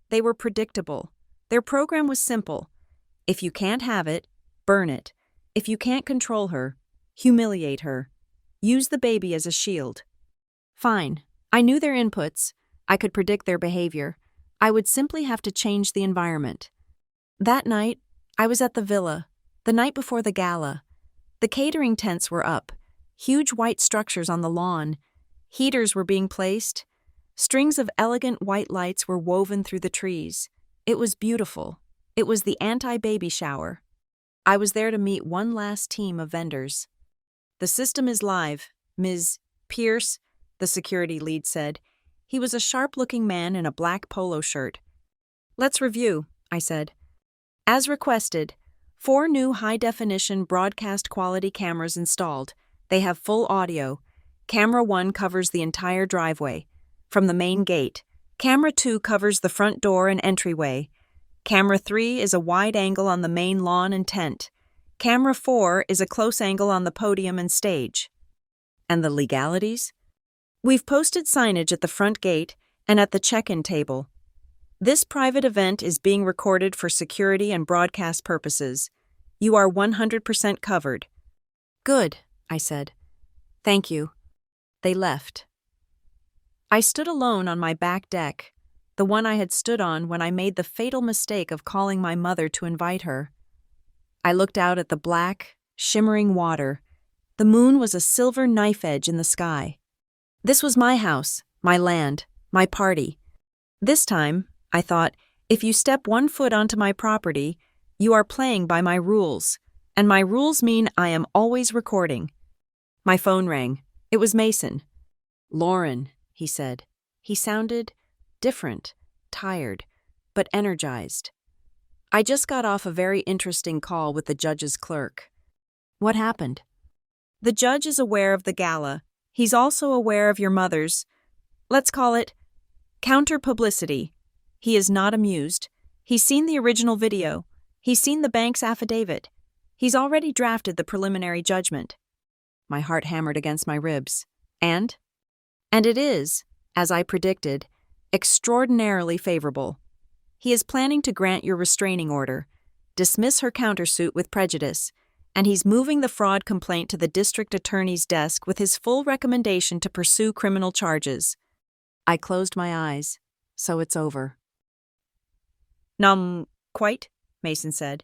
They were predictable. Their program was simple. If you can't have it, burn it. If you can't control her, humiliate her. Use the baby as a shield. Fine. I knew their inputs. I could predict their behavior. I would simply have to change the environment. That night, I was at the villa, the night before the gala. The catering tents were up, huge white structures on the lawn. Heaters were being placed. Strings of elegant white lights were woven through the trees. It was beautiful. It was the anti-baby shower. I was there to meet one last team of vendors. "The system is live, Ms. Pierce," the security lead said. He was a sharp-looking man in a black polo shirt. "Let's review," I said. "As requested, 4 new high-definition broadcast-quality cameras installed. They have full audio. Camera 1 covers the entire driveway, from the main gate. Camera 2 covers the front door and entryway. Camera 3 is a wide angle on the main lawn and tent. Camera 4 is a close angle on the podium and stage." "And the legalities?" "We've posted signage at the front gate and at the check-in table. This private event is being recorded for security and broadcast purposes. You are 100% covered." "Good," I said. "Thank you." They left. I stood alone on my back deck, the one I had stood on when I made the fatal mistake of calling my mother to invite her. I looked out at the black, shimmering water. The moon was a silver knife edge in the sky. This was my house, my land, my party. This time, I thought, if you step 1 foot onto my property, you are playing by my rules, and my rules mean I am always recording. My phone rang. It was Mason. "Lauren," he said. He sounded different, tired, but energized. "I just got off a very interesting call with the judge's clerk." "What happened?" "The judge is aware of the gala. He's also aware of your mother's, let's call it, counter-publicity. He is not amused. He's seen the original video. He's seen the bank's affidavit. He's already drafted the preliminary judgment." My heart hammered against my ribs. "And?" "And it is, as I predicted, extraordinarily favorable. He is planning to grant your restraining order, dismiss her countersuit with prejudice, and he's moving the fraud complaint to the district attorney's desk with his full recommendation to pursue criminal charges." I closed my eyes. So it's over. Quite," Mason said.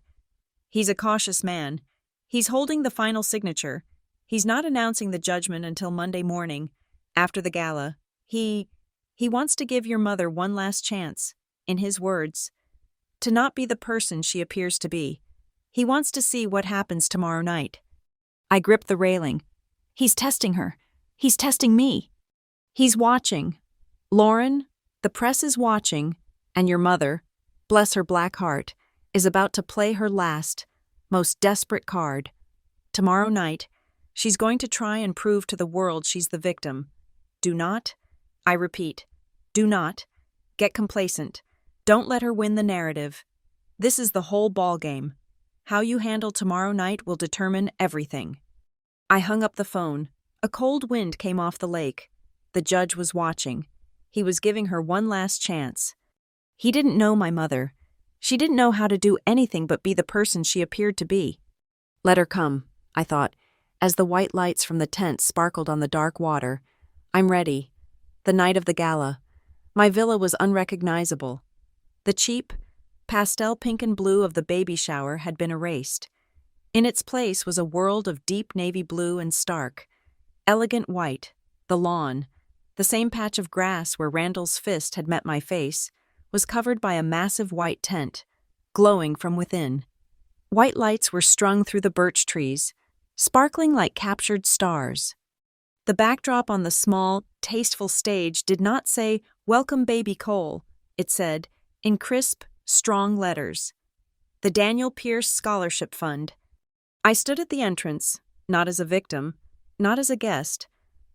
"He's a cautious man. He's holding the final signature. He's not announcing the judgment until Monday morning, after the gala. He wants to give your mother one last chance, in his words, to not be the person she appears to be. He wants to see what happens tomorrow night." I gripped the railing. "He's testing her. He's testing me. He's watching. Lauren, the press is watching, and your mother, bless her black heart, is about to play her last, most desperate card. Tomorrow night, she's going to try and prove to the world she's the victim. Do not, I repeat, do not, get complacent. Don't let her win the narrative. This is the whole ballgame. How you handle tomorrow night will determine everything." I hung up the phone. A cold wind came off the lake. The judge was watching. He was giving her one last chance. He didn't know my mother. She didn't know how to do anything but be the person she appeared to be. "Let her come," I thought, as the white lights from the tent sparkled on the dark water. "I'm ready." The night of the gala. My villa was unrecognizable. The cheap, pastel pink and blue of the baby shower had been erased. In its place was a world of deep navy blue and stark, elegant white. The lawn, the same patch of grass where Randall's fist had met my face, was covered by a massive white tent, glowing from within. White lights were strung through the birch trees, sparkling like captured stars. The backdrop on the small, tasteful stage did not say, "Welcome Baby Cole." It said, in crisp, strong letters, "The Daniel Pierce Scholarship Fund." I stood at the entrance, not as a victim, not as a guest,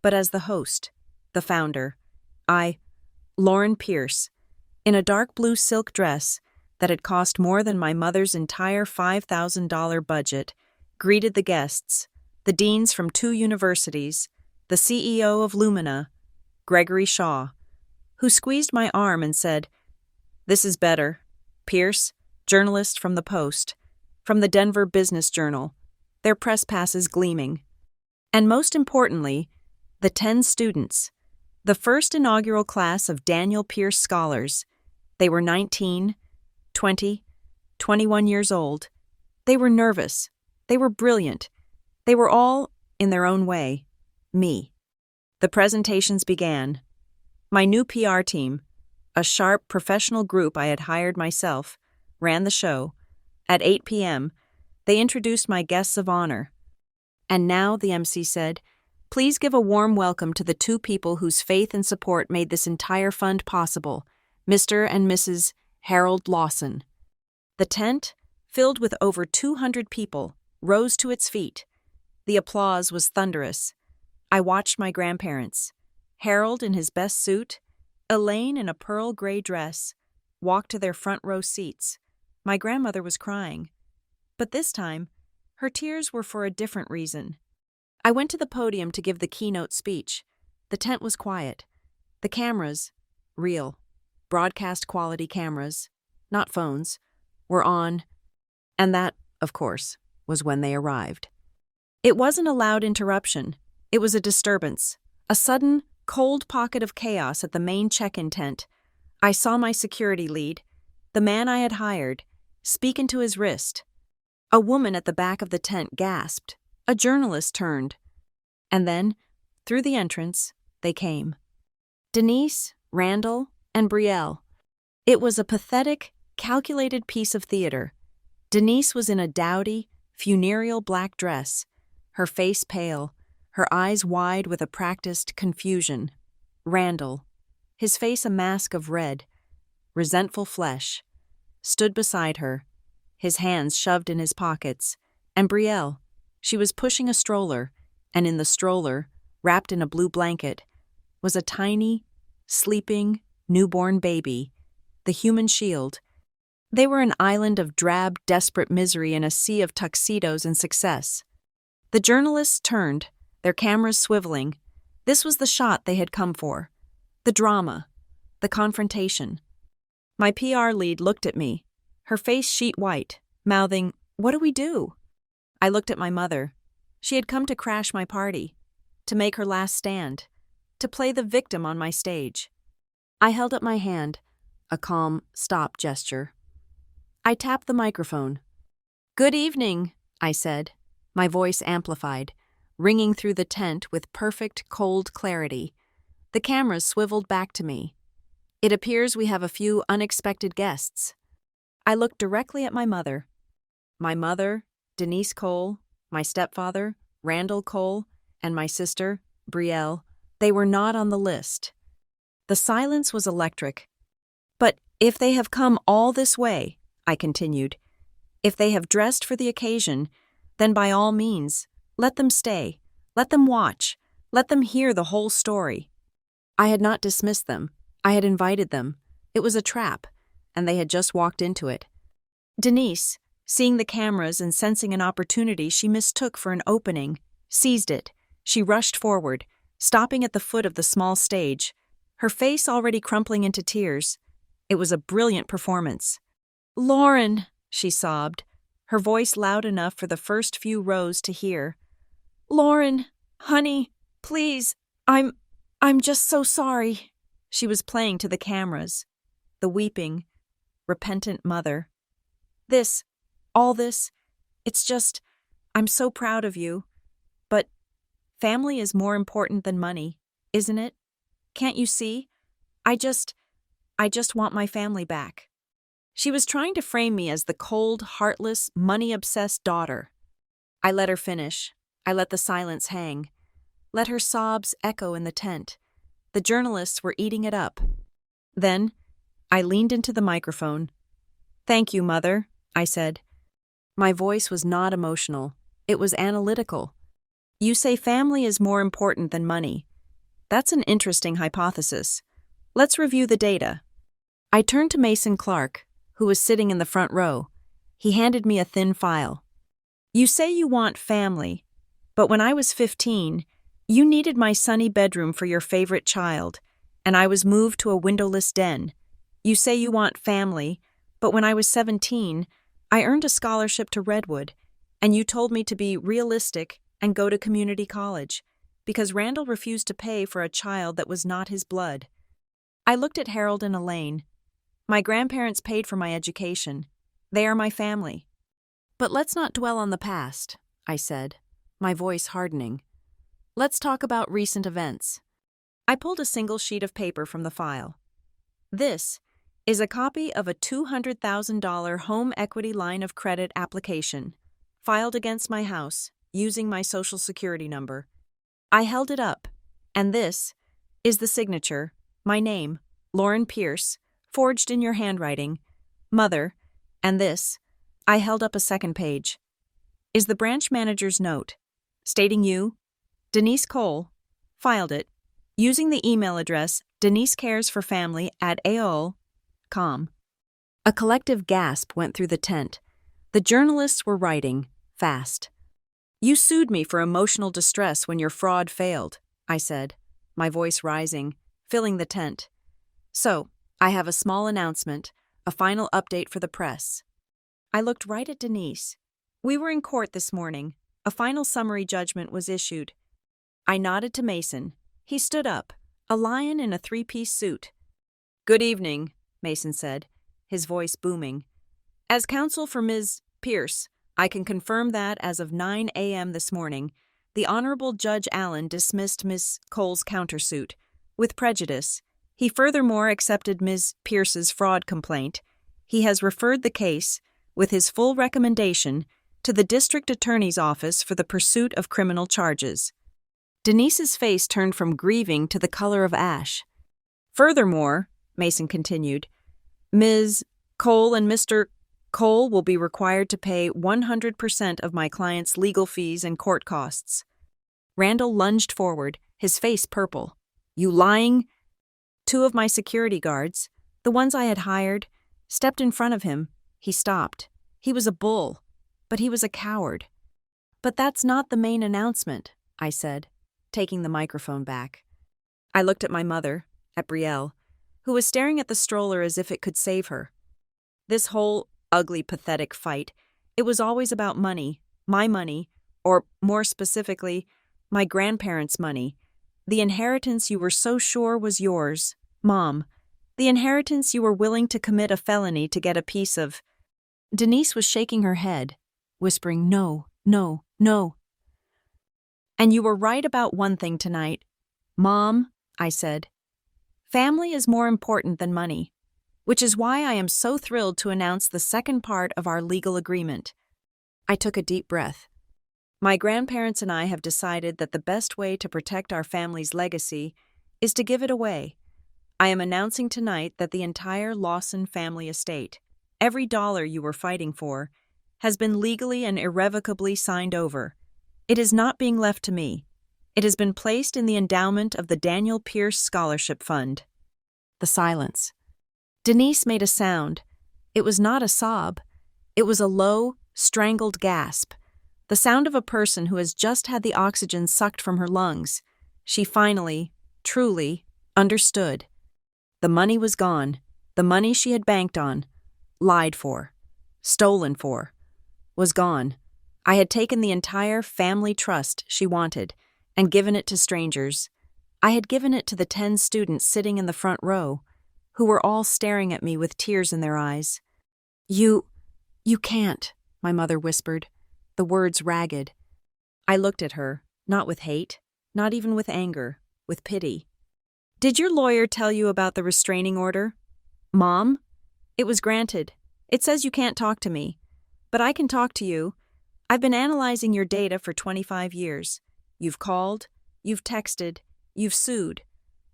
but as the host, the founder. Lauren Pierce, in a dark blue silk dress, that had cost more than my mother's entire $5,000 budget, greeted the guests, the deans from 2 universities, the CEO of Lumina, Gregory Shaw, who squeezed my arm and said, "This is better. Pierce, journalist from the Post, from the Denver Business Journal, their press passes gleaming. And most importantly, the 10 students, the first inaugural class of Daniel Pierce scholars. They were 19, 20, 21 years old. They were nervous. They were brilliant. They were all, in their own way, me." The presentations began. My new PR team, a sharp, professional group I had hired myself, ran the show. At 8 p.m., they introduced my guests of honor. "And now," the MC said, "please give a warm welcome to the 2 people whose faith and support made this entire fund possible, Mr. and Mrs. Harold Lawson." The tent, filled with over 200 people, rose to its feet. The applause was thunderous. I watched my grandparents, Harold in his best suit, Elaine in a pearl gray dress, walk to their front row seats. My grandmother was crying. But this time, her tears were for a different reason. I went to the podium to give the keynote speech. The tent was quiet. The cameras, real, broadcast quality cameras, not phones, were on. And that, of course, was when they arrived. It wasn't a loud interruption. It was a disturbance, a sudden, cold pocket of chaos at the main check-in tent. I saw my security lead, the man I had hired, speak into his wrist. A woman at the back of the tent gasped. A journalist turned. And then, through the entrance, they came. Denise, Randall, and Brielle. It was a pathetic, calculated piece of theater. Denise was in a dowdy, funereal black dress, her face pale, her eyes wide with a practiced confusion. Randall, his face a mask of red, resentful flesh, stood beside her, his hands shoved in his pockets, and Brielle, she was pushing a stroller, and in the stroller, wrapped in a blue blanket, was a tiny, sleeping, newborn baby, the human shield. They were an island of drab, desperate misery in a sea of tuxedos and success. The journalists turned, their cameras swiveling. This was the shot they had come for. The drama. The confrontation. My PR lead looked at me, her face sheet white, mouthing, "What do we do?" I looked at my mother. She had come to crash my party, to make her last stand, to play the victim on my stage. I held up my hand, a calm stop gesture. I tapped the microphone. "Good evening," I said, my voice amplified, ringing through the tent with perfect, cold clarity. The cameras swiveled back to me. "It appears we have a few unexpected guests." I looked directly at my mother. My mother, Denise Cole, my stepfather, Randall Cole, and my sister, Brielle, they were not on the list. The silence was electric. "But if they have come all this way," I continued, "if they have dressed for the occasion, then by all means, let them stay, let them watch, let them hear the whole story." I had not dismissed them. I had invited them. It was a trap, and they had just walked into it. Denise, seeing the cameras and sensing an opportunity she mistook for an opening, seized it. She rushed forward, stopping at the foot of the small stage, her face already crumpling into tears. It was a brilliant performance. "Lauren," she sobbed, her voice loud enough for the first few rows to hear. "Lauren, honey, please, I'm just so sorry." She was playing to the cameras, the weeping, repentant mother. All this, it's just, I'm so proud of you. But family is more important than money, isn't it? Can't you see? I just want my family back." She was trying to frame me as the cold, heartless, money-obsessed daughter. I let her finish. I let the silence hang. Let her sobs echo in the tent. The journalists were eating it up. Then, I leaned into the microphone. "Thank you, Mother," I said. My voice was not emotional. It was analytical. "You say family is more important than money. That's an interesting hypothesis. Let's review the data." I turned to Mason Clark, who was sitting in the front row. He handed me a thin file. "You say you want family, but when I was 15, you needed my sunny bedroom for your favorite child, and I was moved to a windowless den. You say you want family, but when I was 17, I earned a scholarship to Redwood, and you told me to be realistic and go to community college, because Randall refused to pay for a child that was not his blood." I looked at Harold and Elaine. My grandparents paid for my education. They are my family. "But let's not dwell on the past," I said, my voice hardening. "Let's talk about recent events." I pulled a single sheet of paper from the file. "This is a copy of a $200,000 home equity line of credit application, filed against my house, using my Social Security number." I held it up, and this is the signature, my name, Lauren Pierce, forged in your handwriting, Mother, and this, I held up a second page, is the branch manager's note, stating you, Denise Cole, filed it, using the email address denisecaresforfamily@aol.com. A collective gasp went through the tent. The journalists were writing, fast. "You sued me for emotional distress when your fraud failed," I said, my voice rising, filling the tent. "So, I have a small announcement, a final update for the press." I looked right at Denise. "We were in court this morning. A final summary judgment was issued." I nodded to Mason. He stood up, a lion in a three-piece suit. "Good evening," Mason said, his voice booming. "As counsel for Ms. Pierce, I can confirm that as of 9 a.m. this morning, the Honorable Judge Allen dismissed Ms. Cole's countersuit with prejudice. He furthermore accepted Ms. Pierce's fraud complaint. He has referred the case, with his full recommendation, to the District Attorney's Office for the pursuit of criminal charges." Denise's face turned from grieving to the color of ash. "Furthermore," Mason continued, "Ms. Cole and Mr. Cole will be required to pay 100% of my client's legal fees and court costs." Randall lunged forward, his face purple. "You lying?" Two of my security guards, the ones I had hired, stepped in front of him. He stopped. He was a bull, but he was a coward. "But that's not the main announcement," I said, taking the microphone back. I looked at my mother, at Brielle, who was staring at the stroller as if it could save her. This whole ugly, pathetic fight, it was always about money, my money, or more specifically, my grandparents' money. The inheritance you were so sure was yours, Mom. The inheritance you were willing to commit a felony to get a piece of. Denise was shaking her head, whispering, "No, no, no." "And you were right about one thing tonight. Mom," I said, "family is more important than money, which is why I am so thrilled to announce the second part of our legal agreement." I took a deep breath. "My grandparents and I have decided that the best way to protect our family's legacy is to give it away. I am announcing tonight that the entire Lawson family estate, every dollar you were fighting for, has been legally and irrevocably signed over. It is not being left to me. It has been placed in the endowment of the Daniel Pierce Scholarship Fund." The silence. Denise made a sound. It was not a sob. It was a low, strangled gasp. The sound of a person who has just had the oxygen sucked from her lungs. She finally, truly, understood. The money was gone. The money she had banked on, lied for, stolen for, was gone. I had taken the entire family trust she wanted and given it to strangers. I had given it to the 10 students sitting in the front row, who were all staring at me with tears in their eyes. You can't," my mother whispered, the words ragged. I looked at her, not with hate, not even with anger, with pity. "Did your lawyer tell you about the restraining order?" "Mom, it was granted. It says you can't talk to me. But I can talk to you. I've been analyzing your data for 25 years. You've called, you've texted, you've sued.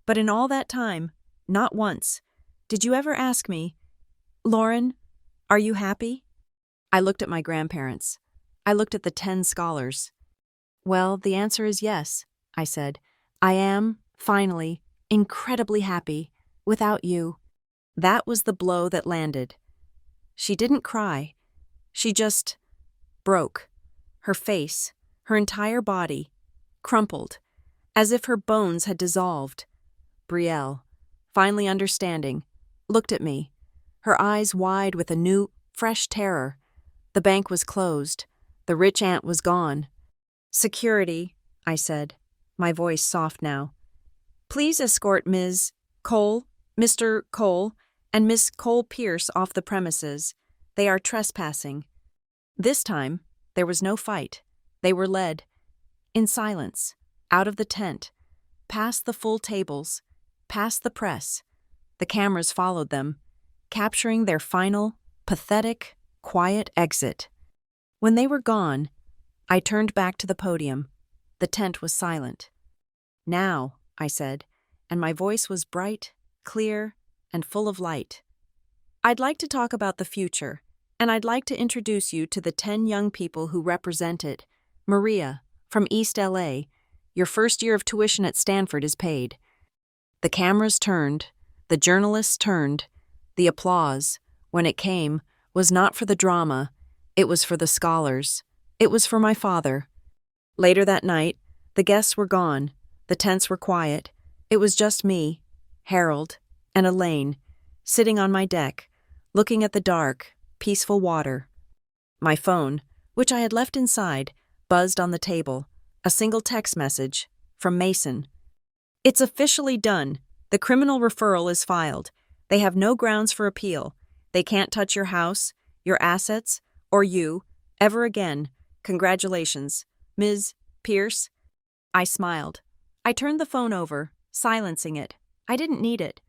But in all that time, not once, did you ever ask me, 'Lauren, are you happy?'" I looked at my grandparents. I looked at the 10 scholars. "Well, the answer is yes," I said. "I am, finally, incredibly happy, without you." That was the blow that landed. She didn't cry. She just broke. Her face, her entire body, crumpled, as if her bones had dissolved. Brielle, finally understanding, looked at me, her eyes wide with a new, fresh terror. The bank was closed. The rich aunt was gone. "Security," I said, my voice soft now. "Please escort Ms. Cole, Mr. Cole, and Miss Cole Pierce off the premises. They are trespassing." This time, there was no fight. They were led, in silence, out of the tent, past the full tables, past the press. The cameras followed them, capturing their final, pathetic, quiet exit. When they were gone, I turned back to the podium. The tent was silent. "Now," I said, and my voice was bright, clear, and full of light. "I'd like to talk about the future, and I'd like to introduce you to the 10 young people who represent it. Maria, from East LA, your first year of tuition at Stanford is paid." The cameras turned, the journalists turned. The applause, when it came, was not for the drama, it was for the scholars. It was for my father. Later that night, the guests were gone, the tents were quiet. It was just me, Harold, and Elaine, sitting on my deck, looking at the dark, peaceful water. My phone, which I had left inside, buzzed on the table. A single text message from Mason. "It's officially done. The criminal referral is filed. They have no grounds for appeal. They can't touch your house, your assets, or you, ever again. Congratulations, Ms. Pierce." I smiled. I turned the phone over, silencing it. I didn't need it.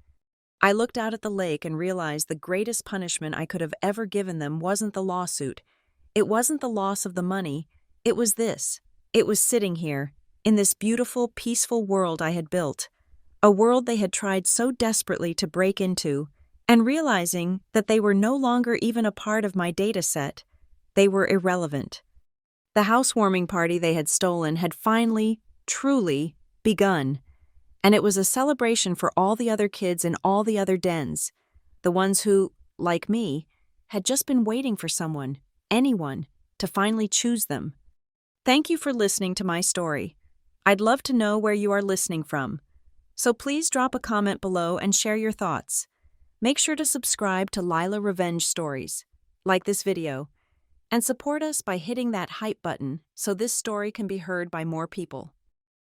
I looked out at the lake and realized the greatest punishment I could have ever given them wasn't the lawsuit. It wasn't the loss of the money. It was this. It was sitting here, in this beautiful, peaceful world I had built. A world they had tried so desperately to break into, and realizing that they were no longer even a part of my data set. They were irrelevant. The housewarming party they had stolen had finally, truly, begun. And it was a celebration for all the other kids in all the other dens, the ones who, like me, had just been waiting for someone, anyone, to finally choose them. Thank you for listening to my story. I'd love to know where you are listening from. So please drop a comment below and share your thoughts. Make sure to subscribe to Lila Revenge Stories, like this video, and support us by hitting that hype button so this story can be heard by more people.